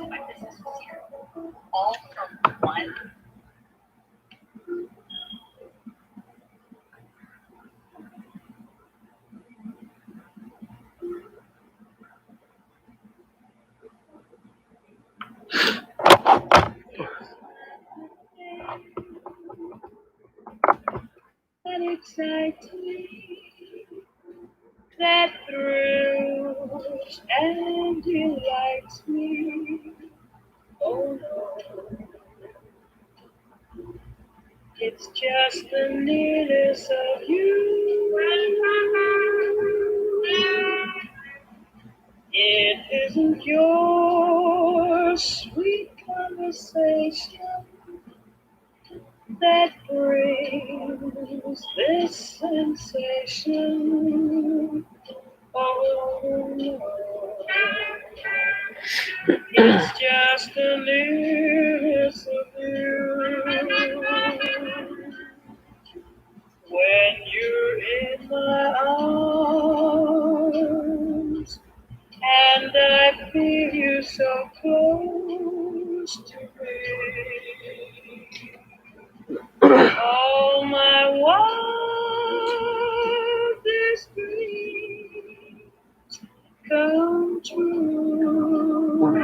S8: my business was here. All for one. That excites me, that thrills and delights me. Oh no, it's just the nearness of you. It isn't your sweet conversation that brings this sensation. Oh no, it's just the nearness of you. When you're in my arms and I feel you so close to me. All my wildest dreams come true.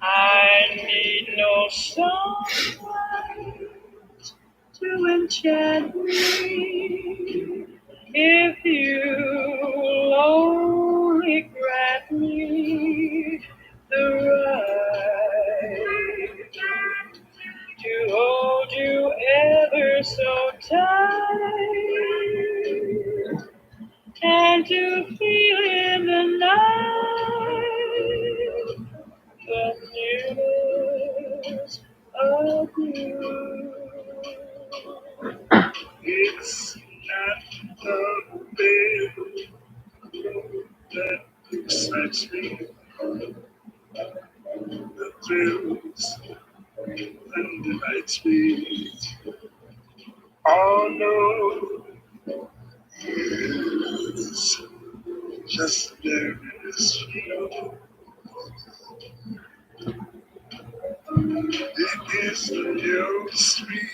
S8: I need no sunlight to enchant me if you only grant me the right to hold you ever so tight and to feel in the night the nearness of you. It's not the bed that excites me, the thrills and delights me. Oh no, it's just there is you. It is your sweet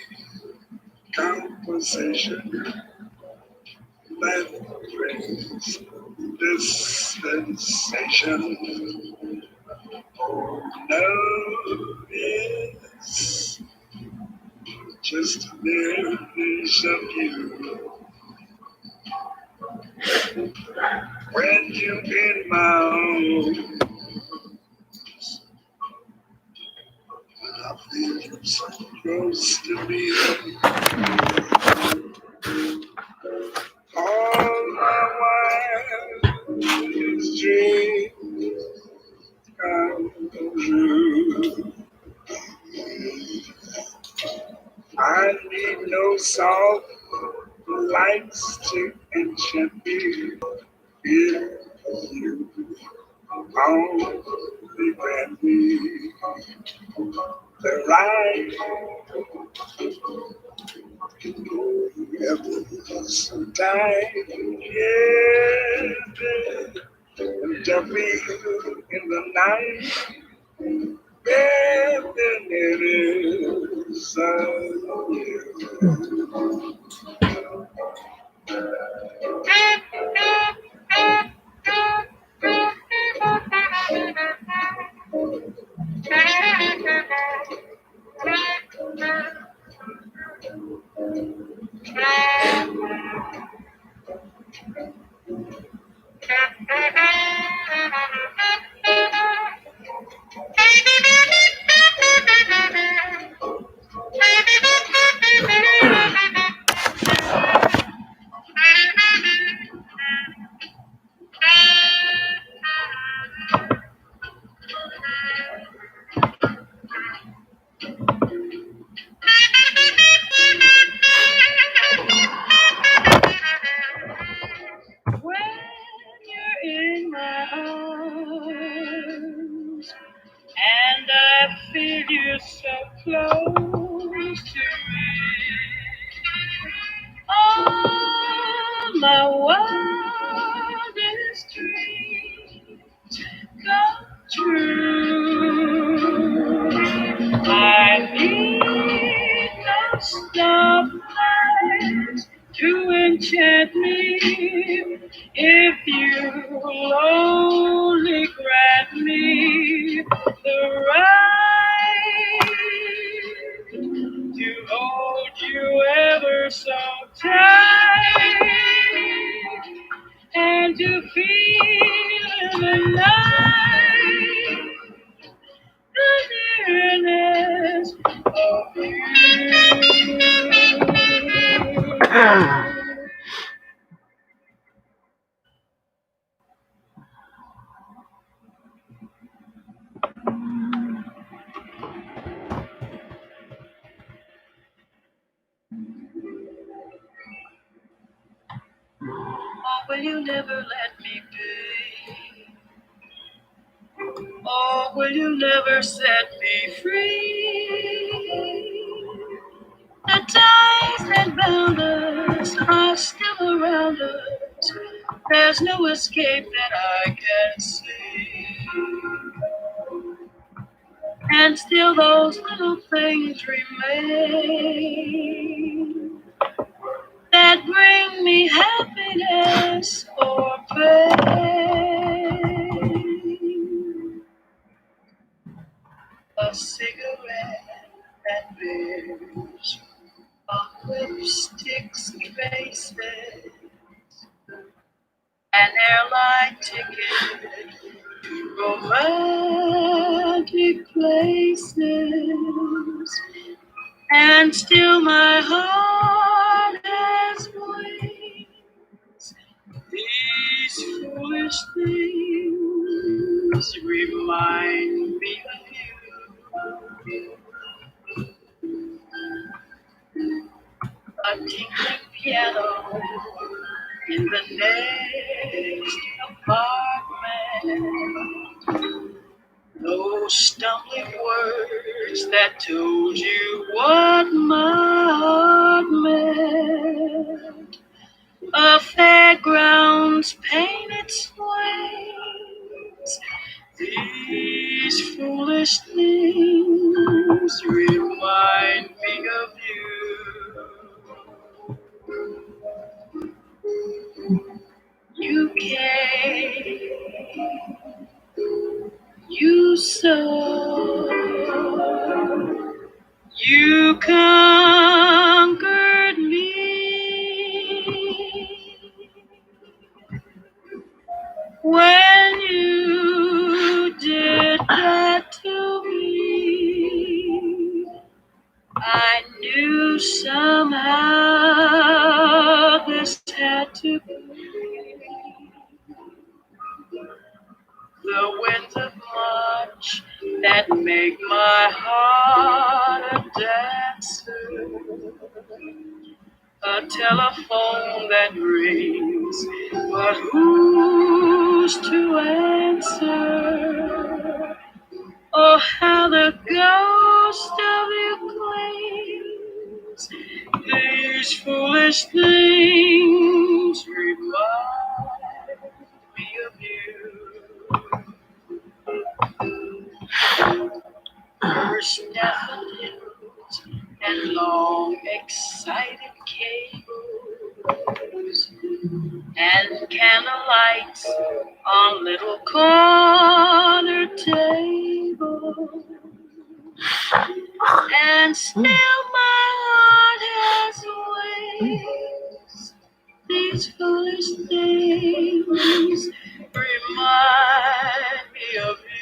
S8: conversation that brings this sensation. No, it's just the nearness of you. When you're in my arms, I feel you so close to me. All my wildest dreams come true. I need no soft lights to enchant me. If you only grant me the right ever so time, yeah, to be in the night, yeah, then it is you. When you're in my arms and I feel you so close to me, all my wildest dreams come true.
S4: true. I need no starlight to enchant me if you only grant me the right to hold you ever so tight and to feel the night, the nearness of you. Oh, will you never let me be? Oh, will you never set me free? The ties that bound us are still around us. There's no escape that I can see. And still those little things remain that bring me happiness or pain. A cigarette that bears a lipstick's traces, an airline ticket to romantic places, and still my heart has wings. These foolish things remind me of you. A tinkling piano in the next apartment. Those stumbling words that told you what my heart meant. A fairground's painted swings. These foolish things remind me of you. You came, you saw, you conquered me. When you did that to me, I knew somehow this had to be. The winds of March that make my heart a dancer. A telephone that rings, but who's to answer? Oh, how the ghost of you clings. These foolish things remind me of you. First daffodils and long excited cables and candlelights on little corner tables. And still my heart has wings. These foolish things remind me of you.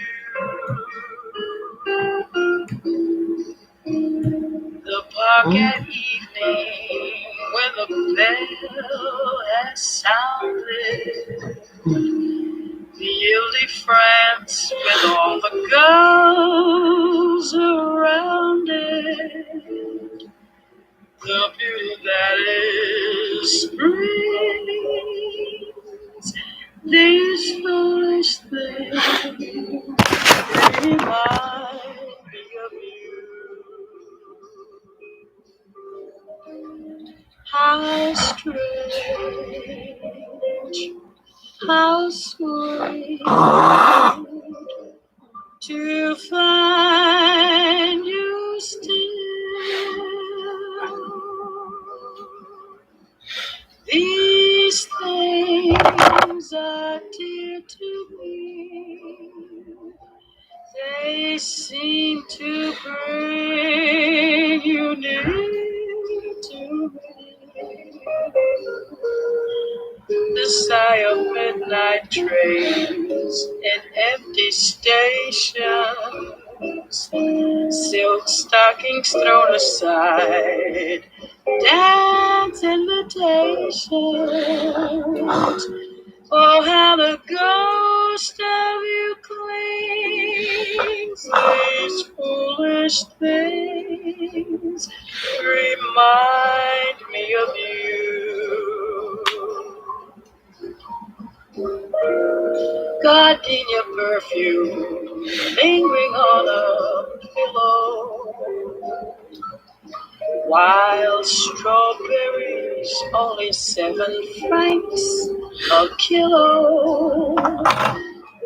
S4: The park at evening when the bell has sounded. The Ile de France with all the girls around it. The beauty that is spring. These foolish things remind me of you. How strange, how sweet. to find you still. These things are dear to me. They seem to bring you near to me. The sigh of midnight trains in empty stations, silk stockings thrown aside, dance invitations. Oh, how the ghost of you clings. These foolish things remind me of you. Gardenia perfume lingering on a pillow. Wild strawberries, only 7 francs a kilo.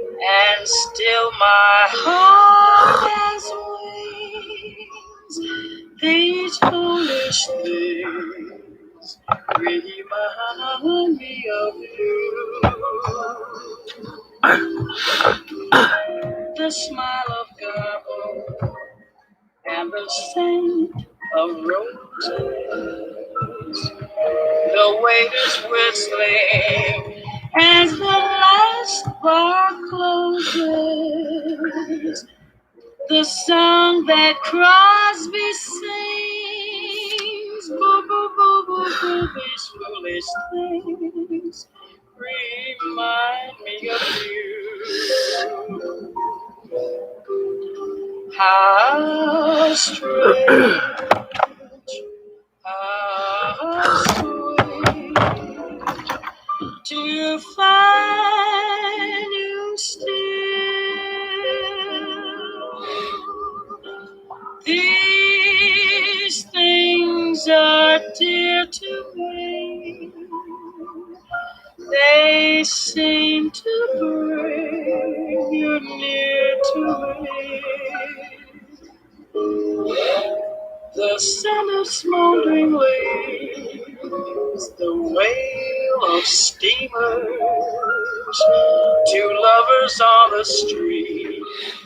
S4: And still my heart has wings. These foolish things remind me of you. The smile of Garbo and the scent of roses. The waiter's whistling as the last bar closes. The song that Crosby sings. Boo, boo, boo, boo, boo, these foolish things remind me of you. How strange, how sweet to find you still. These things are dear to me. They seem to bring you near to me. The scent of smoldering leaves, the wail of steamers, 2 lovers on the street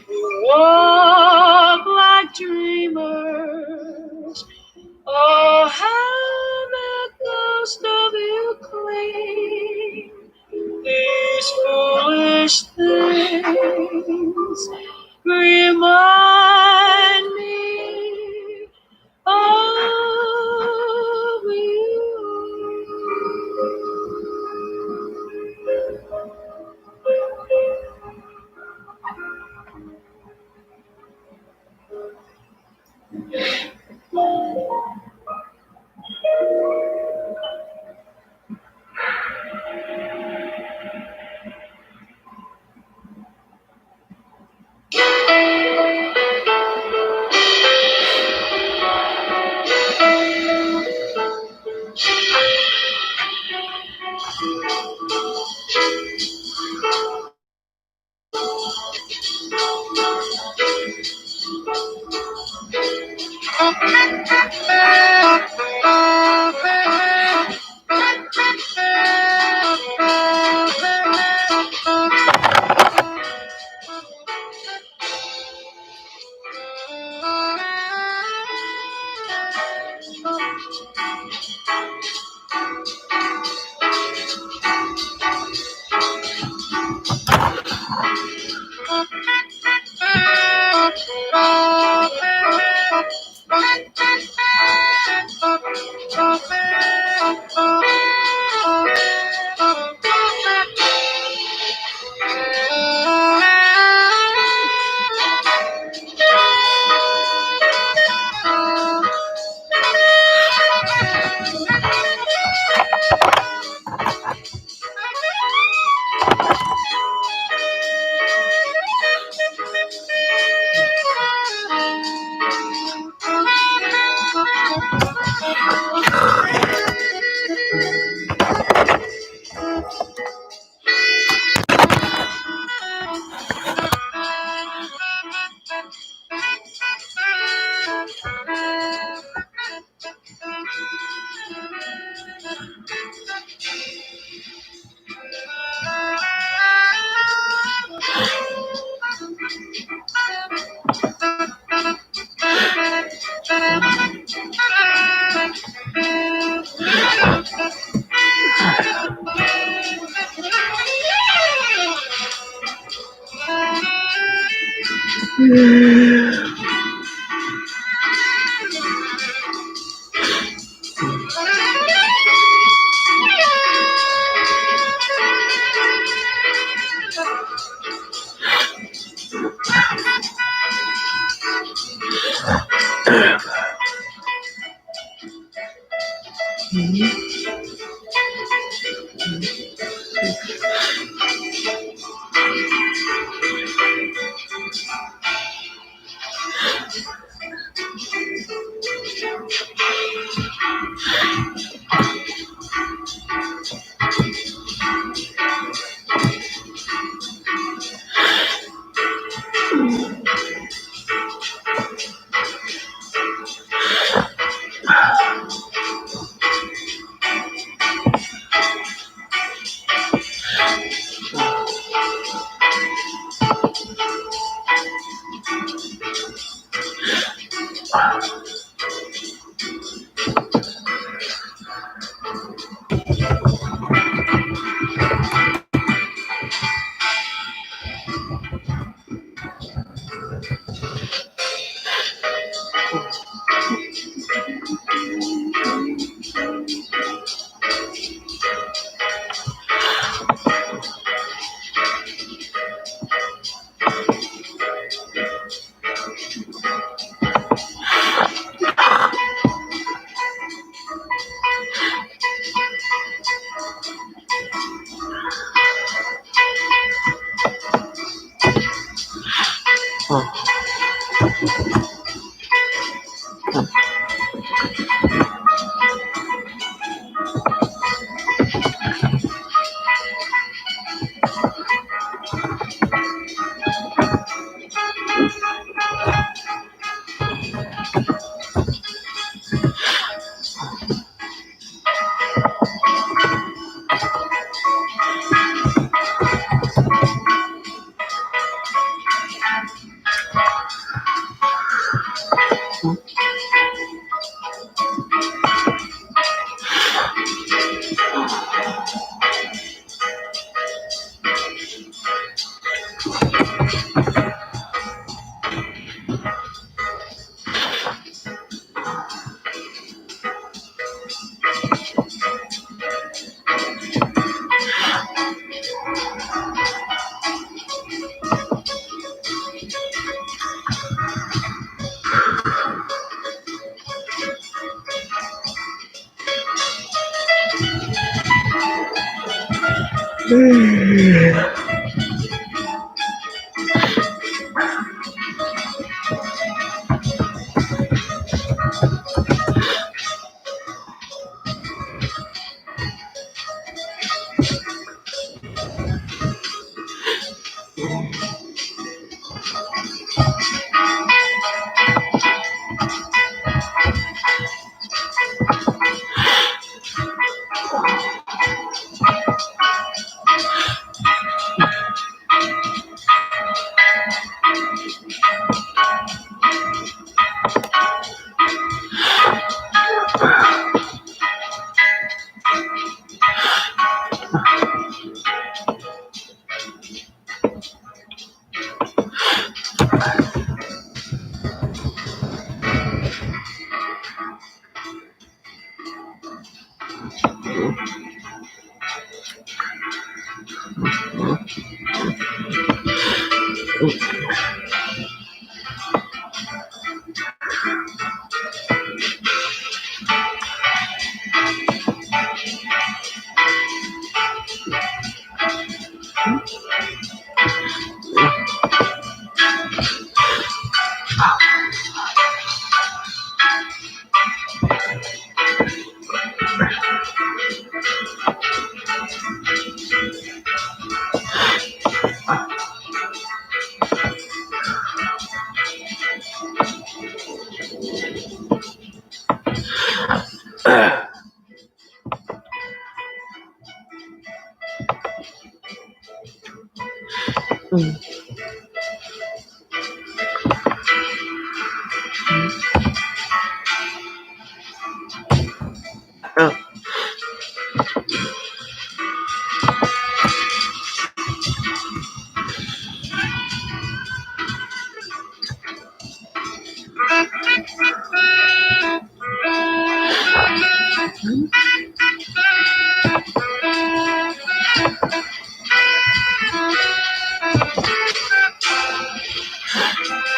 S4: who walk like dreamers. Oh, how the ghost of you cling. These foolish things remind me of you.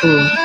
S1: Mm.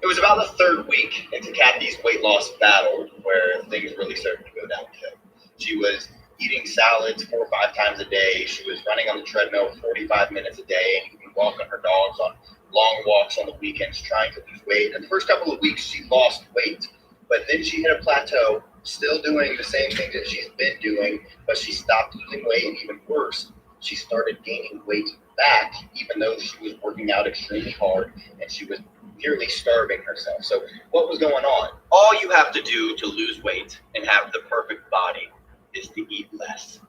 S11: It was about the third week into Kathy's weight loss battle where things really started to go downhill. She was eating salads 4 or 5 times a day. She was running on the treadmill 45 minutes a day and even walking her dogs on long walks on the weekends trying to lose weight. And the first couple of weeks, she lost weight, but then she hit a plateau, still doing the same thing that she's been doing, but she stopped losing weight, and even worse, she started gaining weight back, even though she was working out extremely hard and she was nearly starving herself. So what was going on? All you have to do to lose weight and have the perfect body is to eat less.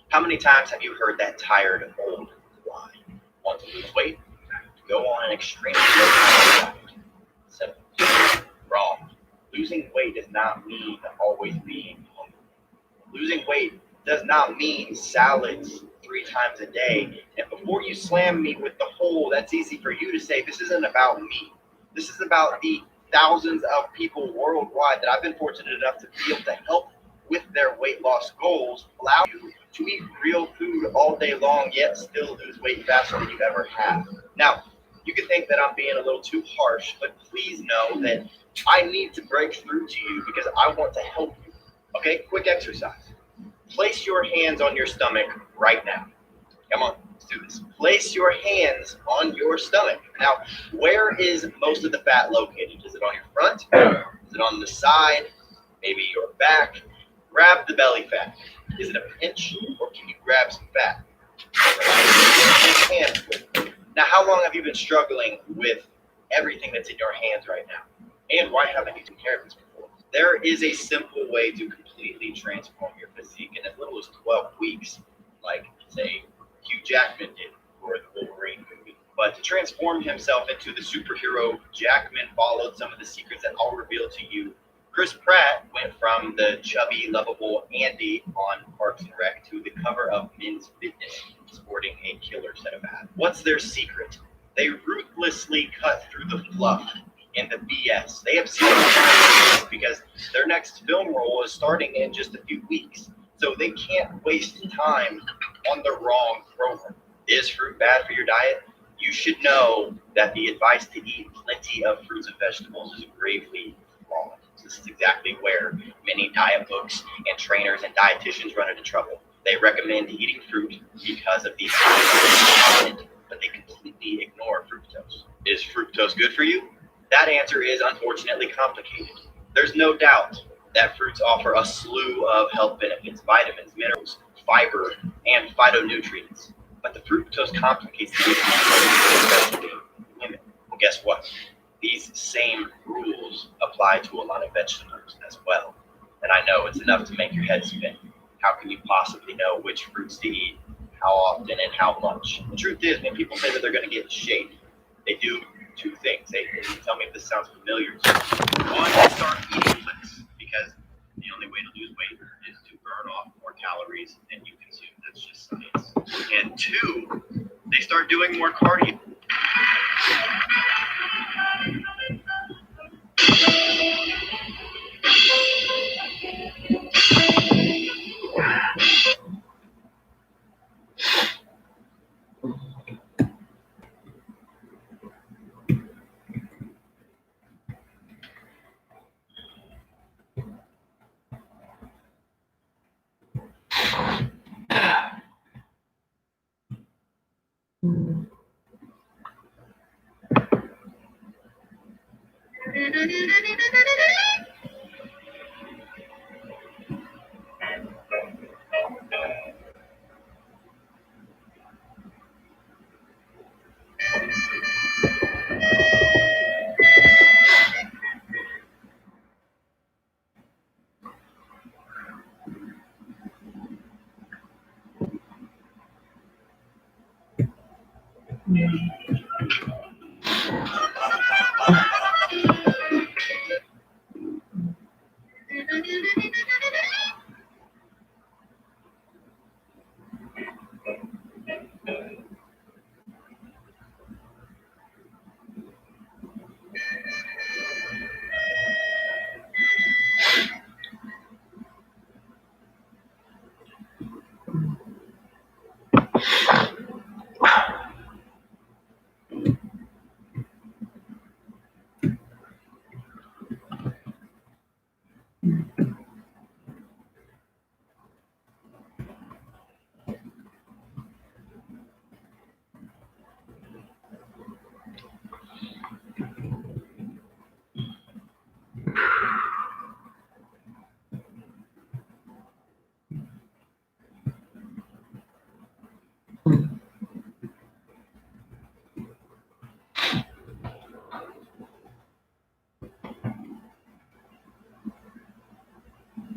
S11: How many times have you heard that tired old lie? Want to lose weight? Go on an extremely low diet. Simple. Wrong. Losing weight does not mean always being hungry. Losing weight does not mean salads 3 times a day. And before you slam me with the whole, that's easy for you to say, this isn't about me. This is about the thousands of people worldwide that I've been fortunate enough to be able to help with their weight loss goals, allow you to eat real food all day long, yet still lose weight faster than you ever have. Now, you can think that I'm being a little too harsh, but please know that I need to break through to you because I want to help you. Okay, quick exercise. Place your hands on your stomach right now. Come on, let's do this. Place your hands on your stomach. Now, where is most of the fat located? Is it on your front? Is it on the side? Maybe your back? Grab the belly fat. Is it a pinch or can you grab some fat? Now, how long have you been struggling with everything that's in your hands right now? And why haven't you taken care of this before? There is a simple way to completely transform your physique in as little as 12 weeks, like, say, Hugh Jackman did for the Wolverine movie. But to transform himself into the superhero, Jackman followed some of the secrets that I'll reveal to you. Chris Pratt went from the chubby, lovable Andy on Parks and Rec to the cover of Men's Fitness, sporting a killer set of abs. What's their secret? They ruthlessly cut through the fluff and the BS. They have zero time because their next film role is starting in just a few weeks. So they can't waste time on the wrong program. Is fruit bad for your diet? You should know that the advice to eat plenty of fruits and vegetables is gravely wrong. This is exactly where many diet books and trainers and dietitians run into trouble. They recommend eating fruit because of these benefits, but they completely ignore fructose. Is fructose good for you? That answer is unfortunately complicated. There's no doubt that fruits offer a slew of health benefits, vitamins, minerals, fiber, and phytonutrients. But the fructose complicates the issue for women. Well, guess what? These same rules apply to a lot of vegetables as well. And I know it's enough to make your head spin. How can you possibly know which fruits to eat, how often, and how much? The truth is, when people say that they're going to get in shape, they do 2 things. They tell me if this sounds familiar to you. One, they start eating less because the only way to lose weight is to burn off more calories than you consume. That's just science. And 2, they start doing more cardio.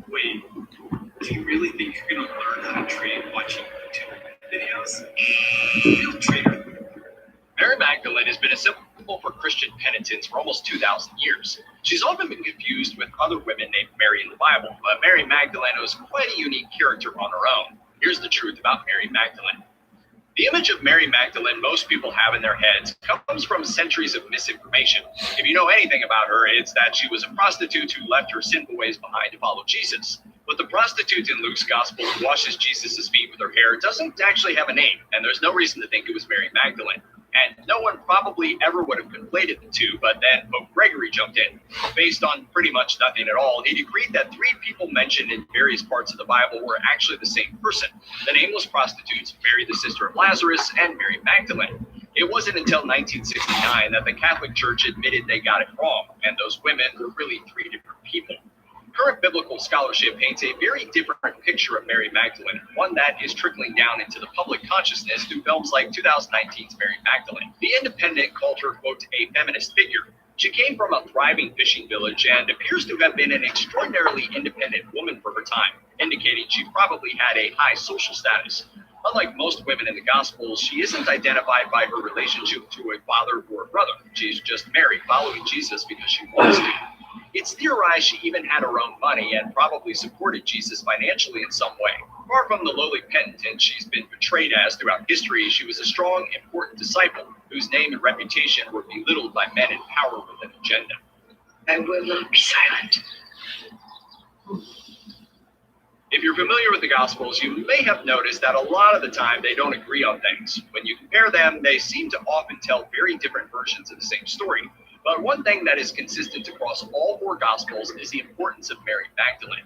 S3: Wait, do you really think you're gonna learn how to trade watching YouTube videos? You traitor.
S2: Mary Magdalene has been a symbol for Christian penitence for almost 2,000 years. She's often been confused with other women named Mary in the Bible, but Mary Magdalene was quite a unique character on her own. Here's the truth about Mary Magdalene. The image of Mary Magdalene most people have in their heads comes from centuries of misinformation. If you know anything about her, it's that she was a prostitute who left her sinful ways behind to follow Jesus. But the prostitute in Luke's gospel who washes Jesus' feet with her hair doesn't actually have a name, and there's no reason to think it was Mary Magdalene. And no one probably ever would have conflated the two, but then Pope Gregory jumped in. Based on pretty much nothing at all, he decreed that 3 people mentioned in various parts of the Bible were actually the same person. The nameless prostitutes, Mary the sister of Lazarus, and Mary Magdalene. It wasn't until 1969 that the Catholic Church admitted they got it wrong, and those women were really 3 different people. Current biblical scholarship paints a very different picture of Mary Magdalene, one that is trickling down into the public consciousness through films like 2019's Mary Magdalene. The Independent called her, quote, a feminist figure. She came from a thriving fishing village and appears to have been an extraordinarily independent woman for her time, indicating she probably had a high social status. Unlike most women in the Gospels, she isn't identified by her relationship to a father or a brother. She's just Mary, following Jesus because she wants to. It's theorized she even had her own money and probably supported Jesus financially in some way. Far from the lowly penitent she's been portrayed as throughout history, she was a strong, important disciple whose name and reputation were belittled by men in power with an agenda.
S8: I will not be silent.
S2: If you're familiar with the Gospels, you may have noticed that a lot of the time they don't agree on things. When you compare them, they seem to often tell very different versions of the same story. But one thing that is consistent across all 4 Gospels is the importance of Mary Magdalene.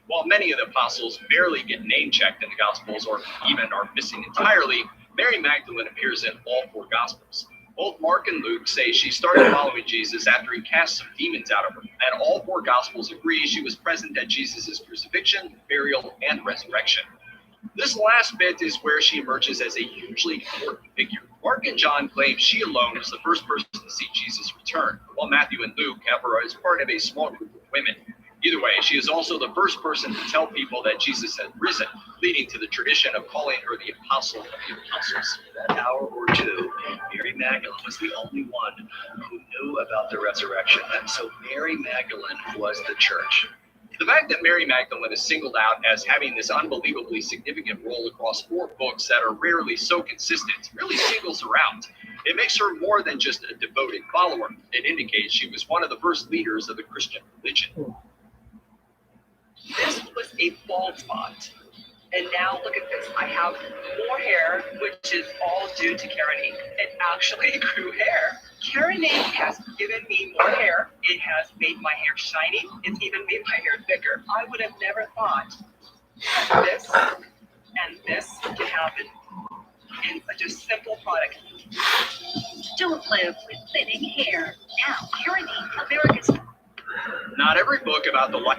S2: While many of the apostles barely get name-checked in the Gospels or even are missing entirely, Mary Magdalene appears in all 4 Gospels. Both Mark and Luke say she started following Jesus after he cast some demons out of her, and all 4 Gospels agree she was present at Jesus' crucifixion, burial, and resurrection. This last bit is where she emerges as a hugely important figure. Mark and John claim she alone was the first person to see Jesus return, while Matthew and Luke have her as part of a small group of women. Either way, she is also the first person to tell people that Jesus had risen, leading to the tradition of calling her the Apostle of the Apostles.
S6: That hour or two, Mary Magdalene was the only one who knew about the resurrection. And so Mary Magdalene was the church.
S2: The fact that Mary Magdalene is singled out as having this unbelievably significant role across 4 books that are rarely so consistent really singles her out. It makes her more than just a devoted follower. It indicates she was one of the first leaders of the Christian religion.
S12: This was a bald spot. And now look at this. I have more hair, which is all due to Karen. It actually grew hair. Karen has given me more hair. It has made my hair shiny. It's even made my hair thicker. I would have never thought that this and this could happen in such a simple product.
S8: Don't live with thinning hair. Now, Karen, America's
S13: Not every book about the life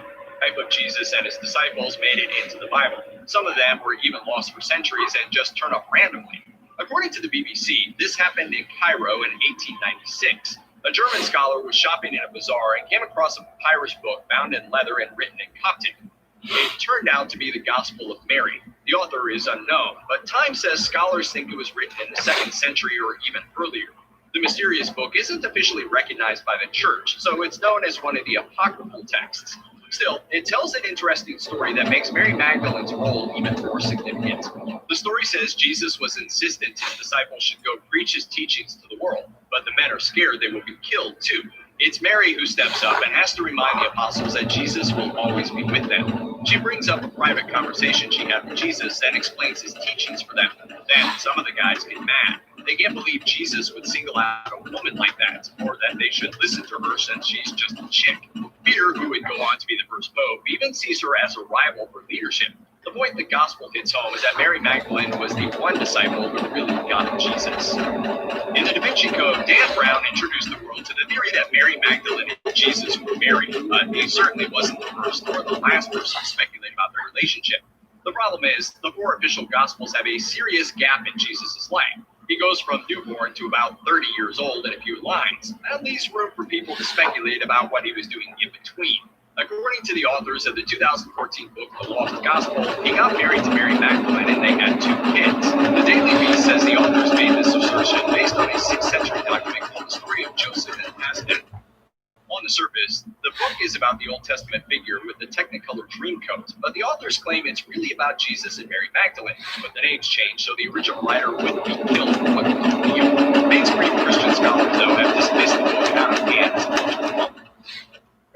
S13: of Jesus and his disciples made it into the Bible. Some of them were even lost for centuries and just turned up randomly. According to the BBC, this happened in Cairo in 1896. A German scholar was shopping in a bazaar and came across a papyrus book bound in leather and written in Coptic. It turned out to be the Gospel of Mary. The author is unknown, but Time says scholars think it was written in the 2nd century or even earlier. The mysterious book isn't officially recognized by the church, so it's known as one of the apocryphal texts. Still, it tells an interesting story that makes Mary Magdalene's role even more significant. The story says Jesus was insistent his disciples should go preach his teachings to the world, but the men are scared they will be killed too. It's Mary who steps up and has to remind the apostles that Jesus will always be with them. She brings up a private conversation she had with Jesus and explains his teachings for them. Then some of the guys get mad. They can't believe Jesus would single out a woman like that, or that they should listen to her since she's just a chick. Peter, who would go on to be the first pope, even sees her as a rival for leadership. The point the gospel hits home is that Mary Magdalene was the one disciple who really got Jesus. In the Da Vinci Code, Dan Brown introduced the world to the theory that Mary Magdalene and Jesus were married, but he certainly wasn't the first or the last person to speculate about their relationship. The problem is, the 4 official gospels have a serious gap in Jesus' life. He goes from newborn to about 30 years old in a few lines. That leaves room for people to speculate about what he was doing in between. According to the authors of the 2014 book, The Lost Gospel, he got married to Mary Magdalene and they had 2 kids. The Daily Beast says the authors made this assertion based on a 6th century document called The Story of Joseph and Asaph. On the surface, the book is about the Old Testament figure with the Technicolor Dreamcoat, but the authors claim it's really about Jesus and Mary Magdalene. But the names changed, so the original writer wouldn't be killed for what was real. Mainstream Christian scholars, though, have dismissed the book out of hand.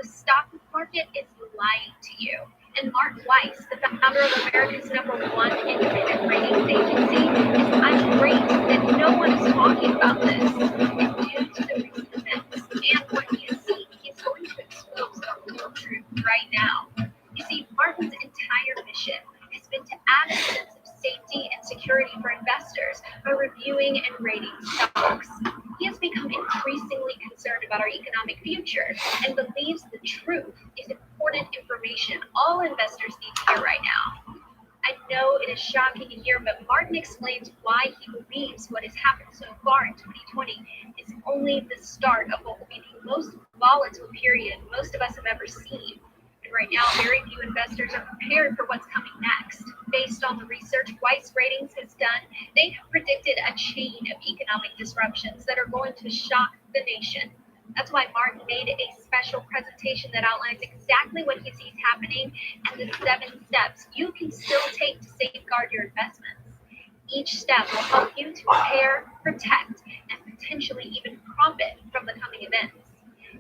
S14: The stock market is lying to you. And Mark Weiss, the founder of America's #1 independent ratings agency, is irate that no one is talking about this. And due to the recent events and what he has seen, he's going to expose the real truth right now. You see, Martin's entire mission has been to add a sense of safety and security for investors by reviewing and rating stocks. He has become increasingly concerned about our economic future and believes the truth is important information all investors need to hear right now. I know it is shocking to hear, but Martin explains why he believes what has happened so far in 2020 is only the start of what will be the most volatile period most of us have ever seen. And right now, very few investors are prepared for what's coming next. Based on the research Weiss Ratings has done, they have predicted a chain of economic disruptions that are going to shock the nation. That's why Martin made a special presentation that outlines exactly what he sees happening and the 7 steps you can still take to safeguard your investments. Each step will help you to prepare, protect, and potentially even profit from the coming events.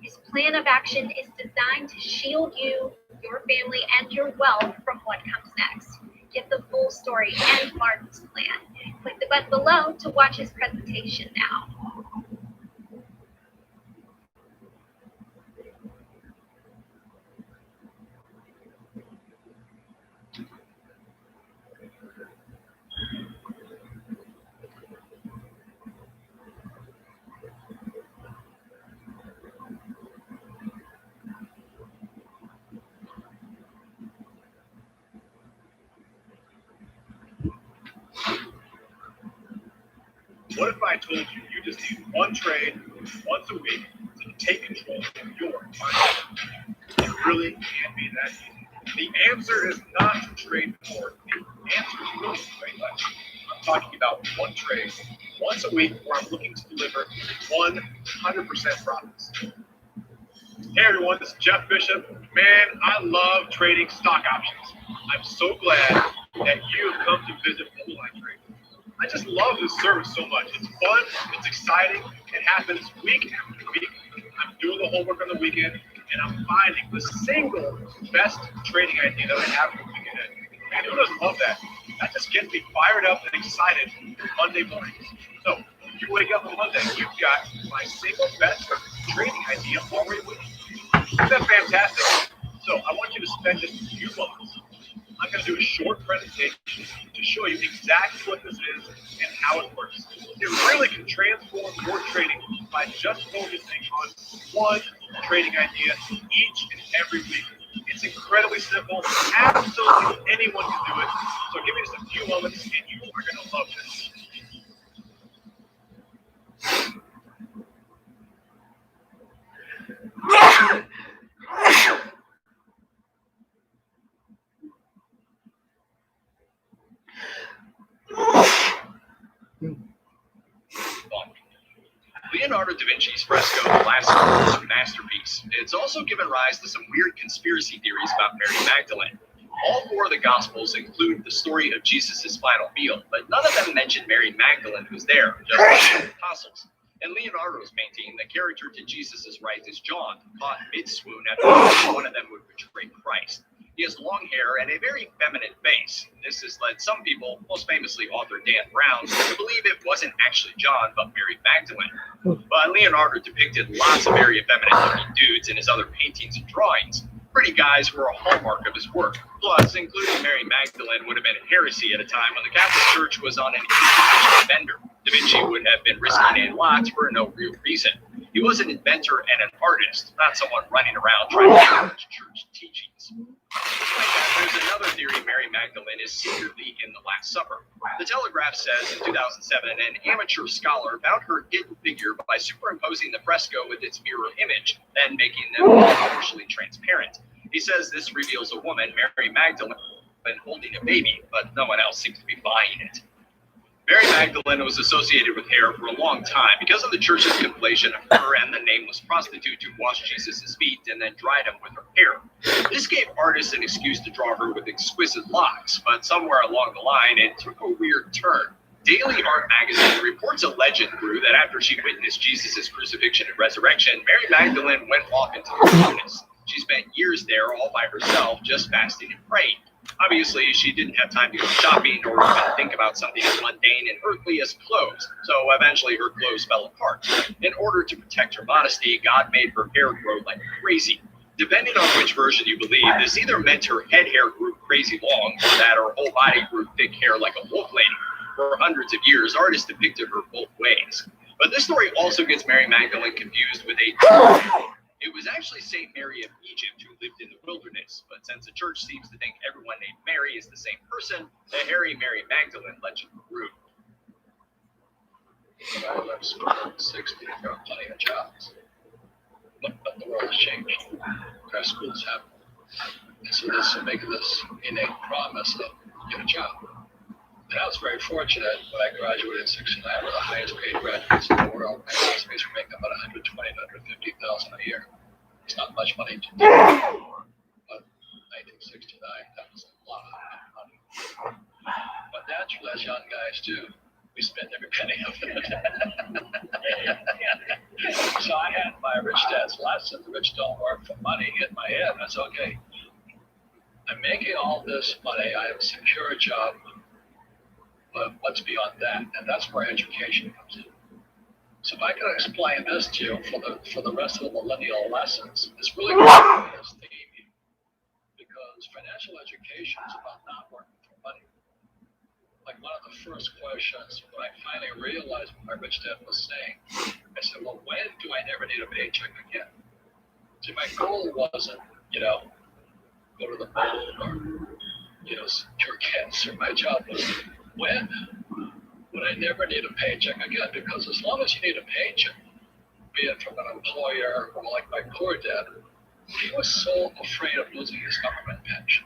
S14: His plan of action is designed to shield you, your family, and your wealth from what comes next. Get the full story and Martin's plan. Click the button below to watch his presentation now.
S5: What if I told you you just need one trade once a week to take control of your money? It really can't be that easy. The answer is not to trade more. The answer is really to trade less. I'm talking about one trade once a week where I'm looking to deliver 100% profits. Hey everyone, this is Jeff Bishop. Man, I love trading stock options. I'm so glad that you have come to visit Mobile Line Trade. I just love this service so much. It's fun, it's exciting, it happens week after week. I'm doing the homework on the weekend, and I'm finding the single best trading idea that I have for the weekend. Man, who doesn't love that? That just gets me fired up and excited for Monday mornings. So, if you wake up on Monday, you've got my single best trading idea already waiting. Isn't that fantastic? So, I want you to spend just a few moments. I'm going to do a short presentation to show you exactly what this is and how it works. It really can transform your trading by just focusing on one
S10: trading idea each and every week. It's incredibly simple. Absolutely anyone can do it. So give me just a few moments and you are going to love this.
S13: Leonardo da Vinci's fresco, The Last Supper, is a masterpiece. It's also given rise to some weird conspiracy theories about Mary Magdalene. All four of the Gospels include the story of Jesus' final meal, but none of them mention Mary Magdalene who's there, just like the apostles. In Leonardo's painting, the character to Jesus' right is John, caught mid-swoon after one of them would betray Christ. He has long hair and a very feminine face. This has led some people, most famously author Dan Brown, to believe it wasn't actually John, but Mary Magdalene. But Leonardo depicted lots of very effeminate-looking dudes in his other paintings and drawings. Pretty guys were a hallmark of his work. Plus, including Mary Magdalene would have been heresy at a time when the Catholic Church was on an international bender. Da Vinci would have been risking a lot for no real reason. He was an inventor and an artist, not someone running around trying to challenge church teachings. There's another theory Mary Magdalene is secretly in the Last Supper. The Telegraph says in 2007, an amateur scholar found her hidden figure by superimposing the fresco with its mirror image, then making them partially transparent. He says this reveals a woman, Mary Magdalene, holding a baby, but no one else seems to be buying it. Mary Magdalene was associated with hair for a long time because of the church's conflation of her and the nameless prostitute who washed Jesus' feet and then dried him with her hair. This gave artists an excuse to draw her with exquisite locks, but somewhere along the line, it took a weird turn. Daily Art magazine reports a legend grew that after she witnessed Jesus' crucifixion and resurrection, Mary Magdalene went off into the wilderness. She spent years there all by herself, just fasting and praying. Obviously, she didn't have time to go shopping or even think about something as mundane and earthly as clothes, so eventually her clothes fell apart. In order to protect her modesty, God made her hair grow like crazy. Depending on which version you believe, this either meant her head hair grew crazy long, or that her whole body grew thick hair like a wolf lady. For hundreds of years, artists depicted her both ways. But this story also gets Mary Magdalene confused with a... It was actually St. Mary of Egypt who lived in the wilderness, but since the church seems to think everyone named Mary is the same person, the Harry Mary Magdalene legend grew.
S2: When I left school in 60, there were plenty of jobs. But the world has changed. Our schools have. And so this is making this innate promise of get a job. And I was very fortunate when I graduated in 69, one of the highest paid graduates in the world. My classmates were making about $120,000 to $150,000 a year. It's not much money to do. But 1969, that was a lot of money. But naturally, as young guys do, we spent every penny of it. So I had my rich dad's lesson, the rich don't work for money, hit my head. I said, okay, I'm making all this money. I have a secure job. But what's beyond that? And that's where education comes in. So if I can explain this to you for the rest of the millennial lessons, it's really good to this theme, because financial education is about not working for money. Like one of the first questions when I finally realized what my rich dad was saying, I said, well, when do I never need a paycheck again? See, my goal wasn't, go to the moon or, cure cancer. My job was, when would I never need a paycheck again? Because as long as you need a paycheck, be it from an employer or like my poor dad, he was so afraid of losing his government pension.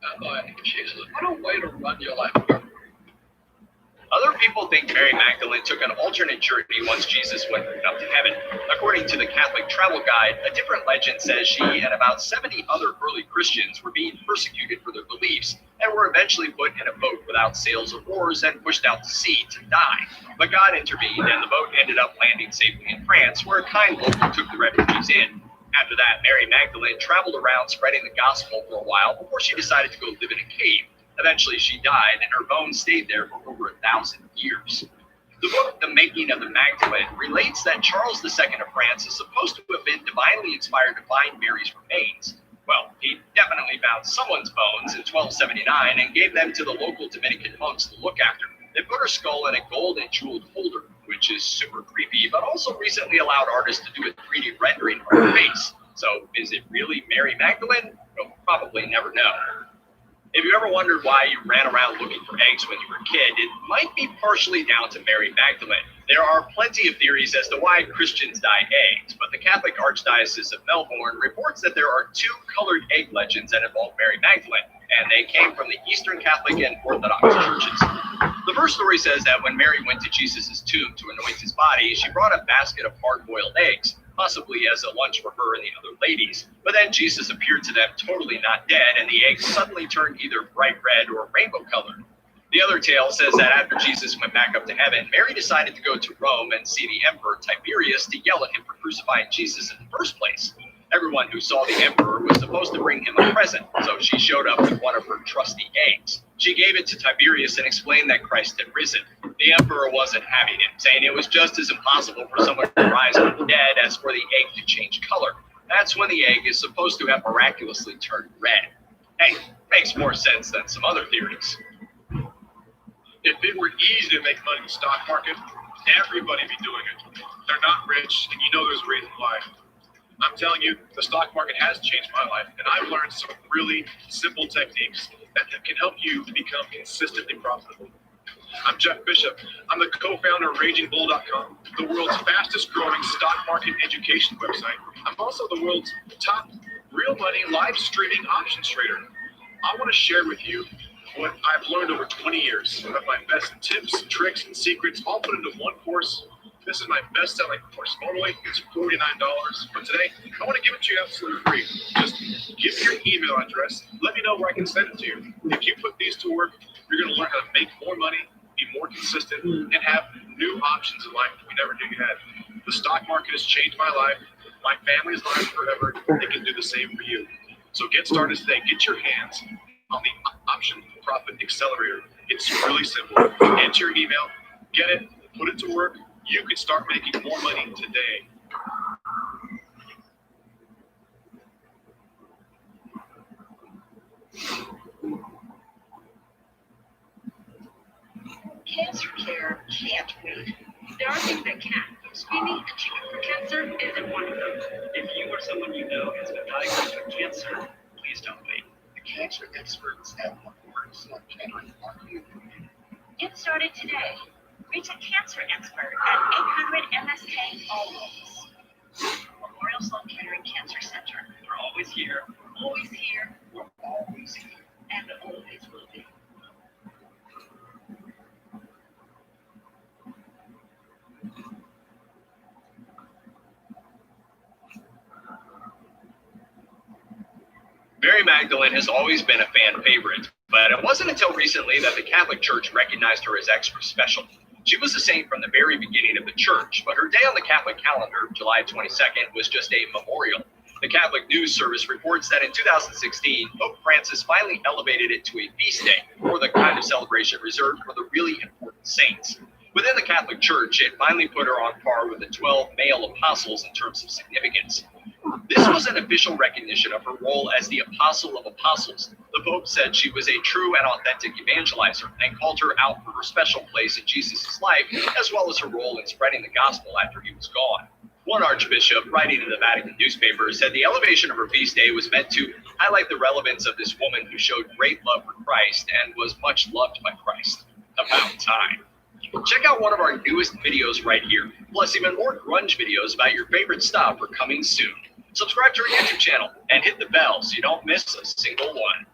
S2: I'm like, Jesus, what a way to run your life.
S13: Other people think Mary Magdalene took an alternate journey once Jesus went up to heaven. According to the Catholic Travel Guide, a different legend says she and about 70 other early Christians were being persecuted for their beliefs and were eventually put in a boat without sails or oars and pushed out to sea to die. But God intervened and the boat ended up landing safely in France, where a kind local took the refugees in. After that, Mary Magdalene traveled around spreading the gospel for a while before she decided to go live in a cave. Eventually, she died, and her bones stayed there for over 1,000 years. The book, The Making of the Magdalene, relates that Charles II of France is supposed to have been divinely inspired to find Mary's remains. Well, he definitely found someone's bones in 1279 and gave them to the local Dominican monks to look after. They put her skull in a gold and jeweled holder, which which is super creepy, but also recently allowed artists to do a 3D rendering of her face. So is it really Mary Magdalene? We'll probably never know. If you ever wondered why you ran around looking for eggs when you were a kid, it might be partially down to Mary Magdalene. There are plenty of theories as to why Christians dye eggs, but the Catholic Archdiocese of Melbourne reports that there are two colored egg legends that involve Mary Magdalene, and they came from the Eastern Catholic and Orthodox churches. The first story says that when Mary went to Jesus' tomb to anoint his body, she brought a basket of hard-boiled eggs, possibly as a lunch for her and the other ladies. But then Jesus appeared to them totally not dead, and the eggs suddenly turned either bright red or rainbow colored. The other tale says that after Jesus went back up to heaven, Mary decided to go to Rome and see the emperor Tiberius to yell at him for crucifying Jesus in the first place. Everyone who saw the emperor was supposed to bring him a present, so she showed up with one of her trusty eggs. She gave it to Tiberius and explained that Christ had risen. The emperor wasn't having it, saying it was just as impossible for someone to rise from the dead as for the egg to change color. That's when the egg is supposed to have miraculously turned red. Hey, makes more sense than some other theories.
S5: If it were easy to make money in the stock market, everybody would be doing it. They're not rich, and you know there's a reason why. I'm telling you, the stock market has changed my life, and I've learned some really simple techniques that can help you become consistently profitable. I'm Jeff Bishop. I'm the co-founder of RagingBull.com, the world's fastest growing stock market education website. I'm also the world's top real money live streaming options trader. I want to share with you what I've learned over 20 years of my best tips, tricks, and secrets all put into one course. This is my best-selling course. Normally, it's $49, but today, I want to give it to you absolutely free. Just give me your email address. Let me know where I can send it to you. If you put these to work, you're going to learn how to make more money, be more consistent, and have new options in life that you never knew you had. The stock market has changed my life. My family's life forever. It can do the same for you. So get started today. Get your hands on the Option Profit Accelerator. It's really simple. Enter your email, get it, put it to work. You can start making more money today.
S8: Cancer care can't wait.
S14: There are things that can. Screening and treatment for cancer isn't one of them.
S10: If you or someone you know has been diagnosed with cancer, please don't wait.
S5: The cancer experts at Memorial Sloan Kettering are here.
S14: Get started today. Reach a cancer expert at 800 MSK always.
S8: Memorial Sloan Kettering Cancer Center.
S10: We're always here.
S8: Always here.
S5: We're always here.
S8: And always will be.
S13: Mary Magdalene has always been a fan favorite, but it wasn't until recently that the Catholic Church recognized her as extra special. She was a saint from the very beginning of the church, but her day on the Catholic calendar, July 22nd, was just a memorial. The Catholic News Service reports that in 2016, Pope Francis finally elevated it to a feast day, or the kind of celebration reserved for the really important saints. Within the Catholic Church, it finally put her on par with the 12 male apostles in terms of significance. This was an official recognition of her role as the Apostle of Apostles. The Pope said she was a true and authentic evangelizer and called her out for her special place in Jesus' life, as well as her role in spreading the gospel after he was gone. One archbishop, writing in the Vatican newspaper, said the elevation of her feast day was meant to highlight the relevance of this woman who showed great love for Christ and was much loved by Christ. About time. Check out one of our newest videos right here, plus even more grunge videos about your favorite stuff are coming soon. Subscribe to our YouTube channel and hit the bell so you don't miss a single one.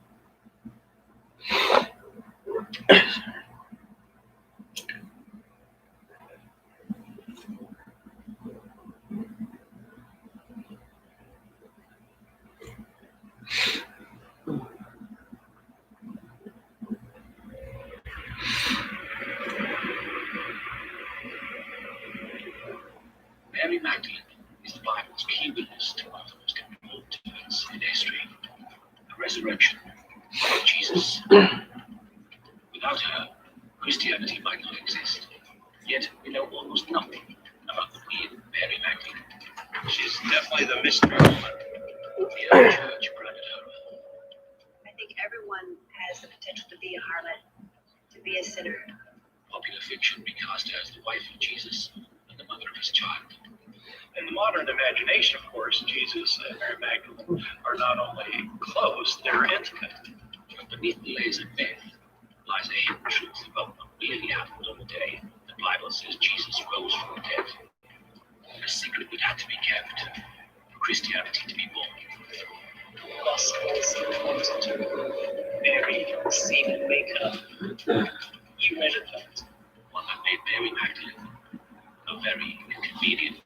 S5: Mary Magdalene is the Bible's key witness to one of the most important events in history, the resurrection of Jesus. Without her, Christianity might not exist. Yet we know almost nothing about the real Mary Magdalene.
S3: She's definitely the mystery woman.
S5: The early church branded her.
S8: I think everyone has the potential to be a harlot, to be a sinner,
S2: Popular fiction recast her as the wife of Jesus and the mother of his child.
S10: In the modern imagination, of course, Jesus and Mary Magdalene are not only close, they're intimate.
S2: But beneath the layers of myth lies a hidden truth about what really happened on the day the Bible says Jesus rose from the dead. A secret that had to be kept for Christianity to be born.
S10: Gospels wanted Mary see and wake up. You read it, that.
S2: One that made Mary Magdalene a very inconvenient.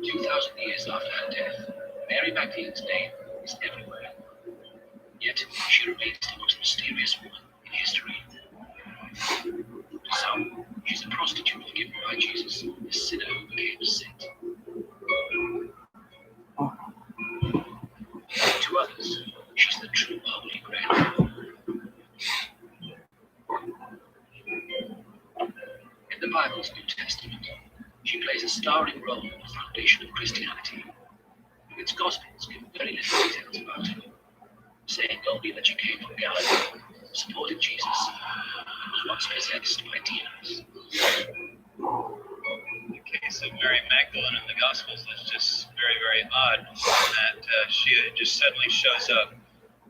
S2: 2,000 years after her death, Mary Magdalene's name is everywhere. Yet she remains the most mysterious woman in history. To some, she's a prostitute forgiven by Jesus, a sinner who became a saint. To others, she's the true Holy Grail. In the Bible's New Testament, she plays a starring role in the foundation of Christianity. Its Gospels give very little details about her, saying only that she came from Galilee, supported Jesus, and was once possessed by demons.
S15: The case of Mary Magdalene in the Gospels is just very, very odd that she just suddenly shows up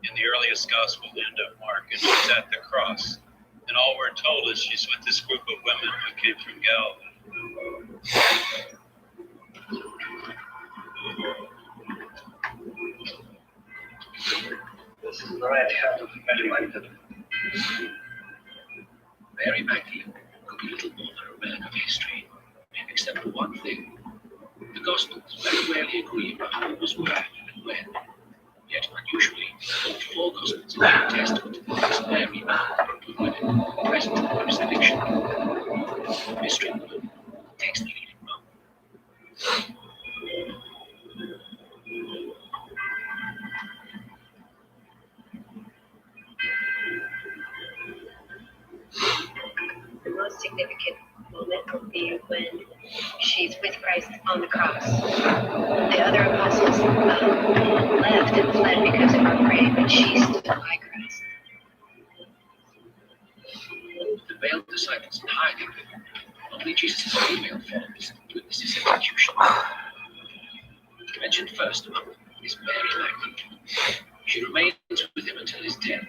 S15: in the earliest Gospel, the end of Mark, and she's at the cross. And all we're told is she's with this group of women who came from Galilee.
S10: This is where I have Mary Magdalene.
S2: Mary Magdalene could be little more than a relic of history, except for one thing. The Gospels very rarely agree about who was where and when. Yet unusually, all four Gospels in the New Testament is Mary Magdalene, present in the crucifixion. The mystery woman takes the lead in Rome.
S8: The most significant moment will be when she's with Christ on the cross. The other apostles left and fled because of her grave, and she stood by Christ.
S2: The veiled disciples in hiding. Only Jesus' female followers witness his execution. Mentioned first among them is Mary Magdalene. She remains with him until his death.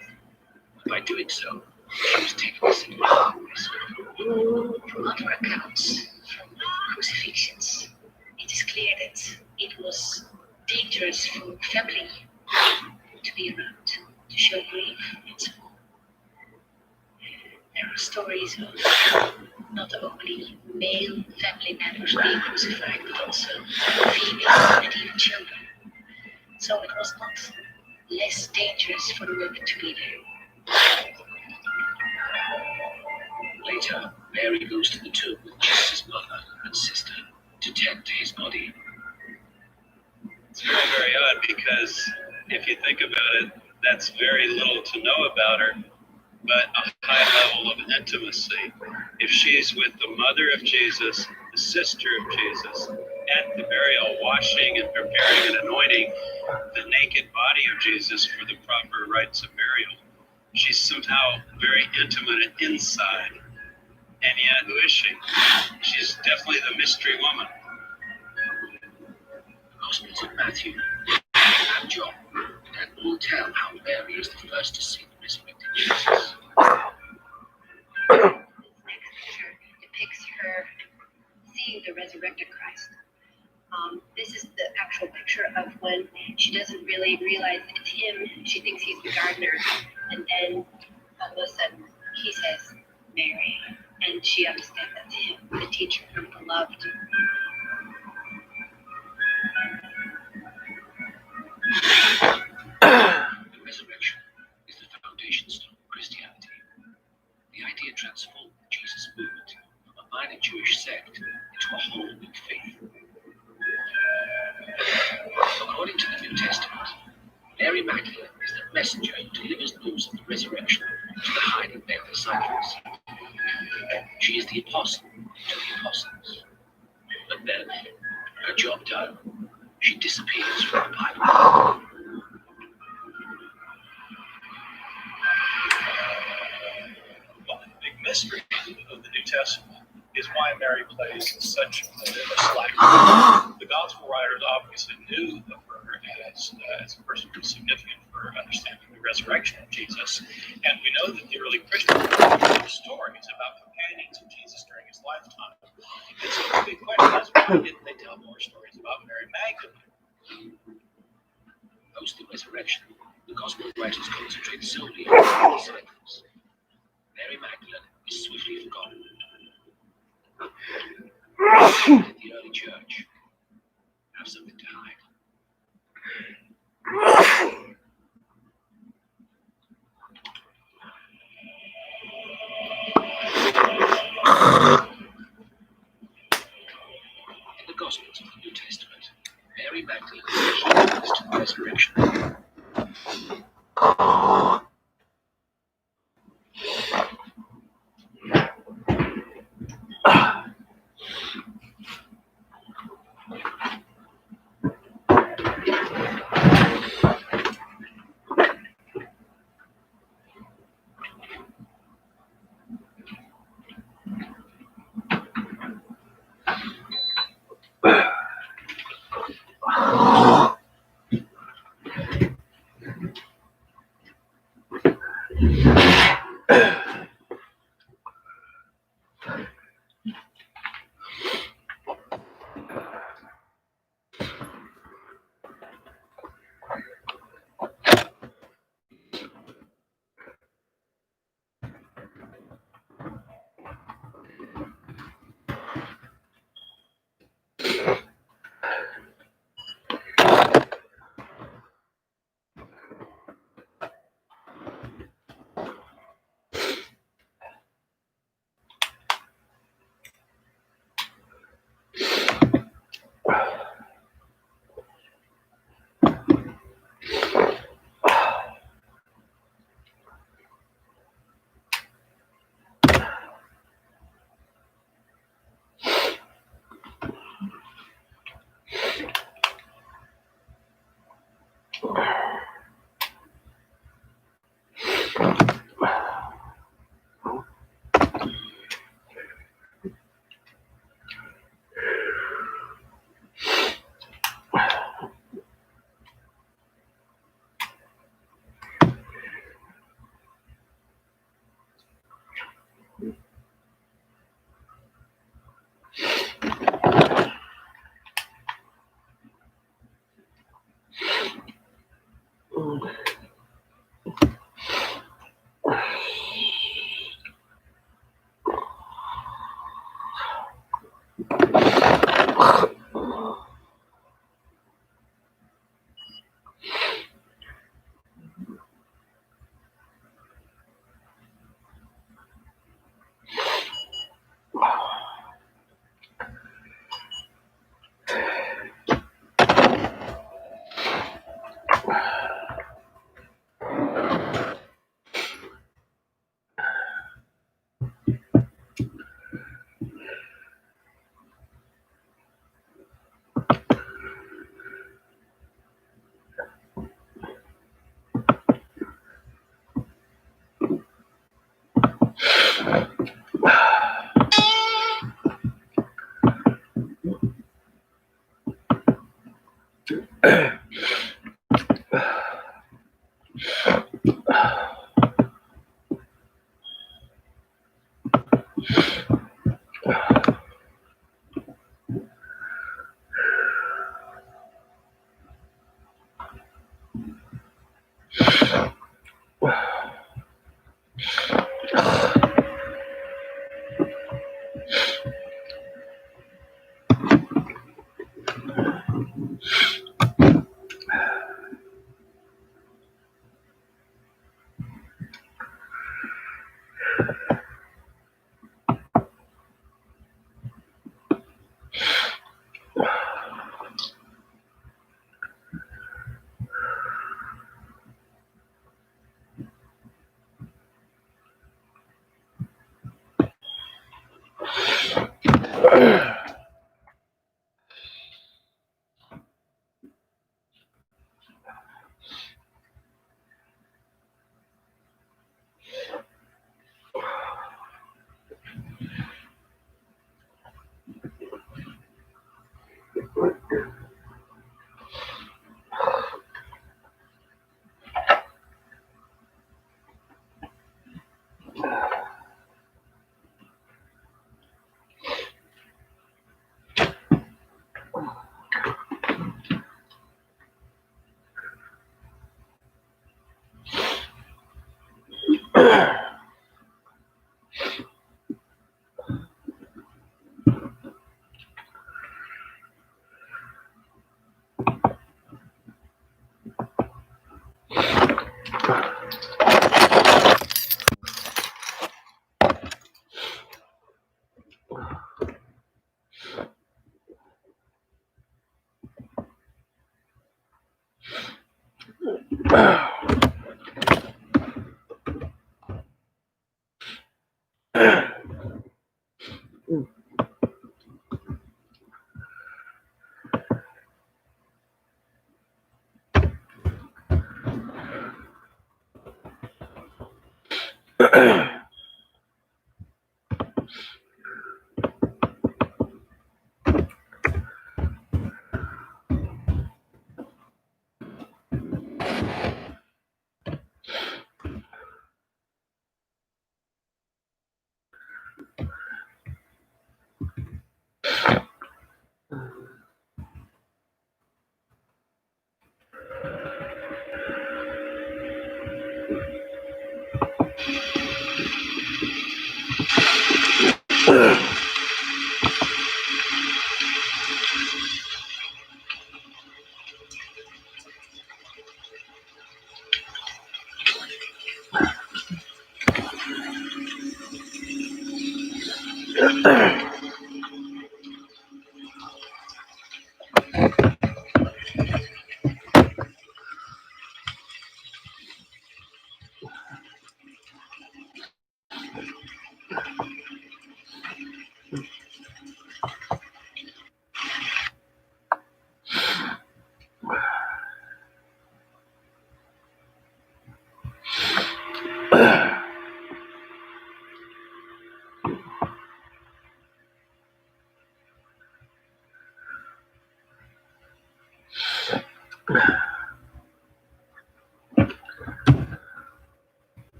S2: By doing so, she was taking a significant risk.
S16: From other accounts, from crucifixions, it is clear that it was dangerous for family to be around, to show grief and so on. There are stories of not only male family members being crucified, but also female and even children. So it was not less dangerous for the women to be there.
S2: Later, Mary goes to the tomb with Jesus' mother and sister to tend to his body.
S15: It's very, very odd because if you think about it, that's very little to know about her, but a high level of intimacy. If she's with the mother of Jesus, the sister of Jesus, at the burial, washing and preparing and anointing the naked body of Jesus for the proper rites of burial, she's somehow very intimate and inside. And yet, who is she? She's definitely the mystery woman.
S2: The Gospels of Matthew and John can all tell how Mary is the first to see the resurrected Jesus.
S8: This next picture depicts her seeing the resurrected Christ. This is the actual picture of when she doesn't really realize it's him. She thinks he's the gardener, and then all of a sudden he says, Mary, and she understands that's him, the teacher, her beloved.
S2: The resurrection is the foundation stone of Christianity. The idea transformed the Jesus movement from a minor Jewish sect into a whole new faith.
S17: New Testament. Mary Magdalene is the messenger who delivers news of the resurrection to the hiding male disciples. She is the apostle to the apostles. But then, her job done, she disappears from the Bible.
S10: Well, the big mystery of the New Testament is why Mary plays such a slack role. The gospel writers obviously knew of her as a person who was significant for understanding the resurrection of Jesus. And we know that the early Christians told stories about companions of Jesus during his lifetime. And so the big question is, why didn't they tell more stories about Mary Magdalene?
S17: Post the resurrection, the gospel writers concentrate solely on the disciples. Mary Magdalene is swiftly forgotten. The early church have something to hide. In the Gospels of the New Testament, Mary Magdalene is witness to the resurrection.